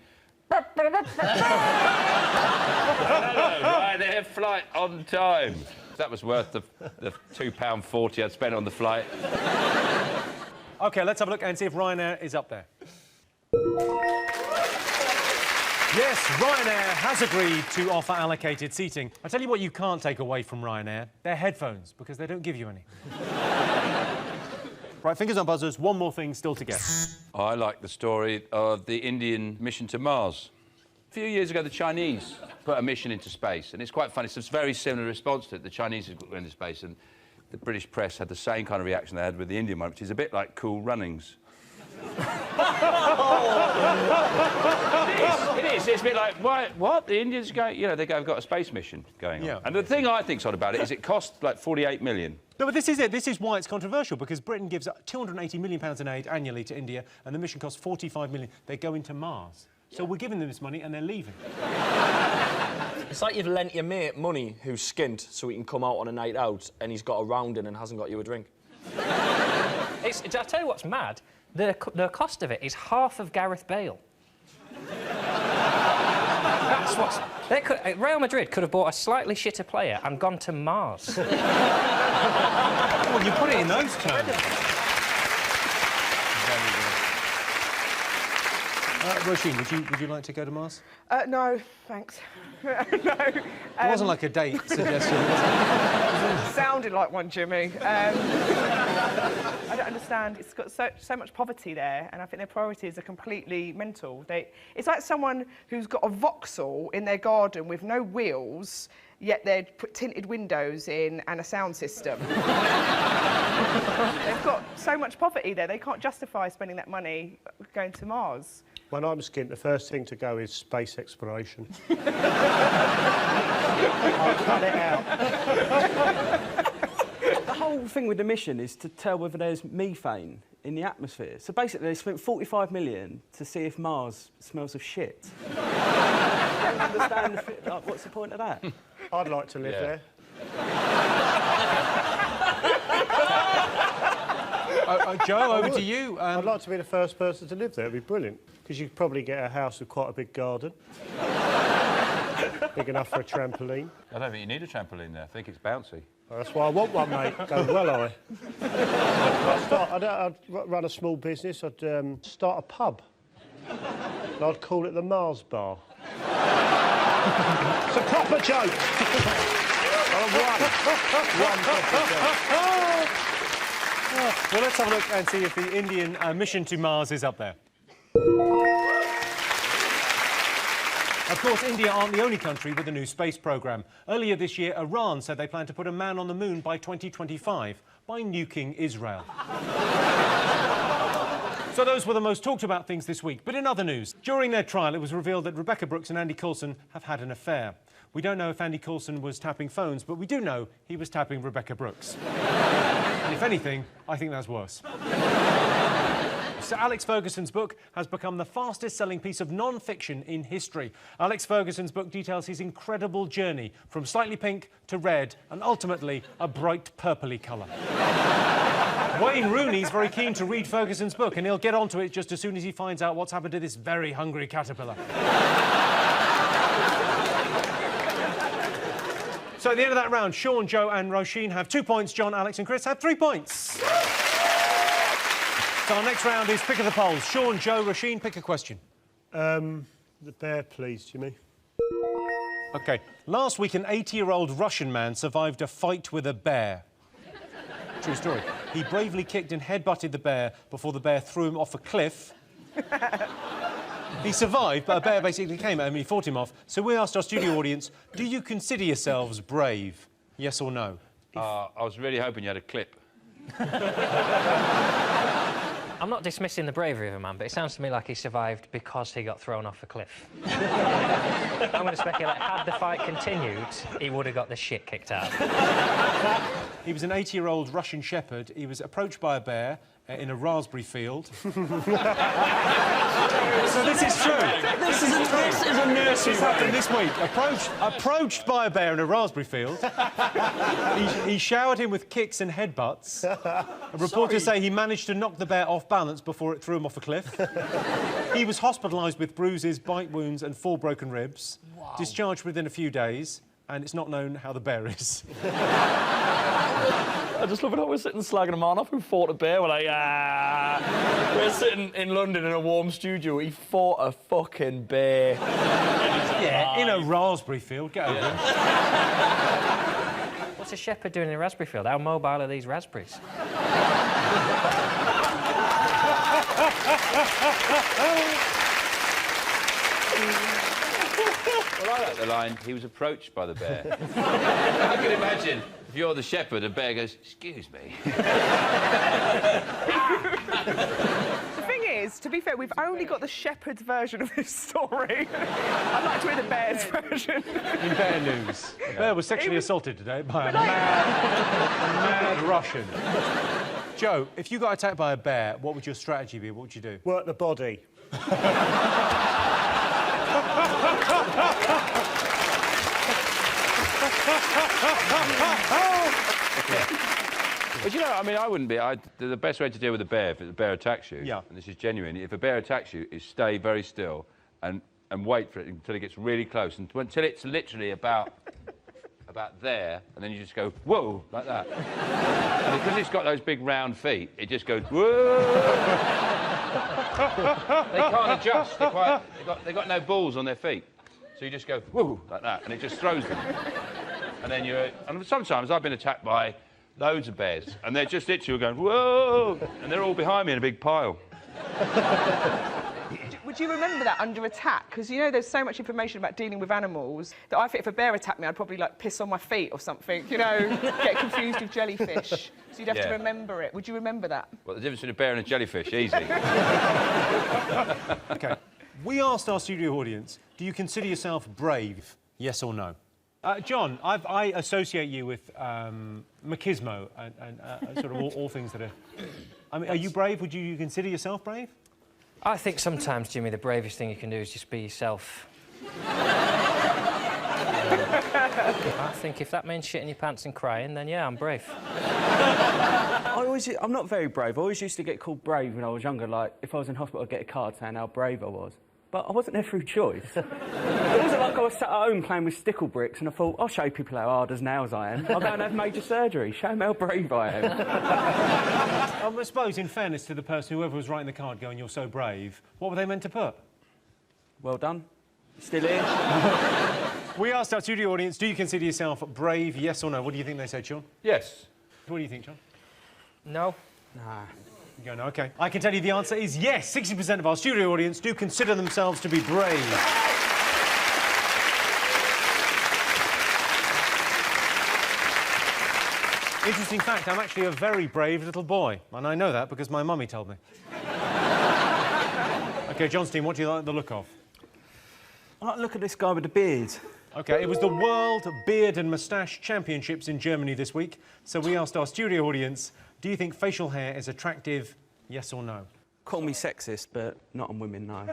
Ryanair flight on time. That was worth the £2.40 I'd spent on the flight. OK, let's have a look and see if Ryanair is up there. Yes, Ryanair has agreed to offer allocated seating. I tell you what you can't take away from Ryanair, their headphones, because they don't give you any. Right, fingers on buzzers, one more thing still to guess. I like the story of the Indian mission to Mars. A few years ago, the Chinese put a mission into space, and it's quite funny. It's a very similar response to it. The Chinese went into space, and the British press had the same kind of reaction they had with the Indian one, which is a bit like Cool Runnings. It is. It's a bit like, what? The Indians go, you know, they've got a space mission going on. Yeah. And the thing I think's odd about it is it cost like 48 million. No, but this is it. This is why it's controversial, because Britain gives £280 million in aid annually to India, and the mission costs £45 million. They go into Mars. So we're giving them this money, and they're leaving. It's like you've lent your mate money who's skint so he can come out on a night out, and he's got a round in and hasn't got you a drink. I'll tell you what's mad. The cost of it is half of Gareth Bale. That's what's... Real Madrid could have bought a slightly shitter player and gone to Mars. Well, you put it in those terms. Roisin, would you like to go to Mars? No, thanks. No. It wasn't like a date suggestion, was it? Sounded like one, Jimmy. I don't understand. It's got so much poverty there, and I think their priorities are completely mental. It's like someone who's got a Vauxhall in their garden with no wheels, yet they'd put tinted windows in and a sound system. They've got so much poverty there, they can't justify spending that money going to Mars. When I'm skint, the first thing to go is space exploration. I'll cut it out. The whole thing with the mission is to tell whether there's methane in the atmosphere. So basically, they spent 45 million to see if Mars smells of shit. I don't understand what's the point of that? I'd like to live there. Joe, over to you. I'd like to be the first person to live there. It'd be brilliant, because you could probably get a house with quite a big garden. Big enough for a trampoline. I don't think you need a trampoline there. I think it's bouncy. Well, that's why I want one, mate. Goes well, I'd run a small business. I'd start a pub. And I'd call it the Mars Bar. It's a proper joke. One proper joke. Well, let's have a look and see if the Indian mission to Mars is up there. Of course, India aren't the only country with a new space programme. Earlier this year, Iran said they plan to put a man on the moon by 2025 by nuking Israel. So those were the most talked about things this week. But in other news, during their trial, it was revealed that Rebecca Brooks and Andy Coulson have had an affair. We don't know if Andy Coulson was tapping phones, but we do know he was tapping Rebecca Brooks. And if anything, I think that's worse. Sir Alex Ferguson's book has become the fastest-selling piece of non-fiction in history. Alex Ferguson's book details his incredible journey from slightly pink to red and ultimately a bright purpley colour. Wayne Rooney's very keen to read Ferguson's book, and he'll get onto it just as soon as he finds out what's happened to this very hungry caterpillar. So at the end of that round, Sean, Joe and Roisin have 2 points. John, Alex and Chris have 3 points. So our next round is Pick of the Polls. Sean, Joe, Roisin, pick a question. The bear, please, Jimmy. OK. Last week, an 80-year-old Russian man survived a fight with a bear. True story. He bravely kicked and headbutted the bear before the bear threw him off a cliff. He survived, but a bear basically came at him and he fought him off. So we asked our studio audience, do you consider yourselves brave? Yes or no? I was really hoping you had a clip. I'm not dismissing the bravery of a man, but it sounds to me like he survived because he got thrown off a cliff. I'm going to speculate, had the fight continued, he would have got the shit kicked out. He was an 80-year-old Russian shepherd. He was approached by a bear in a raspberry field. So this is true. This is a nursery. This happened this week. Approached by a bear in a raspberry field. He showered him with kicks and headbutts. Reporters say he managed to knock the bear off balance before it threw him off a cliff. He was hospitalised with bruises, bite wounds and 4 broken ribs. Wow. Discharged within a few days, and it's not known how the bear is. I just love it how we're sitting slagging a man off who fought a bear. We're like, ah. We're sitting in London in a warm studio. He fought a fucking bear. Yeah, in a raspberry field. Get over it. What's a shepherd doing in a raspberry field? How mobile are these raspberries? Well, I like the line, he was approached by the bear. I can imagine, if you're the shepherd, a bear goes, excuse me. The thing is, to be fair, we've only got the shepherd's version of this story. I'd like to hear the bear's version. In bear news, a bear was sexually assaulted today by a mad Russian. Joe, if you got attacked by a bear, what would your strategy be? What would you do? Work the body. But you know, I mean, I wouldn't be. The best way to deal with a bear, if the bear attacks you, and this is genuine, if a bear attacks you, is stay very still and wait for it until it gets really close, until it's literally about there, and then you just go, whoa, like that. And because it's got those big round feet, it just goes, whoa. They can't adjust. They've got no balls on their feet. So you just go, whoa, like that, and it just throws them. And then and sometimes I've been attacked by loads of bears, and they're just literally going, whoa, and they're all behind me in a big pile. Would you remember that under attack? Because, you know, there's so much information about dealing with animals that I think if a bear attacked me, I'd probably, like, piss on my feet or something, you know, get confused with jellyfish. So you'd have to remember it. Would you remember that? Well, the difference between a bear and a jellyfish, easy. OK. We asked our studio audience, do you consider yourself brave, yes or no? John, I associate you with machismo and sort of all things that are... I mean, are you brave? Would you consider yourself brave? I think sometimes, Jimmy, the bravest thing you can do is just be yourself. I think if that means shitting your pants and crying, then yeah, I'm brave. I'm not very brave. I always used to get called brave when I was younger. Like, if I was in hospital, I'd get a card saying how brave I was. But I wasn't there through choice. It wasn't like I was sat at home playing with stickle bricks and I thought, I'll show people how hard as nails I am. I'll go and have major surgery. Show them how brave I am. I suppose, in fairness to the person, whoever was writing the card going, you're so brave, what were they meant to put? Well done. Still here. We asked our studio audience, do you consider yourself brave, yes or no? What do you think they said, Sean? Yes. What do you think, John? No. Nah. You go, no, OK. I can tell you the answer is yes. 60% of our studio audience do consider themselves to be brave. Interesting fact, I'm actually a very brave little boy. And I know that because my mummy told me. OK, John Steen, what do you like the look of? I like the look at this guy with the beard. OK, it was the World Beard and Moustache Championships in Germany this week. So we asked our studio audience, do you think facial hair is attractive, yes or no? Call me sexist, but not on women, no.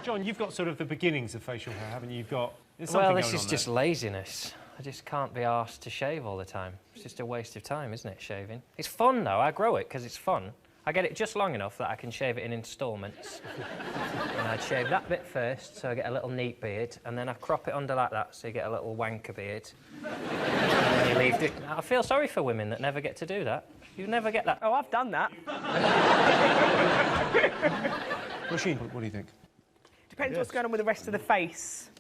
John, you've got sort of the beginnings of facial hair, haven't you? You've got... Well, this is just laziness. I just can't be arsed to shave all the time. It's just a waste of time, isn't it, shaving? It's fun, though. I grow it because it's fun. I get it just long enough that I can shave it in instalments. And I'd shave that bit first, so I get a little neat beard, and then I crop it under like that, so you get a little wanker beard. And then you leave it. I feel sorry for women that never get to do that. You never get that. Oh, I've done that. Machine, what do you think? Depends what's going on with the rest of the face.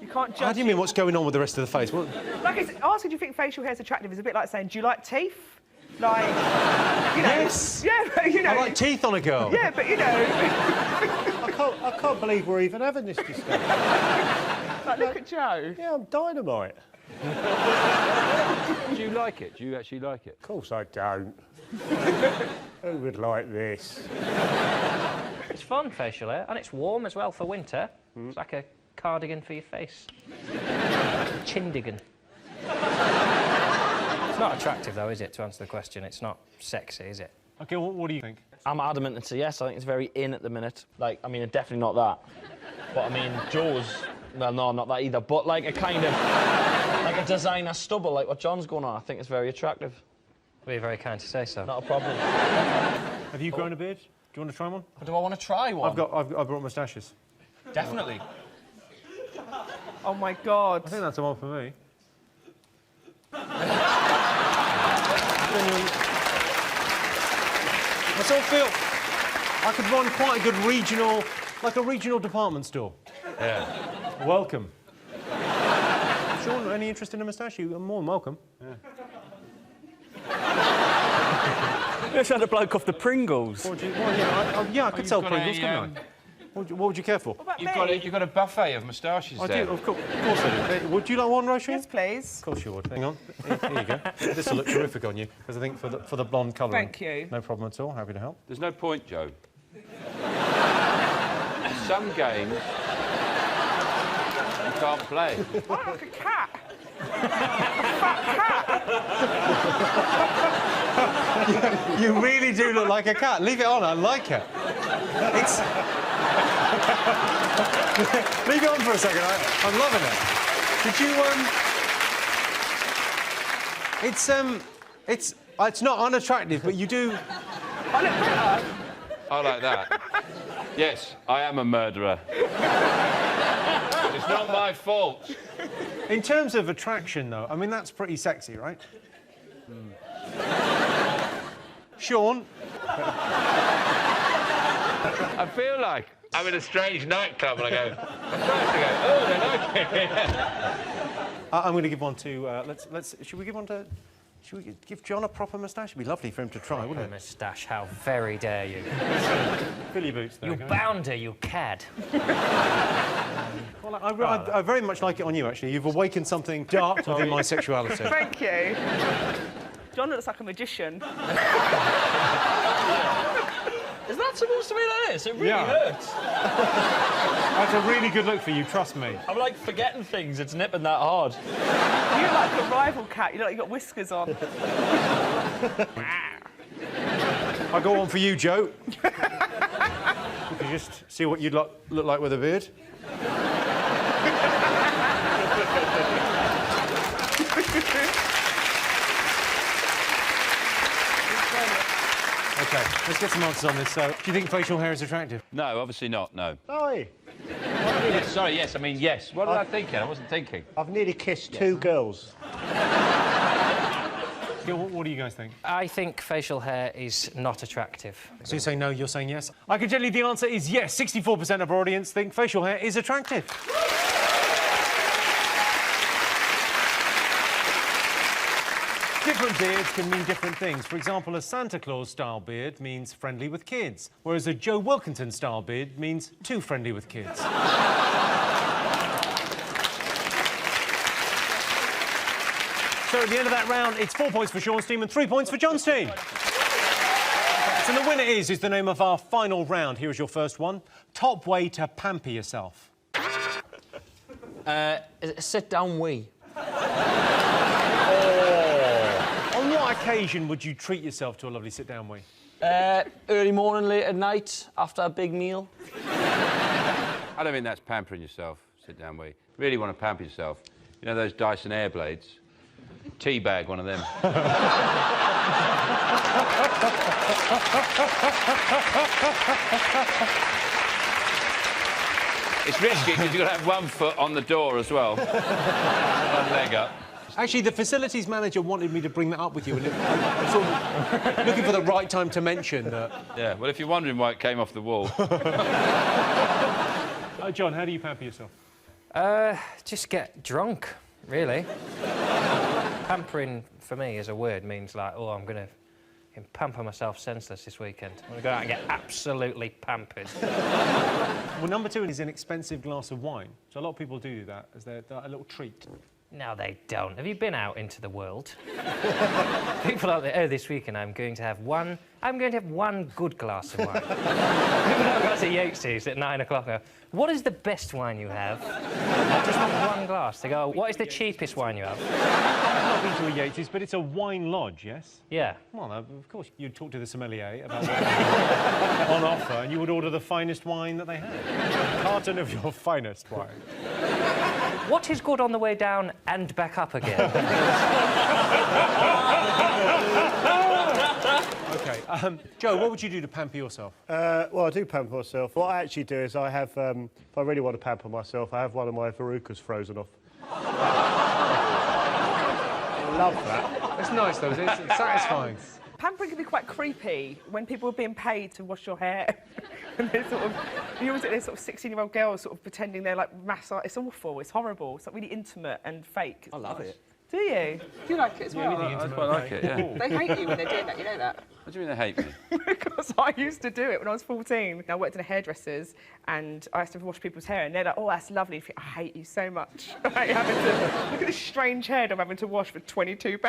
You can't judge. How do you mean, what's going on with the rest of the face? What? Like, it's, asking do you think facial hair is attractive is a bit like saying, do you like teeth? Like, you know... Yes! Yeah, but, you know... I like teeth on a girl. Yeah, but, you know... I can't believe we're even having this discussion. Like, look at Joe. Yeah, I'm dynamite. Do you like it? Do you actually like it? Of course I don't. Who would like this? It's fun, facial hair, and it's warm as well for winter. It's like a cardigan for your face. Chindigan. It's not attractive, though, is it, to answer the question? It's not sexy, is it? OK, what do you think? I'm adamant it's a yes. I think it's very in at the minute. Like, I mean, definitely not that. But, I mean, Joe's... Well, no, not that either. But, like, a kind of... like a designer stubble, like what John's going on, I think it's very attractive. Well, you're very kind to say so. Not a problem. Have you grown a beard? Do you want to try one? Do I want to try one? I've brought moustaches. Definitely. Oh, my God. I think that's the one for me. I sort of feel I could run quite a good regional, like a regional department store. Yeah. Welcome. Sean, any interest in a moustache? You're more than welcome. You just had a bloke off the Pringles. I could sell Pringles, couldn't I? What would you care for? You've got a buffet of moustaches there. Do, of course I do. Would you like one, Roisin? Yes, please. Of course you would. Hang on. Here you go. This will look terrific on you, because I think for the blonde colouring. Thank you. No problem at all. Happy to help. There's no point, Joe. Some games you can't play. I look like a cat. You really do look like a cat. Leave it on. I like it. It's... Leave it on for a second. I'm loving it. Did you, It's not unattractive, but you do... I look better. I like that. Yes, I am a murderer. It's not my fault. In terms of attraction, though, I mean, that's pretty sexy, right? Sean? I feel like I'm in a strange nightclub and I go, oh, they like it. I'm going to give one to... should we give one to... Should we give John a proper moustache? It'd be lovely for him to try, wouldn't it? Moustache, how very dare you. Fill your boots there. You bounder, you cad. Well, I very much like it on you, actually. You've awakened something dark within my sexuality. Thank you. John looks like a magician. Is that supposed to be like this? It really hurts. That's a really good look for you, trust me. I'm like forgetting things, it's nipping that hard. You look like a rival cat, you look like you've got whiskers on. I'll go on for you, Joe. You can just see what you'd look like with a beard. OK, let's get some answers on this. So, do you think facial hair is attractive? No, obviously not, no. Sorry. Yes, sorry, yes, I mean, yes. What was I thinking? I wasn't thinking. I've nearly kissed 2 girls. What do you guys think? I think facial hair is not attractive. So you're saying no, you're saying yes? I can tell you the answer is yes. 64% of our audience think facial hair is attractive. Different beards can mean different things. For example, a Santa Claus-style beard means friendly with kids, whereas a Joe Wilkinson-style beard means too friendly with kids. So at the end of that round, it's 4 points for Sean's team and 3 points for John's team. So the winner is the name of our final round. Here is your first one. Top way to pamper yourself. Is it a sit-down wee? On what occasion would you treat yourself to a lovely sit-down wee? Early morning, late at night, after a big meal. I don't think that's pampering yourself, sit down wee. Really want to pamper yourself. You know those Dyson air blades? Teabag one of them. It's risky because you've got to have 1 foot on the door as well. 1 leg up. Actually, the facilities manager wanted me to bring that up with you, and I'm sort of looking for the right time to mention that. Yeah, well, if you're wondering why it came off the wall. John, how do you pamper yourself? Just get drunk, really. Pampering, for me, as a word, means like, oh, I'm going to pamper myself senseless this weekend. I'm going to go out and get absolutely pampered. Well, number 2 is an expensive glass of wine. So a lot of people do that as a little treat. No, they don't. Have you been out into the world? People out there, oh, this weekend I'm going to have one good glass of wine. People have glass at Yates's at 9 o'clock. What is the best wine you have? I just want 1 glass. They go, what is the cheapest wine you have? I've not been to a Yates's, but it's a wine lodge, yes? Yeah. Well, of course, you'd talk to the sommelier about what's on offer, and you would order the finest wine that they had. A carton of your finest wine. What is good on the way down and back up again? OK. Joe, what would you do to pamper yourself? Well, I do pamper myself. What I actually do is I have, if I really want to pamper myself, I have one of my verrucas frozen off. I love that. It's nice, though, isn't it? It's satisfying. Pampering can be quite creepy when people are being paid to wash your hair. And they're sort of, you always get these sort of 16-year-old girls sort of pretending they're like massage. It's awful. It's horrible. It's like really intimate and fake. I love it. Do you? Do you like it as well? I quite like it, yeah. They hate you when they're doing that, you know that? What do you mean they hate me? Because I used to do it when I was 14. I worked in a hairdresser's and I used to wash people's hair and they're like, oh, that's lovely. I hate you so much. Like, having to, look at this strange head I'm having to wash for £22.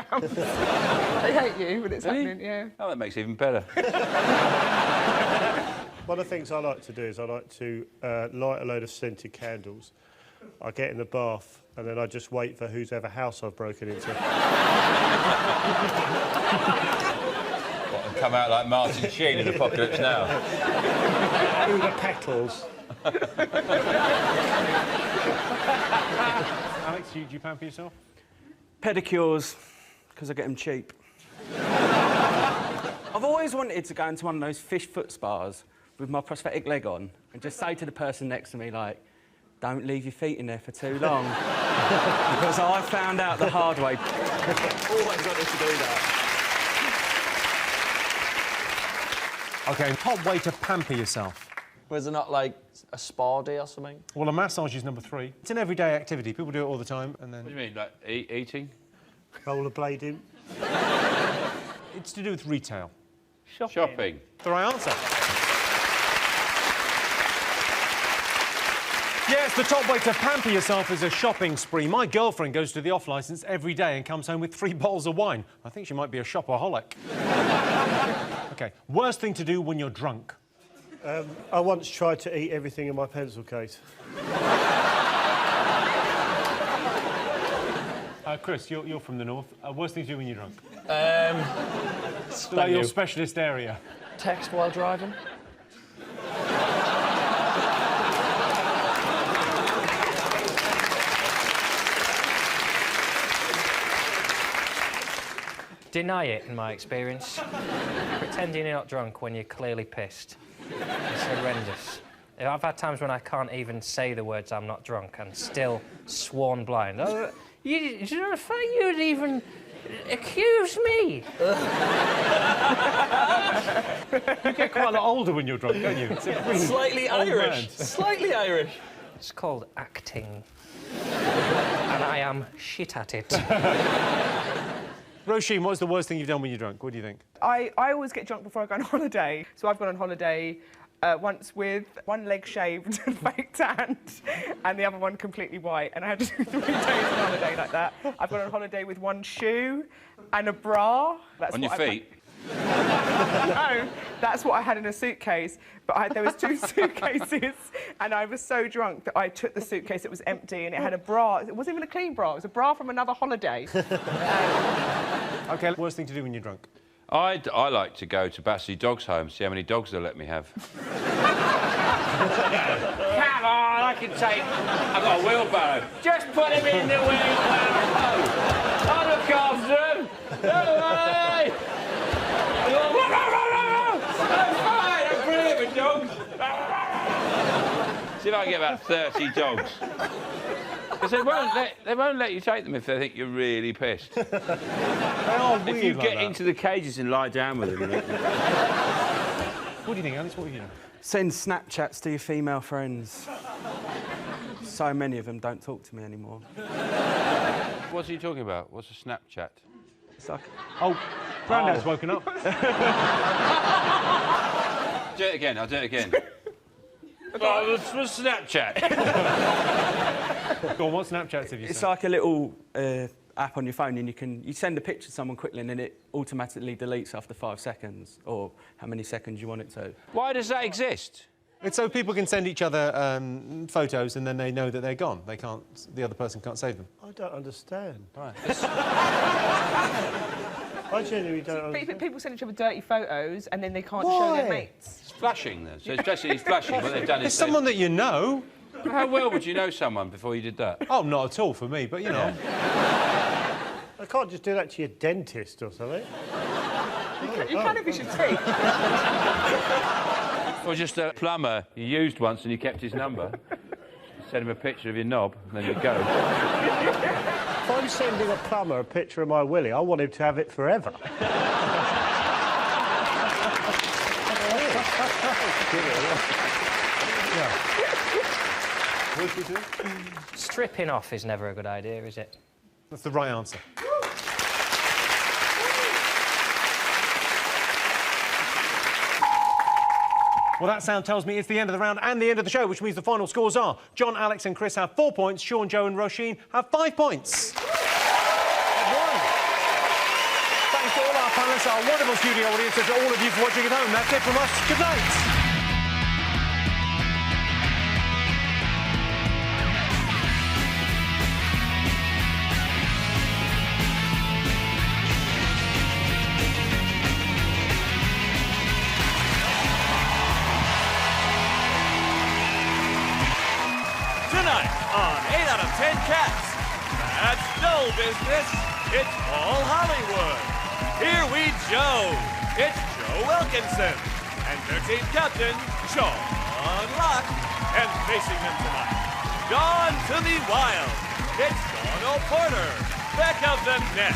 They hate you when it's happening, yeah. Oh, that makes it even better. One of the things I like to do is I like to light a load of scented candles. I get in the bath and then I just wait for whose ever house I've broken into. What, and come out like Martin Sheen in Apocalypse Now? Through the petals. Alex, do you pamper yourself? Pedicures, because I get them cheap. I've always wanted to go into one of those fish foot spas with my prosthetic leg on and just say to the person next to me, like, don't leave your feet in there for too long. Because I found out the hard way. Always wanted to do that. OK, top way to pamper yourself. Was it not like a spa day or something? Well, a massage is number 3. It's an everyday activity. People do it all the time, and then... What do you mean, like eating? Rollerblading. It's to do with retail. Shopping. The right answer. Yes, the top way to pamper yourself is a shopping spree. My girlfriend goes to the off-licence every day and comes home with 3 bottles of wine. I think she might be a shopaholic. OK, worst thing to do when you're drunk? I once tried to eat everything in my pencil case. Chris, you're from the north. Worst thing to do when you're drunk? Like your specialist area. Text while driving. Deny it, in my experience. Pretending you're not drunk when you're clearly pissed. It's horrendous. I've had times when I can't even say the words "I'm not drunk" and still sworn blind. Oh, is there a fact you'd even accuse me? You get quite a lot older when you're drunk, don't you? It's a really Slightly old Irish. man. Slightly Irish. It's called acting. And I am shit at it. Roisin, what's the worst thing you've done when you're drunk? What do you think? I always get drunk before I go on holiday. So I've gone on holiday once with one leg shaved and fake tanned and the other one completely white, and I had to do 3 days on holiday like that. I've gone on holiday with one shoe and a bra. That's On your feet? No, that's what I had in a suitcase, but there was 2 suitcases and I was so drunk that I took the suitcase, it was empty, and it had a bra. It wasn't even a clean bra, it was a bra from another holiday. OK, worst thing to do when you're drunk? I like to go to Battersea Dogs Home, see how many dogs they'll let me have. Come on, I can take... I've got a wheelbarrow. Just put him in the wheelbarrow. I'll look after him. Don't worry. I'm fine, I'm brilliant with dogs. See if I can get about 30 dogs. Because they won't let you take them if they think you're really pissed. They are weird. If you like get that. into the cages and lie down with them. What do you think, Alice? What would you do? Send Snapchats to your female friends. So many of them don't talk to me anymore. What's he talking about? What's a Snapchat? It's like... Oh, Grandad's woken up. Do it again, I'll do it again. Oh, this was Snapchat. Go on, what Snapchats have you It's sent? like a little app on your phone, and you send a picture to someone quickly, and then it automatically deletes after 5 seconds, or how many seconds you want it to. Why does that exist? It's so people can send each other photos and then they know that they're gone. They can't. The other person can't save them. I don't understand. Right. I genuinely don't understand. People send each other dirty photos and then they can't show their mates. It's flashing, then. So it's basically flashing. What they've done is... It's someone that you know. How well would you know someone before you did that? Oh, not at all for me, but you know. I can't just do that to your dentist or something. You can if it's your teeth. Or just a plumber you used once and you kept his number. Send him a picture of your knob, and then you go. If I'm sending a plumber a picture of my willy, I want him to have it forever. Stripping off is never a good idea, is it? That's the right answer. Well, that sound tells me it's the end of the round and the end of the show, which means the final scores are John, Alex and Chris have 4 points, Sean, Joe and Roisin have 5 points. Thanks to all our panellists, our wonderful studio audience, and to all of you for watching at home. That's it from us. Good night. Tonight on 8 out of 10 Cats, that's dull business. It's all Hollywood. Here we Joe. It's Joe Wilkinson and their team captain, Sean Locke. And facing them tonight, Gone to the Wild. It's Dawn O'Porter. Back of the net,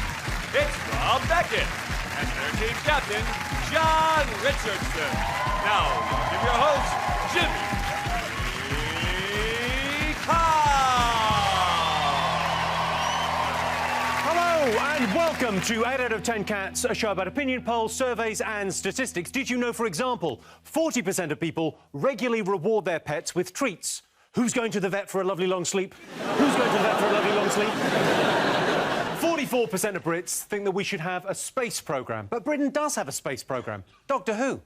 it's Rob Beckett and their team captain, John Richardson. Now, welcome your host, Jimmy Hello and welcome to 8 out of 10 Cats, a show about opinion polls, surveys and statistics. Did you know, for example, 40% of people regularly reward their pets with treats? Who's going to the vet for a lovely long sleep? Who's going to the vet for a lovely long sleep? 44% of Brits think that we should have a space programme. But Britain does have a space programme. Doctor Who.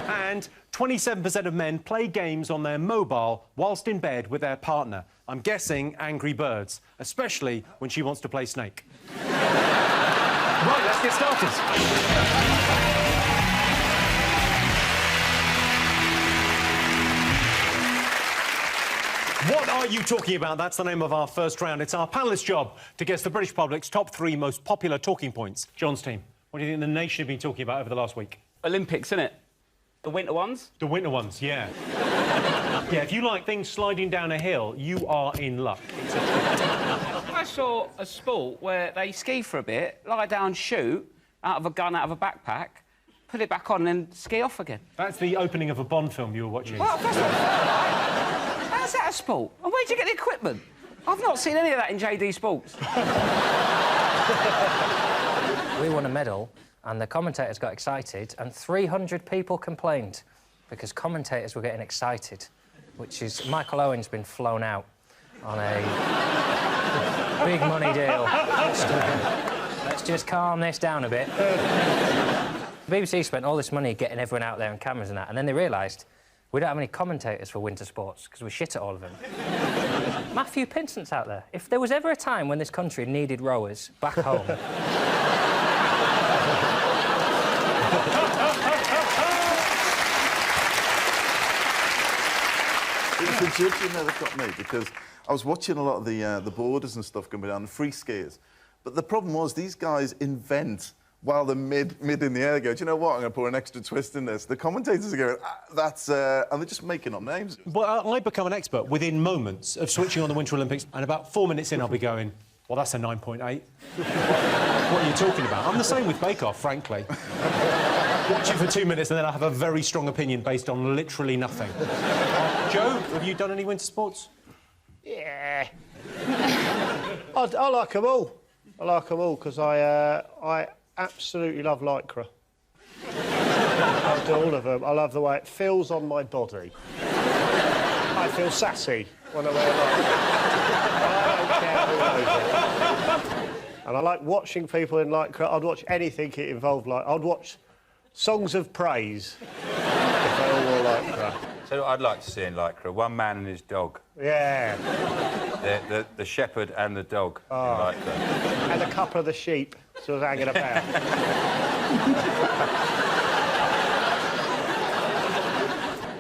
And 27% of men play games on their mobile whilst in bed with their partner. I'm guessing Angry Birds, especially when she wants to play Snake. Right, let's get started. What are you talking about? That's the name of our first round. It's our panellists' job to guess the British public's top 3 most popular talking points. John's team, what do you think the nation have been talking about over the last week? Olympics, innit? The winter ones? The winter ones, yeah. Yeah, if you like things sliding down a hill, you are in luck. I saw a sport where they ski for a bit, lie down, shoot, out of a gun, out of a backpack, put it back on and then ski off again. That's the opening of a Bond film you were watching. Well, that's what how's that a sport? And where'd you get the equipment? I've not seen any of that in JD Sports. We won a medal, and the commentators got excited, and 300 people complained because commentators were getting excited, which is Michael Owen's been flown out on a big money deal. Let's just calm this down a bit. The BBC spent all this money getting everyone out there and cameras and that, and then they realised we don't have any commentators for winter sports because we shit at all of them. Matthew Pinsent's out there. If there was ever a time when this country needed rowers back home... It was the judging that got me, because I was watching a lot of the borders and stuff coming down, the free skiers. But the problem was these guys invent while they're mid in the air. They go, do you know what? I'm going to put an extra twist in this. The commentators are going, that's... and they're just making up names. Well, I become an expert within moments of switching on the Winter Olympics, and about 4 minutes in, I'll be going, well, that's a 9.8. What are you talking about? I'm the same with Bake Off, frankly. Watch it for 2 minutes, and then I have a very strong opinion based on literally nothing. Joe, have you done any winter sports? Yeah. I like them all. I like them all because I absolutely love lycra. I do all of them. I love the way it feels on my body. I feel sassy when I wear lycra. I don't care who knows it. And I like watching people in lycra. I'd watch anything it involved like. I'd watch songs of praise if they all wore lycra. So what I'd like to see in lycra, one man and his dog. Yeah. The shepherd and the dog in lycra. And a couple of the sheep sort of hanging about.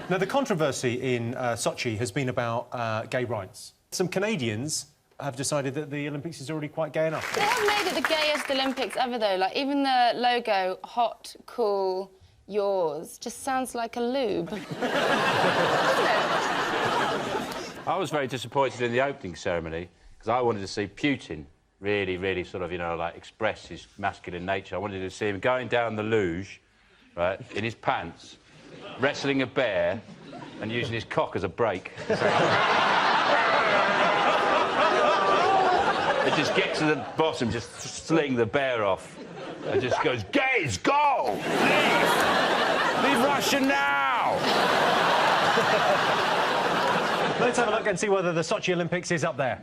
Now, the controversy in Sochi has been about gay rights. Some Canadians have decided that the Olympics is already quite gay enough. They have made it the gayest Olympics ever, though. Like, even the logo, hot, cool, yours, just sounds like a lube. I was very disappointed in the opening ceremony because I wanted to see Putin really sort of, you know, like, express his masculine nature. I wanted to see him going down the luge, right, in his pants, wrestling a bear and using his cock as a brake. It just gets to the bottom, just sling the bear off. It just goes, gays, go! Leave! Leave Russia now! Let's have a look and see whether the Sochi Olympics is up there.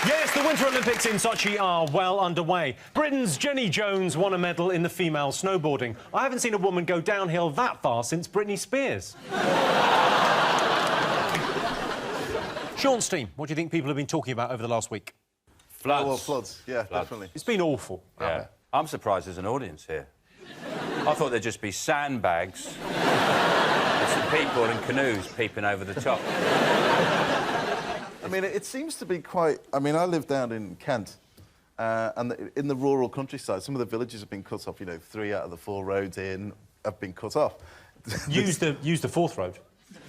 Yes, the Winter Olympics in Sochi are well underway. Britain's Jenny Jones won a medal in the female snowboarding. I haven't seen a woman go downhill that far since Britney Spears. Sean's team, what do you think people have been talking about over the last week? Floods. Oh, well, floods, yeah, definitely. It's been awful. Yeah. I'm surprised there's an audience here. I thought there'd just be sandbags with some people in canoes peeping over the top. I mean, it seems to be quite... I mean, I live down in Kent, and in the rural countryside, some of the villages have been cut off, you know, 3 out of the 4 roads in have been cut off. Use the 4th road.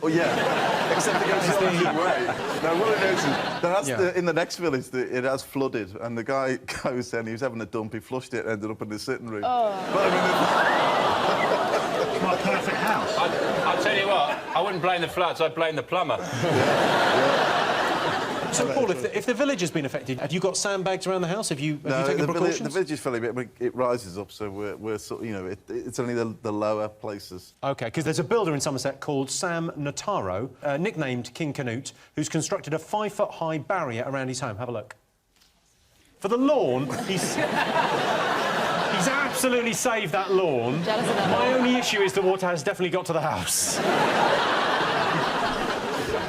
Oh, yeah, except it goes the opposite way. Now, what I noticed, in the next village, it has flooded, and the guy was saying he was having a dump, he flushed it, ended up in the sitting room. Oh. But, I mean, my perfect house. I'll tell you what, I wouldn't blame the floods, I'd blame the plumber. So, Paul, if the village has been affected, have you got sandbags around the house? Have you taken precautions? The village is fairly big, but it rises up, so we're sort of, you know, it's only the lower places. OK, because there's a builder in Somerset called Sam Notaro, nicknamed King Canute, who's constructed a 5-foot-high barrier around his home. Have a look. For the lawn, he's absolutely saved that lawn. My only issue is the water has definitely got to the house.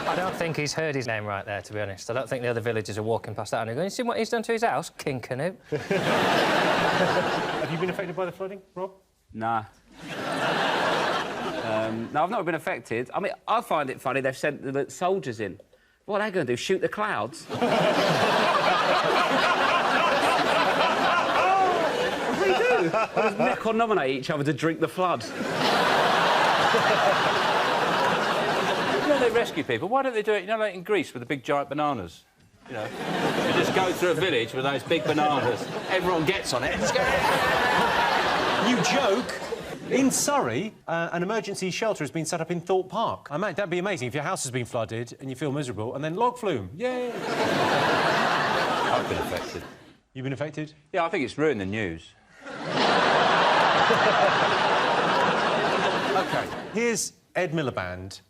I don't think he's heard his name right there, to be honest. I don't think the other villagers are walking past that and they're going, you see what he's done to his house? King Canute. Have you been affected by the flooding, Rob? Nah. No, I've not been affected. I mean, I find it funny they've sent the soldiers in. What are they going to do, shoot the clouds? What do they do? Well, just neck or nominate each other to drink the flood. You know, they rescue people. Why don't they do it, you know, like in Greece with the big giant bananas? You know, you just go through a village with those big bananas. Everyone gets on it. And just go... You joke. In Surrey, an emergency shelter has been set up in Thorpe Park. I mean, that'd be amazing if your house has been flooded and you feel miserable, and then log flume. Yay! I've been affected. You've been affected? Yeah, I think it's ruined the news. OK, here's Ed Miliband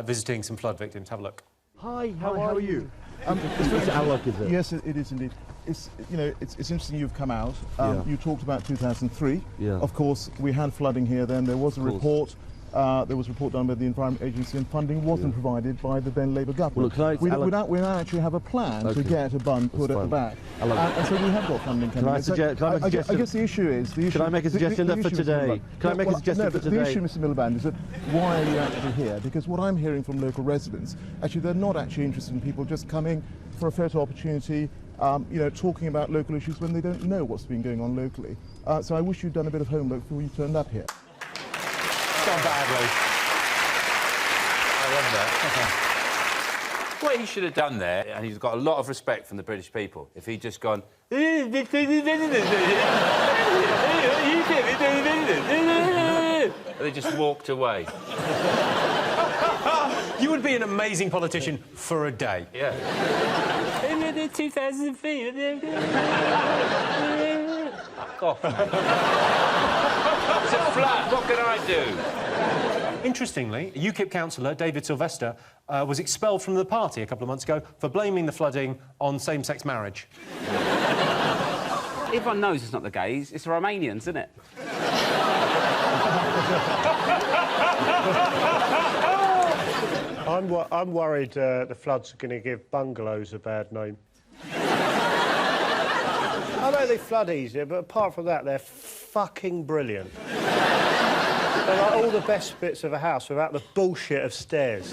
visiting some flood victims. Have a look. Hi, how are you? It's our luck, is it? Yes, it is indeed. It's, you know, it's interesting you've come out. Yeah. You talked about 2003. Yeah. Of course, we had flooding here then. There was a report. There was a report done by the Environment Agency, and funding wasn't provided by the then Labour government. Well, look, we now actually have a plan to get a bund put at the back. And so we have got funding coming. I guess the issue is... Can I make a suggestion for today? Can I make a suggestion for today? The issue, Mr Miliband, is that why are you actually here? Because what I'm hearing from local residents, actually they're not actually interested in people just coming for a photo opportunity, you know, talking about local issues when they don't know what's been going on locally. So I wish you'd done a bit of homework before you turned up here. Gone badly. I love that. What he should have done there, and he's got a lot of respect from the British people, if he'd just gone... and they just walked away. You would be an amazing politician for a day. Yeah. 2003. Fuck off, mate. It's a flat. What can I do? Interestingly, UKIP councillor David Sylvester was expelled from the party a couple of months ago for blaming the flooding on same-sex marriage. Everyone knows it's not the gays, it's the Romanians, isn't it? I'm worried the floods are going to give bungalows a bad name. I know they flood easier, but apart from that, they're fucking brilliant. They're like all the best bits of a house without the bullshit of stairs.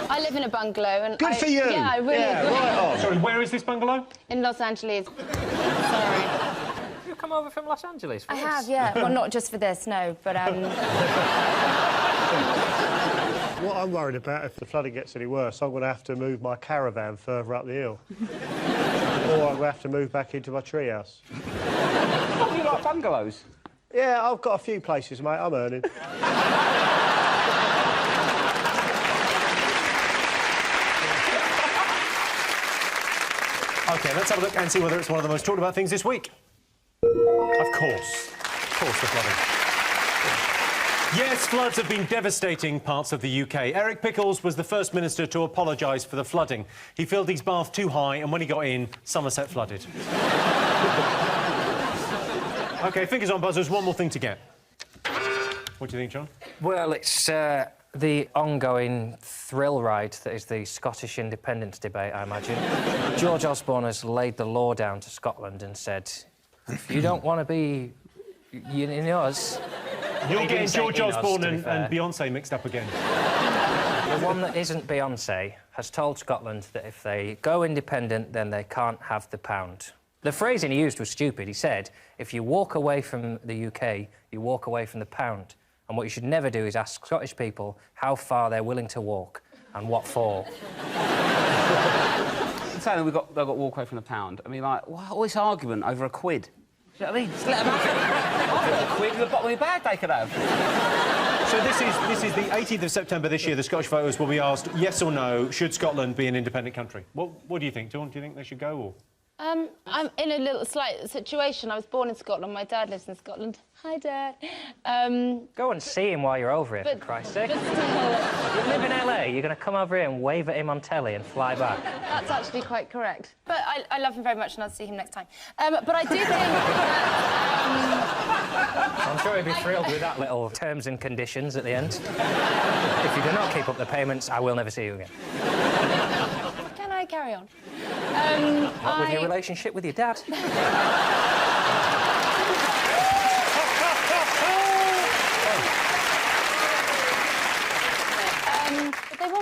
I live in a bungalow and Good for you! Yeah, I really... Yeah, right on. Sorry, where is this bungalow? In Los Angeles. Sorry. You've come over from Los Angeles for I this? have, yeah. Well, not just for this, no, but, What I'm worried about, if the flooding gets any worse, I'm going to have to move my caravan further up the hill. Or I'm going to have to move back into my treehouse. What, you like bungalows? Yeah, I've got a few places, mate. I'm earning. OK, let's have a look and see whether it's one of the most talked about things this week. Of course. Of course, the flooding. Yes, floods have been devastating parts of the UK. Eric Pickles was the first minister to apologise for the flooding. He filled his bath too high, and when he got in, Somerset flooded. OK, fingers on buzzers, one more thing to get. What do you think, John? Well, it's the ongoing thrill ride that is the Scottish independence debate, I imagine. George Osborne has laid the law down to Scotland and said, if you don't want to be in us... You're getting George Osborne and Beyoncé mixed up again. The one that isn't Beyoncé has told Scotland that if they go independent, then they can't have the pound. The phrasing he used was stupid. He said, if you walk away from the UK, you walk away from the pound. And what you should never do is ask Scottish people how far they're willing to walk and what for. Saying they've got to walk away from the pound. I mean, like, what, all this argument over a quid? Do you know what I mean? Just let them have it. I've got a quid in the bottom of my bag they could have. So this is the 18th of September this year. The Scottish voters will be asked, yes or no, should Scotland be an independent country? What do you think, Dawn? Do you think they should go, or...? I'm in a little slight situation. I was born in Scotland. My dad lives in Scotland. Hi, Dad. Go and see him while you're over here, for Christ's sake. You live in LA, you're going to come over here and wave at him on telly and fly back. That's actually quite correct. But I love him very much and I'll see him next time. But I do think that... I'm sure he'd be thrilled with that little terms and conditions at the end. If you do not keep up the payments, I will never see you again. Can I carry on? What with your relationship with your dad?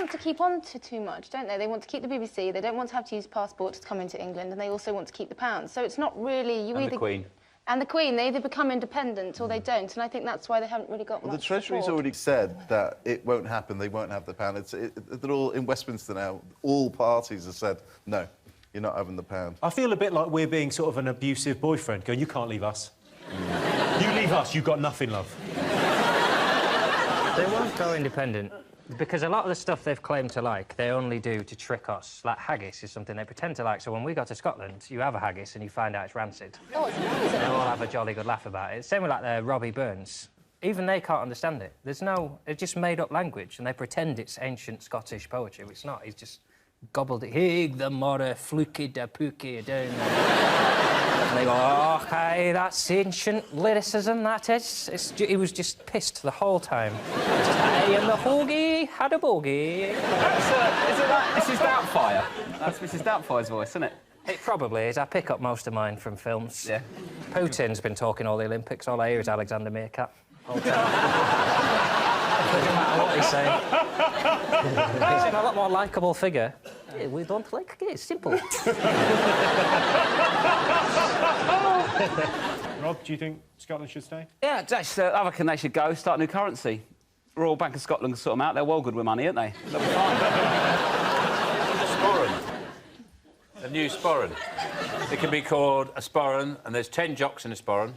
want to keep on to too much, don't they? They want to keep the BBC, they don't want to have to use passports to come into England, and they also want to keep the pound. So it's not really... And the Queen. And the Queen, they either become independent or they don't, and I think that's why they haven't really got Well, much the Treasury's support. already said that it won't happen, they won't have the pound. They're all in Westminster now. All parties have said, no, you're not having the pound. I feel a bit like we're being sort of an abusive boyfriend, going, you can't leave us. You leave us, you've got nothing, love. They won't go independent, because a lot of the stuff they've claimed to like, they only do to trick us. Like, haggis is something they pretend to like, so when we go to Scotland, you have a haggis and you find out it's rancid. Oh, it's amazing. They all have a jolly good laugh about it. Same with, like, Robbie Burns. Even they can't understand it. There's no... It's just made-up language, and they pretend it's ancient Scottish poetry, which it's not. He's just gobbled it. Hig the mora fluki da pookie down there. And they go, oh, OK, that's ancient lyricism, that is. He was just pissed the whole time. Hey, and the hoagie had a bogey. This is Doubtfire. That's Mrs. Doubtfire's voice, isn't it? It probably is. I pick up most of mine from films. Yeah. Putin's been talking all the Olympics. All I hear is Alexander Meerkat. All the time. Doesn't matter what he's saying. He's a lot more likeable figure. Hey, we don't like it. It's simple. Rob, do you think Scotland should stay? Yeah, I reckon they should go, start a new currency. Royal Bank of Scotland can sort them out. They're well good with money, aren't they? They'll be fine. Sporran. A new sporran. It can be called a sporran, and there's 10 jocks in a sporran.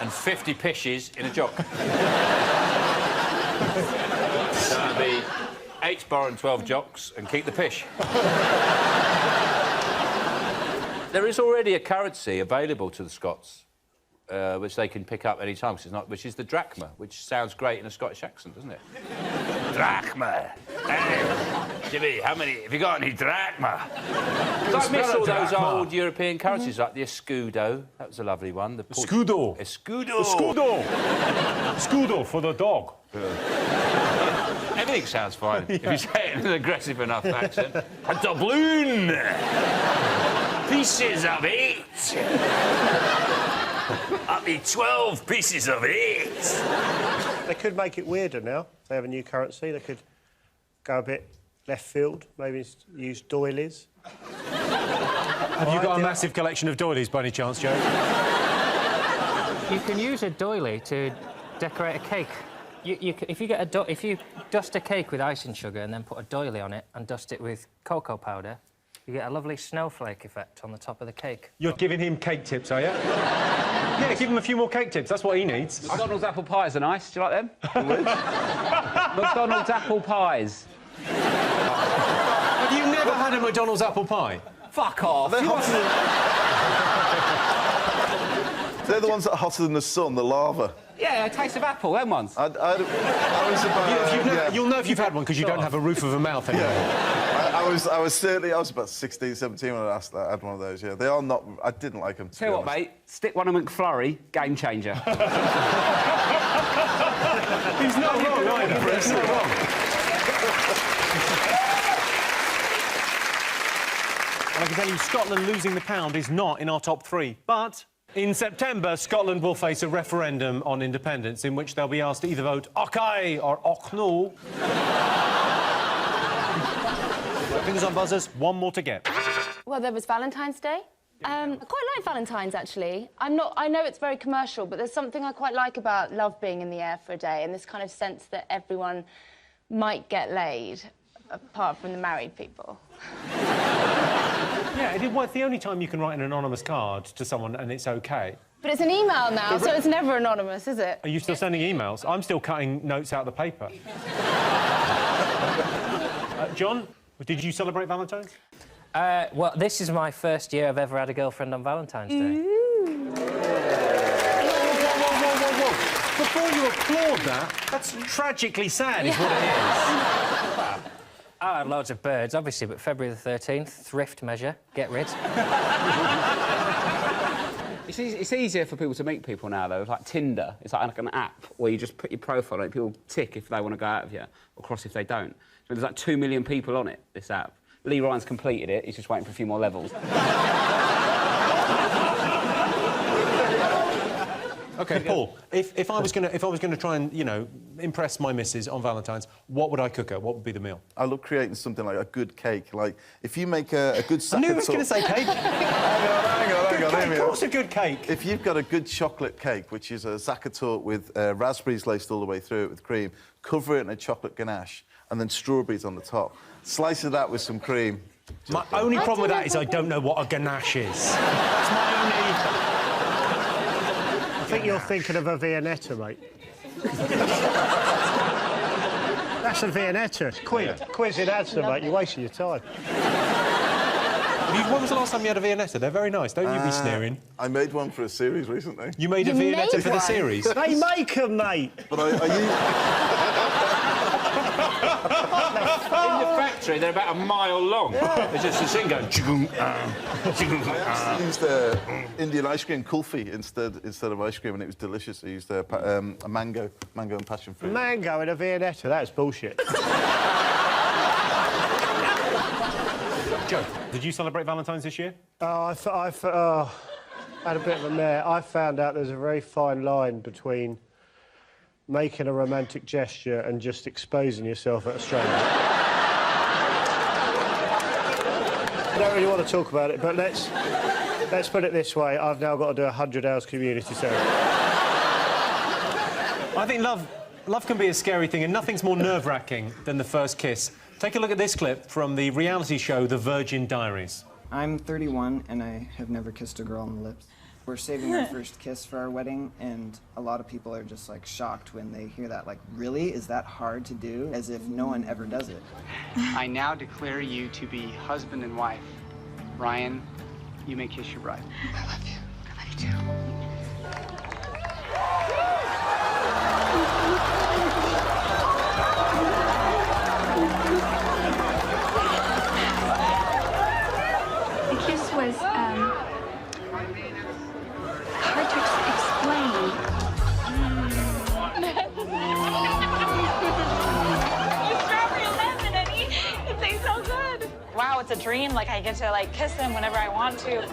And 50 pishes in a jock. So it'll be 8 sporran, 12 jocks, and keep the pish. There is already a currency available to the Scots, which they can pick up any time, which is the drachma, which sounds great in a Scottish accent, doesn't it? Drachma. Hey, Jimmy, have you got any drachma? I miss all those old European currencies, like the escudo. That was a lovely one. The Escudo. Escudo. Escudo. Escudo for the dog. Everything sounds fine if you say it in an aggressive enough accent. A doubloon. Pieces of 8. Up me 12 pieces of 8. They could make it weirder now. They have a new currency. They could go a bit left field, maybe use doilies. Have you got a massive collection of doilies by any chance, Joe? You can use a doily to decorate a cake. If you dust a cake with icing sugar and then put a doily on it and dust it with cocoa powder, you get a lovely snowflake effect on the top of the cake. You're giving him cake tips, are you? Yeah, give him a few more cake tips. That's what he needs. McDonald's apple pies are nice. Do you like them? McDonald's apple pies. Have you never had a McDonald's apple pie? Fuck off. They're the ones that are hotter than the sun, the lava. Yeah, a taste of apple, them ones. I was about... You'll know if you've had one, because you don't have a roof of a mouth anymore. I was about 16, 17 when I had one of those, yeah. They are not... I didn't like them, to Tell you what, mate, stick one of McFlurry, game changer. He's not wrong either. He's not wrong. And I can tell you, Scotland losing the pound is not in our top 3, but... In September, Scotland will face a referendum on independence in which they'll be asked to either vote OK or OK no. Fingers on buzzers, one more to get. Well, there was Valentine's Day. I quite like Valentine's, actually. I know it's very commercial, but there's something I quite like about love being in the air for a day and this kind of sense that everyone might get laid, apart from the married people. Yeah, it's the only time you can write an anonymous card to someone and it's OK. But it's an email now, so it's never anonymous, is it? Are you still sending emails? I'm still cutting notes out of the paper. John, did you celebrate Valentine's? Well, this is my first year I've ever had a girlfriend on Valentine's Day. Whoa. Before you applaud that, that's tragically sad, is what it is. I had loads of birds, obviously, but February the 13th, thrift measure, get rid. It's easier for people to meet people now, though. It's like Tinder. It's like an app where you just put your profile on it. People tick if they want to go out with you, or cross if they don't. So there's like 2 million people on it, this app. Lee Ryan's completed it. He's just waiting for a few more levels. OK, Paul, if I was gonna try and, you know, impress my missus on Valentine's, what would I cook her? What would be the meal? I love creating something like a good cake. Like, if you make a good sack I knew he was going to say cake. hang on. Cake, of course, a good cake. If you've got a good chocolate cake, which is a Zacatort with raspberries laced all the way through it with cream, cover it in a chocolate ganache, and then strawberries on the top. Slice of that with some cream. My only problem with that is I don't know what a ganache is. That's my only... I think you're thinking of a Viennetta, mate. That's a Viennetta. Quiz in answer, mate. You're wasting your time. When was the last time you had a Viennetta? They're very nice, don't you be sneering? I made one for a series recently. You made a Viennetta for the series? They make them, mate. But I In the factory, they're about a mile long. There's just this thing going... I actually used Indian ice cream kulfi instead of ice cream, and it was delicious. I used a mango and passion fruit. Mango in a Viennetta? That's bullshit. Joe, did you celebrate Valentine's this year? I had a bit of a mare. I found out there's a very fine line between making a romantic gesture and just exposing yourself at a stranger. I don't really want to talk about it, but let's put it this way. I've now got to do 100 hours community service. I think love can be a scary thing, and nothing's more nerve-wracking than the first kiss. Take a look at this clip from the reality show The Virgin Diaries. I'm 31 and I have never kissed a girl on the lips. We're saving our first kiss for our wedding, and a lot of people are just like shocked when they hear that. Like, really? Is that hard to do? As if no one ever does it. I now declare you to be husband and wife. Ryan, you may kiss your bride. I love you. I love you too. The kiss was, hard to explain. Strawberry lemon, Eddie. It tastes so good. Wow, it's a dream. Like, I get to, like, kiss them whenever I want to.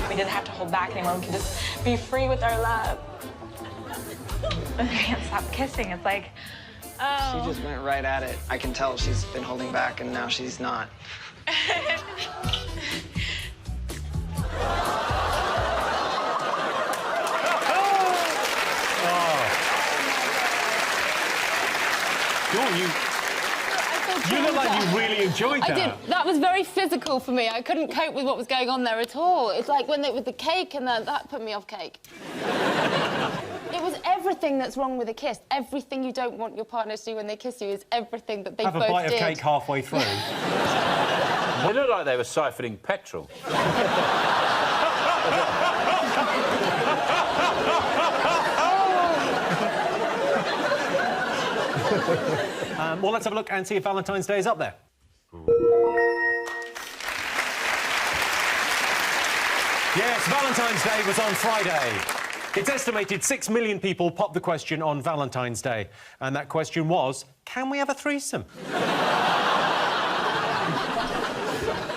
We didn't have to hold back anymore. We could just be free with our love. I can't stop kissing. It's like, oh. She just went right at it. I can tell she's been holding back, and now she's not. You look like you really enjoyed that. I did. That was very physical for me. I couldn't cope with what was going on there at all. It's like when with the cake, and that put me off cake. It was everything that's wrong with a kiss. Everything you don't want your partner to do when they kiss you is everything that they both did. Have a bite of cake halfway through. They looked like they were siphoning petrol. Well, let's have a look and see if Valentine's Day is up there. Yes, Valentine's Day was on Friday. It's estimated 6 million people popped the question on Valentine's Day. And that question was, can we have a threesome?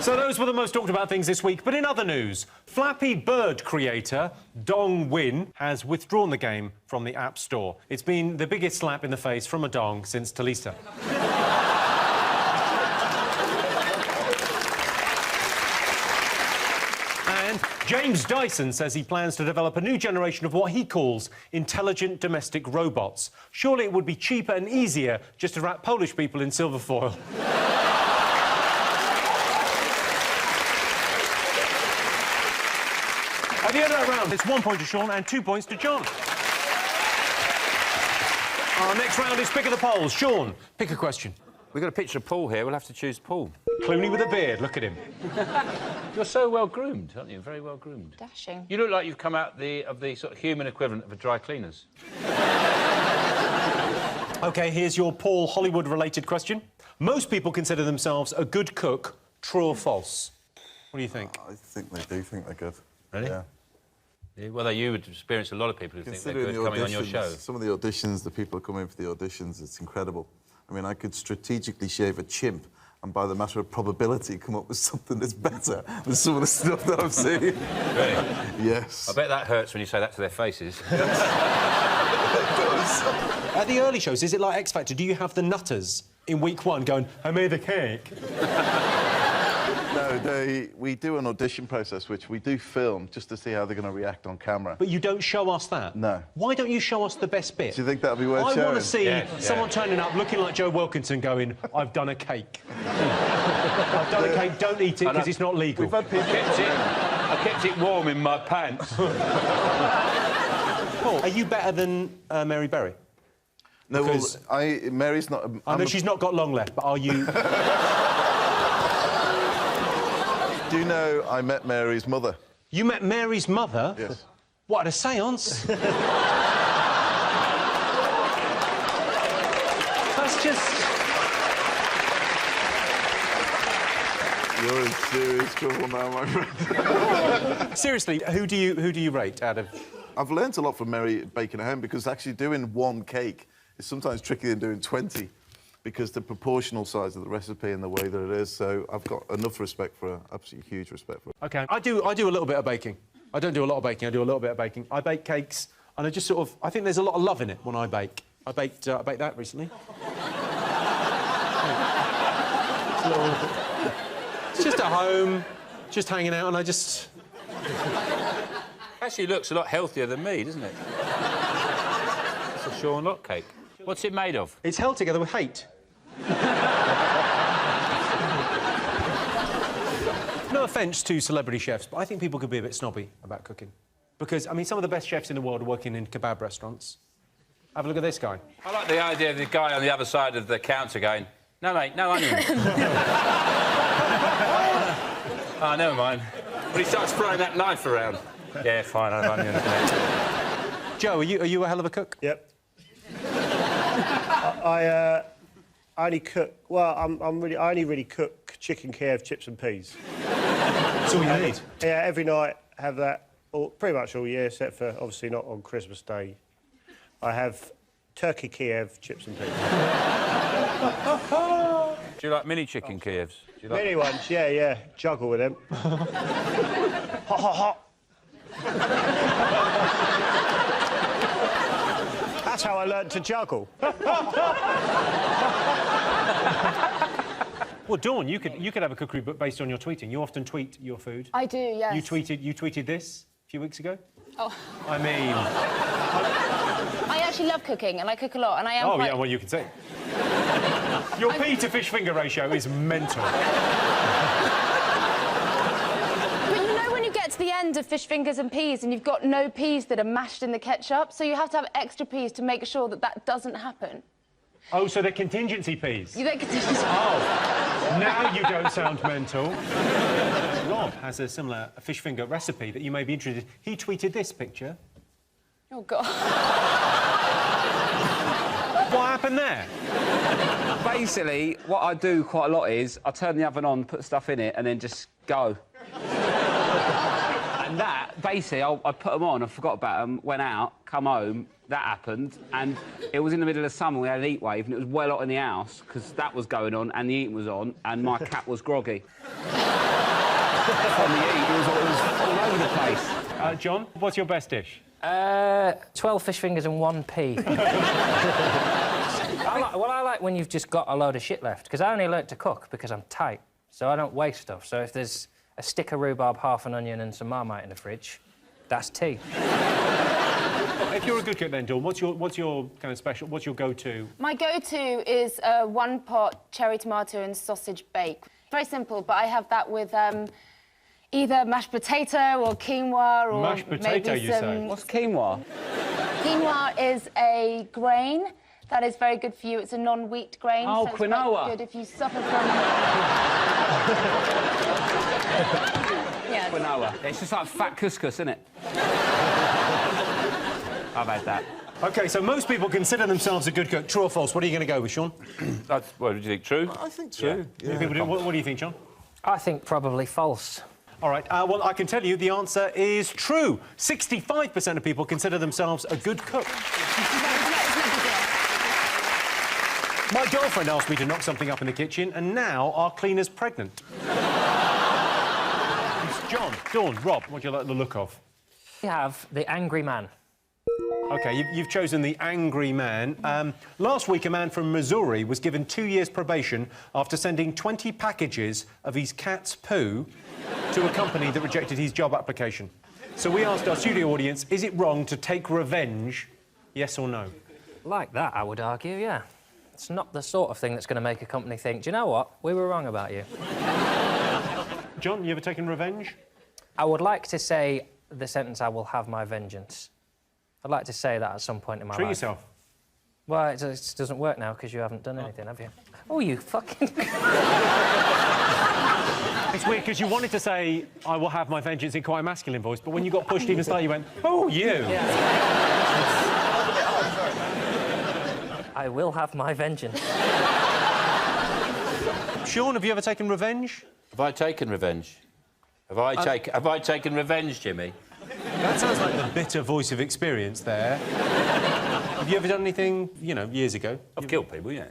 So those were the most talked about things this week. But in other news, Flappy Bird creator Dong Win has withdrawn the game from the App Store. It's been the biggest slap in the face from a dong since Talisa. And James Dyson says he plans to develop a new generation of what he calls intelligent domestic robots. Surely it would be cheaper and easier just to wrap Polish people in silver foil. At the end of that round, it's 1 point to Sean and 2 points to John. Our next round is Pick of the Polls. Sean, pick a question. We've got a picture of Paul here. We'll have to choose Paul. Clooney with a beard. Look at him. You're so well-groomed, aren't you? Very well-groomed. Dashing. You look like you've come out of the sort of human equivalent of a dry cleaners. OK, here's your Paul Hollywood-related question. Most people consider themselves a good cook. True or false? What do you think? I think they do think they're good. Really? Yeah. Well, you would experience a lot of people who think they're good coming on your show. Some of the auditions, the people who come in for the auditions, it's incredible. I mean, I could strategically shave a chimp and by the matter of probability come up with something that's better than some of the stuff that I've seen. Really? Yes. I bet that hurts when you say that to their faces. At the early shows, is it like X Factor? Do you have the nutters in week 1 going, I made the cake? No, we do an audition process, which we do film just to see how they're going to react on camera. But you don't show us that? No. Why don't you show us the best bit? Do you think that would be worth showing? I want to see someone turning up looking like Joe Wilkinson going, I've done a cake. I've done a cake, don't eat it because it's not legal. We've had people... I kept it warm in my pants. Paul, are you better than Mary Berry? No, because Mary's not... I know she's not got long left, but are you... Do you know I met Mary's mother? You met Mary's mother? Yes. What, at a séance? That's just... You're in serious trouble now, my friend. Seriously, who do you rate out of... I've learnt a lot from Mary baking at home because actually doing one cake is sometimes trickier than doing 20 because the proportional size of the recipe and the way that it is. So I've got enough respect for her, absolutely huge respect for her. OK, I do a little bit of baking. I don't do a lot of baking, I do a little bit of baking. I bake cakes, and I just sort of... I think there's a lot of love in it when I bake. I baked that recently. It's just at home, just hanging out, and I just... Actually looks a lot healthier than me, doesn't it? It's a Sean Locke cake. What's it made of? It's held together with hate. No offence to celebrity chefs, but I think people could be a bit snobby about cooking. Because, I mean, some of the best chefs in the world are working in kebab restaurants. Have a look at this guy. I like the idea of the guy on the other side of the counter going, no, mate, no onion. Oh, never mind. But he starts throwing that knife around. Yeah, fine, I have onions. Joe, are you a hell of a cook? Yep. I only cook... Well, I only really cook chicken, Kiev, chips and peas. That's all you need? Yeah, every night have that, pretty much all year, except for, obviously, not on Christmas Day. I have turkey, Kiev, chips and peas. Do you like mini chicken Kievs? Mini ones, yeah. Juggle with them. Hot, hot, hot. That's how I learnt to juggle. Well, Dawn, you could have a cookery book based on your tweeting. You often tweet your food. I do, yes. You tweeted this a few weeks ago. Oh. I mean... I actually love cooking, and I cook a lot, and I am Oh, quite... yeah, well, you can say. Your pea to fish finger ratio is mental. But you know when you get to the end of fish fingers and peas and you've got no peas that are mashed in the ketchup, so you have to have extra peas to make sure that that doesn't happen. Oh, so they're contingency peas? You don't contingency. Oh, now you don't sound mental. Rob has a similar fish finger recipe that you may be interested in. He tweeted this picture. Oh, God. What happened there? Basically, what I do quite a lot is I turn the oven on, put stuff in it, and then just go. And that, basically, I put them on, I forgot about them, went out, come home, that happened, and it was in the middle of summer, we had an heat wave, and it was well hot in the house, because that was going on, and the heating was on, and my cat was groggy. From the heat, it was all over the place. John, what's your best dish? 12 fish fingers and 1 pea. I like when you've just got a load of shit left, because I only learnt to cook because I'm tight, so I don't waste stuff. So if there's a stick of rhubarb, half an onion and some Marmite in the fridge, that's tea. If you're a good cook then, Dawn, what's your kind of special, what's your go-to? My go-to is a one-pot cherry tomato and sausage bake. Very simple, but I have that with either mashed potato or quinoa or mashed potato, maybe you some... say? What's quinoa? Quinoa is a grain that is very good for you. It's a non-wheat grain. Oh, so it's quinoa. quite good if you suffer from... Yes. Quinoa. It's just like fat couscous, isn't it? I've had that. OK, so most people consider themselves a good cook. True or false? What are you going to go with, Sean? What do you think, true? I think true. Yeah. What do you think, John? I think probably false. All right, well, I can tell you the answer is true. 65% of people consider themselves a good cook. My girlfriend asked me to knock something up in the kitchen, and now our cleaner's pregnant. It's John, Dawn, Rob, what do you like the look of? We have the angry man. OK, you've chosen the angry man. Last week, a man from Missouri was given 2 years probation after sending 20 packages of his cat's poo to a company that rejected his job application. So we asked our studio audience, is it wrong to take revenge, yes or no? Like that, I would argue, yeah. It's not the sort of thing that's going to make a company think, do you know what, we were wrong about you. John, you ever taken revenge? I would like to say the sentence, I will have my vengeance. I'd like to say that at some point in my life. Treat yourself. Well, it just doesn't work now because you haven't done anything, have you? Oh, you fucking... It's weird because you wanted to say, I will have my vengeance in quite a masculine voice, but when you got pushed even slightly, you went, oh, you! Yeah. I will have my vengeance. Sean, have you ever taken revenge? Have I taken revenge? Have I taken revenge, Jimmy? That sounds like the bitter voice of experience there. Have you ever done anything, you know, years ago? I've killed people, yeah.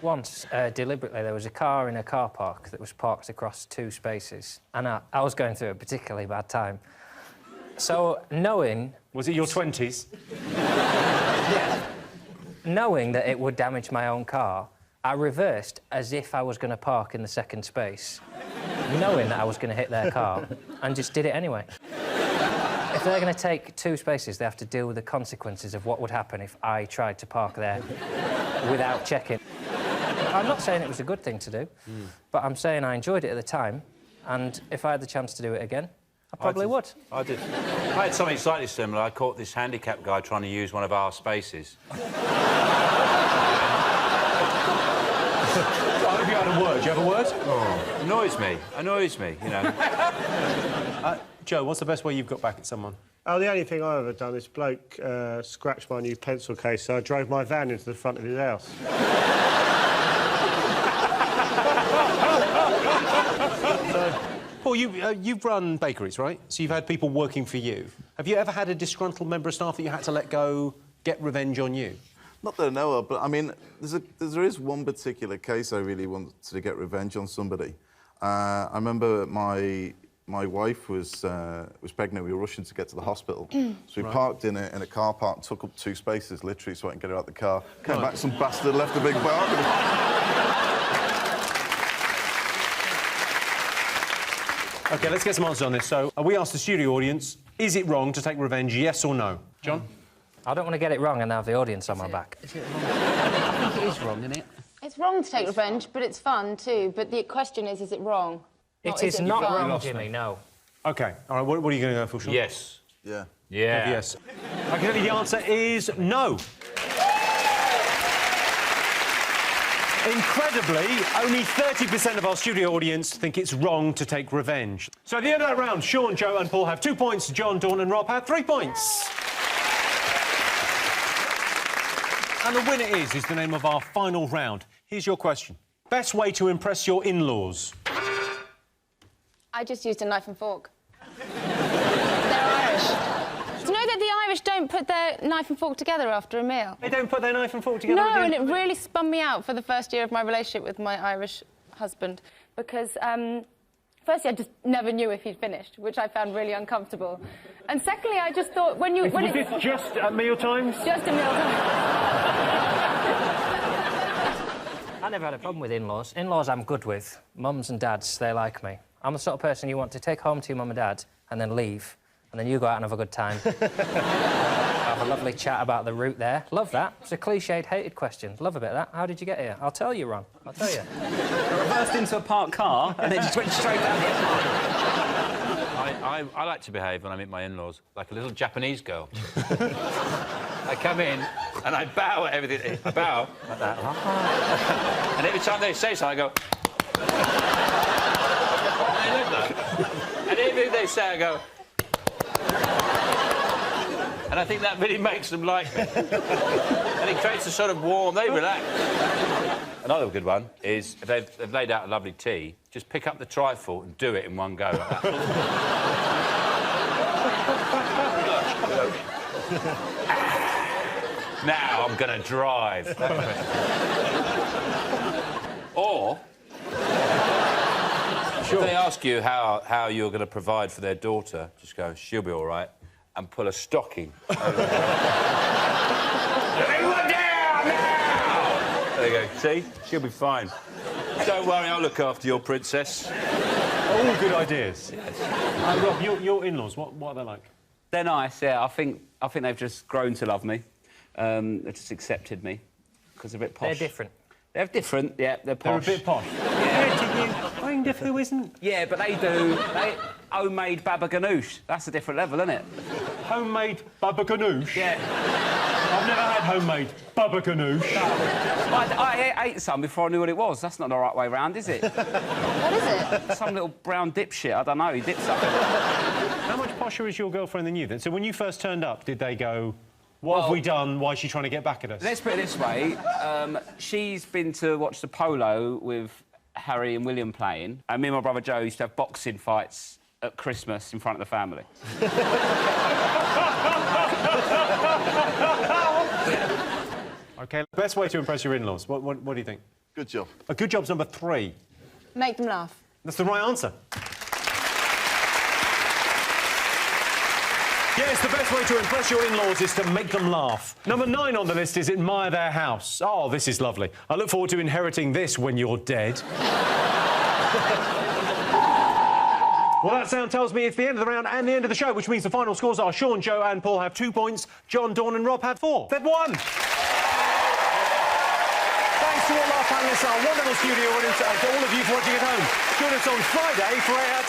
Once, deliberately, there was a car in a car park that was parked across 2 spaces, and I was going through a particularly bad time. So, knowing... Was it your 20s? Yeah. Knowing that it would damage my own car, I reversed as if I was going to park in the second space, knowing that I was going to hit their car, and just did it anyway. If they're going to take 2 spaces, they have to deal with the consequences of what would happen if I tried to park there without checking. I'm not saying it was a good thing to do, but I'm saying I enjoyed it at the time, and if I had the chance to do it again, I probably would. I did. I had something slightly similar. I caught this handicapped guy trying to use one of our spaces. I hope you had a word. Do you have a word? Oh, annoys me, you know. Joe, what's the best way you've got back at someone? Oh, the only thing I've ever done is bloke scratched my new pencil case, so I drove my van into the front of his house. Paul, you've run bakeries, right? So you've had people working for you. Have you ever had a disgruntled member of staff that you had to let go, get revenge on you? Not that I know of, but I mean, there is one particular case I really wanted to get revenge on somebody. I remember my wife was pregnant. We were rushing to get to the hospital, so we parked in a car park, took up 2 spaces literally so I can get her out the car. Came back, some bastard left a big mark. OK, let's get some answers on this. So, we asked the studio audience, is it wrong to take revenge, yes or no? John? I don't want to get it wrong and have the audience on my back. Is it wrong? I think it is wrong, isn't it? It's wrong to take revenge, but it's fun too. But the question is it wrong? It is not wrong, Jimmy, no. OK, all right, what are you going to go for, Sean? Yes. Yeah. Yeah. Yes. I can tell you the answer is no. Incredibly, only 30% of our studio audience think it's wrong to take revenge. So at the end of that round, Sean, Joe and Paul have 2 points, John, Dawn and Rob have 3 points. And the winner is the name of our final round. Here's your question. Best way to impress your in-laws? I just used a knife and fork. They're Irish. Do you know that the Irish don't put their knife and fork together after a meal? They don't put their knife and fork together? No, and it really spun me out for the first year of my relationship with my Irish husband because, firstly, I just never knew if he'd finished, which I found really uncomfortable. And secondly, I just thought when you... Was this just at meal times? Just at meal times. I never had a problem with in-laws. In-laws I'm good with. Mums and dads, they like me. I'm the sort of person you want to take home to your mum and dad and then leave, and then you go out and have a good time. Have a lovely chat about the route there. Love that. It's a cliched, hated question. Love a bit of that. How did you get here? I'll tell you, Ron. I'll tell you. Reversed into a parked car and then just went straight down the I like to behave when I meet my in-laws like a little Japanese girl. I come in and I bow at everything. I bow like that. And every time they say something, I go... They love that. And everything they say, I go... And I think that really makes them like me. And it creates a sort of warm... They relax. Another good one is, if they've laid out a lovely tea, just pick up the trifle and do it in one go like that. Now I'm going to drive. Or... If they ask you how you're going to provide for their daughter, just go, she'll be all right, and pull a stocking. Everyone down now! There you go. See? She'll be fine. Don't worry, I'll look after your princess. All good ideas. Yes. Rob, your in-laws, what are they like? They're nice, yeah. I think they've just grown to love me. They've just accepted me because they're a bit posh. They're different. They're different, yeah. They're posh. They're a bit posh. Yeah. Kind of who isn't? Yeah, but they do. Homemade baba ganoush. That's a different level, isn't it? Homemade baba ganoush? Yeah. I've never had homemade baba ganoush. No. I ate some before I knew what it was. That's not the right way round, is it? What is it? Some little brown dipshit. I don't know. He dipped something. How much posher is your girlfriend than you, then? So when you first turned up, did they go... What have we done? Why is she trying to get back at us? Let's put it this way. She's been to watch the polo with Harry and William playing, and me and my brother Joe used to have boxing fights at Christmas in front of the family. OK, best way to impress your in-laws. What do you think? Good job. A good job's number 3. Make them laugh. That's the right answer. Yes, the best way to impress your in-laws is to make them laugh. Number 9 on the list is admire their house. Oh, this is lovely. I look forward to inheriting this when you're dead. Well, that sound tells me it's the end of the round and the end of the show, which means the final scores are Sean, Joe and Paul have 2 points, John, Dawn and Rob have 4. They've won! Thanks to all our panellists, our wonderful studio audience, and to all of you for watching at home. Join us on Friday for 8 Out.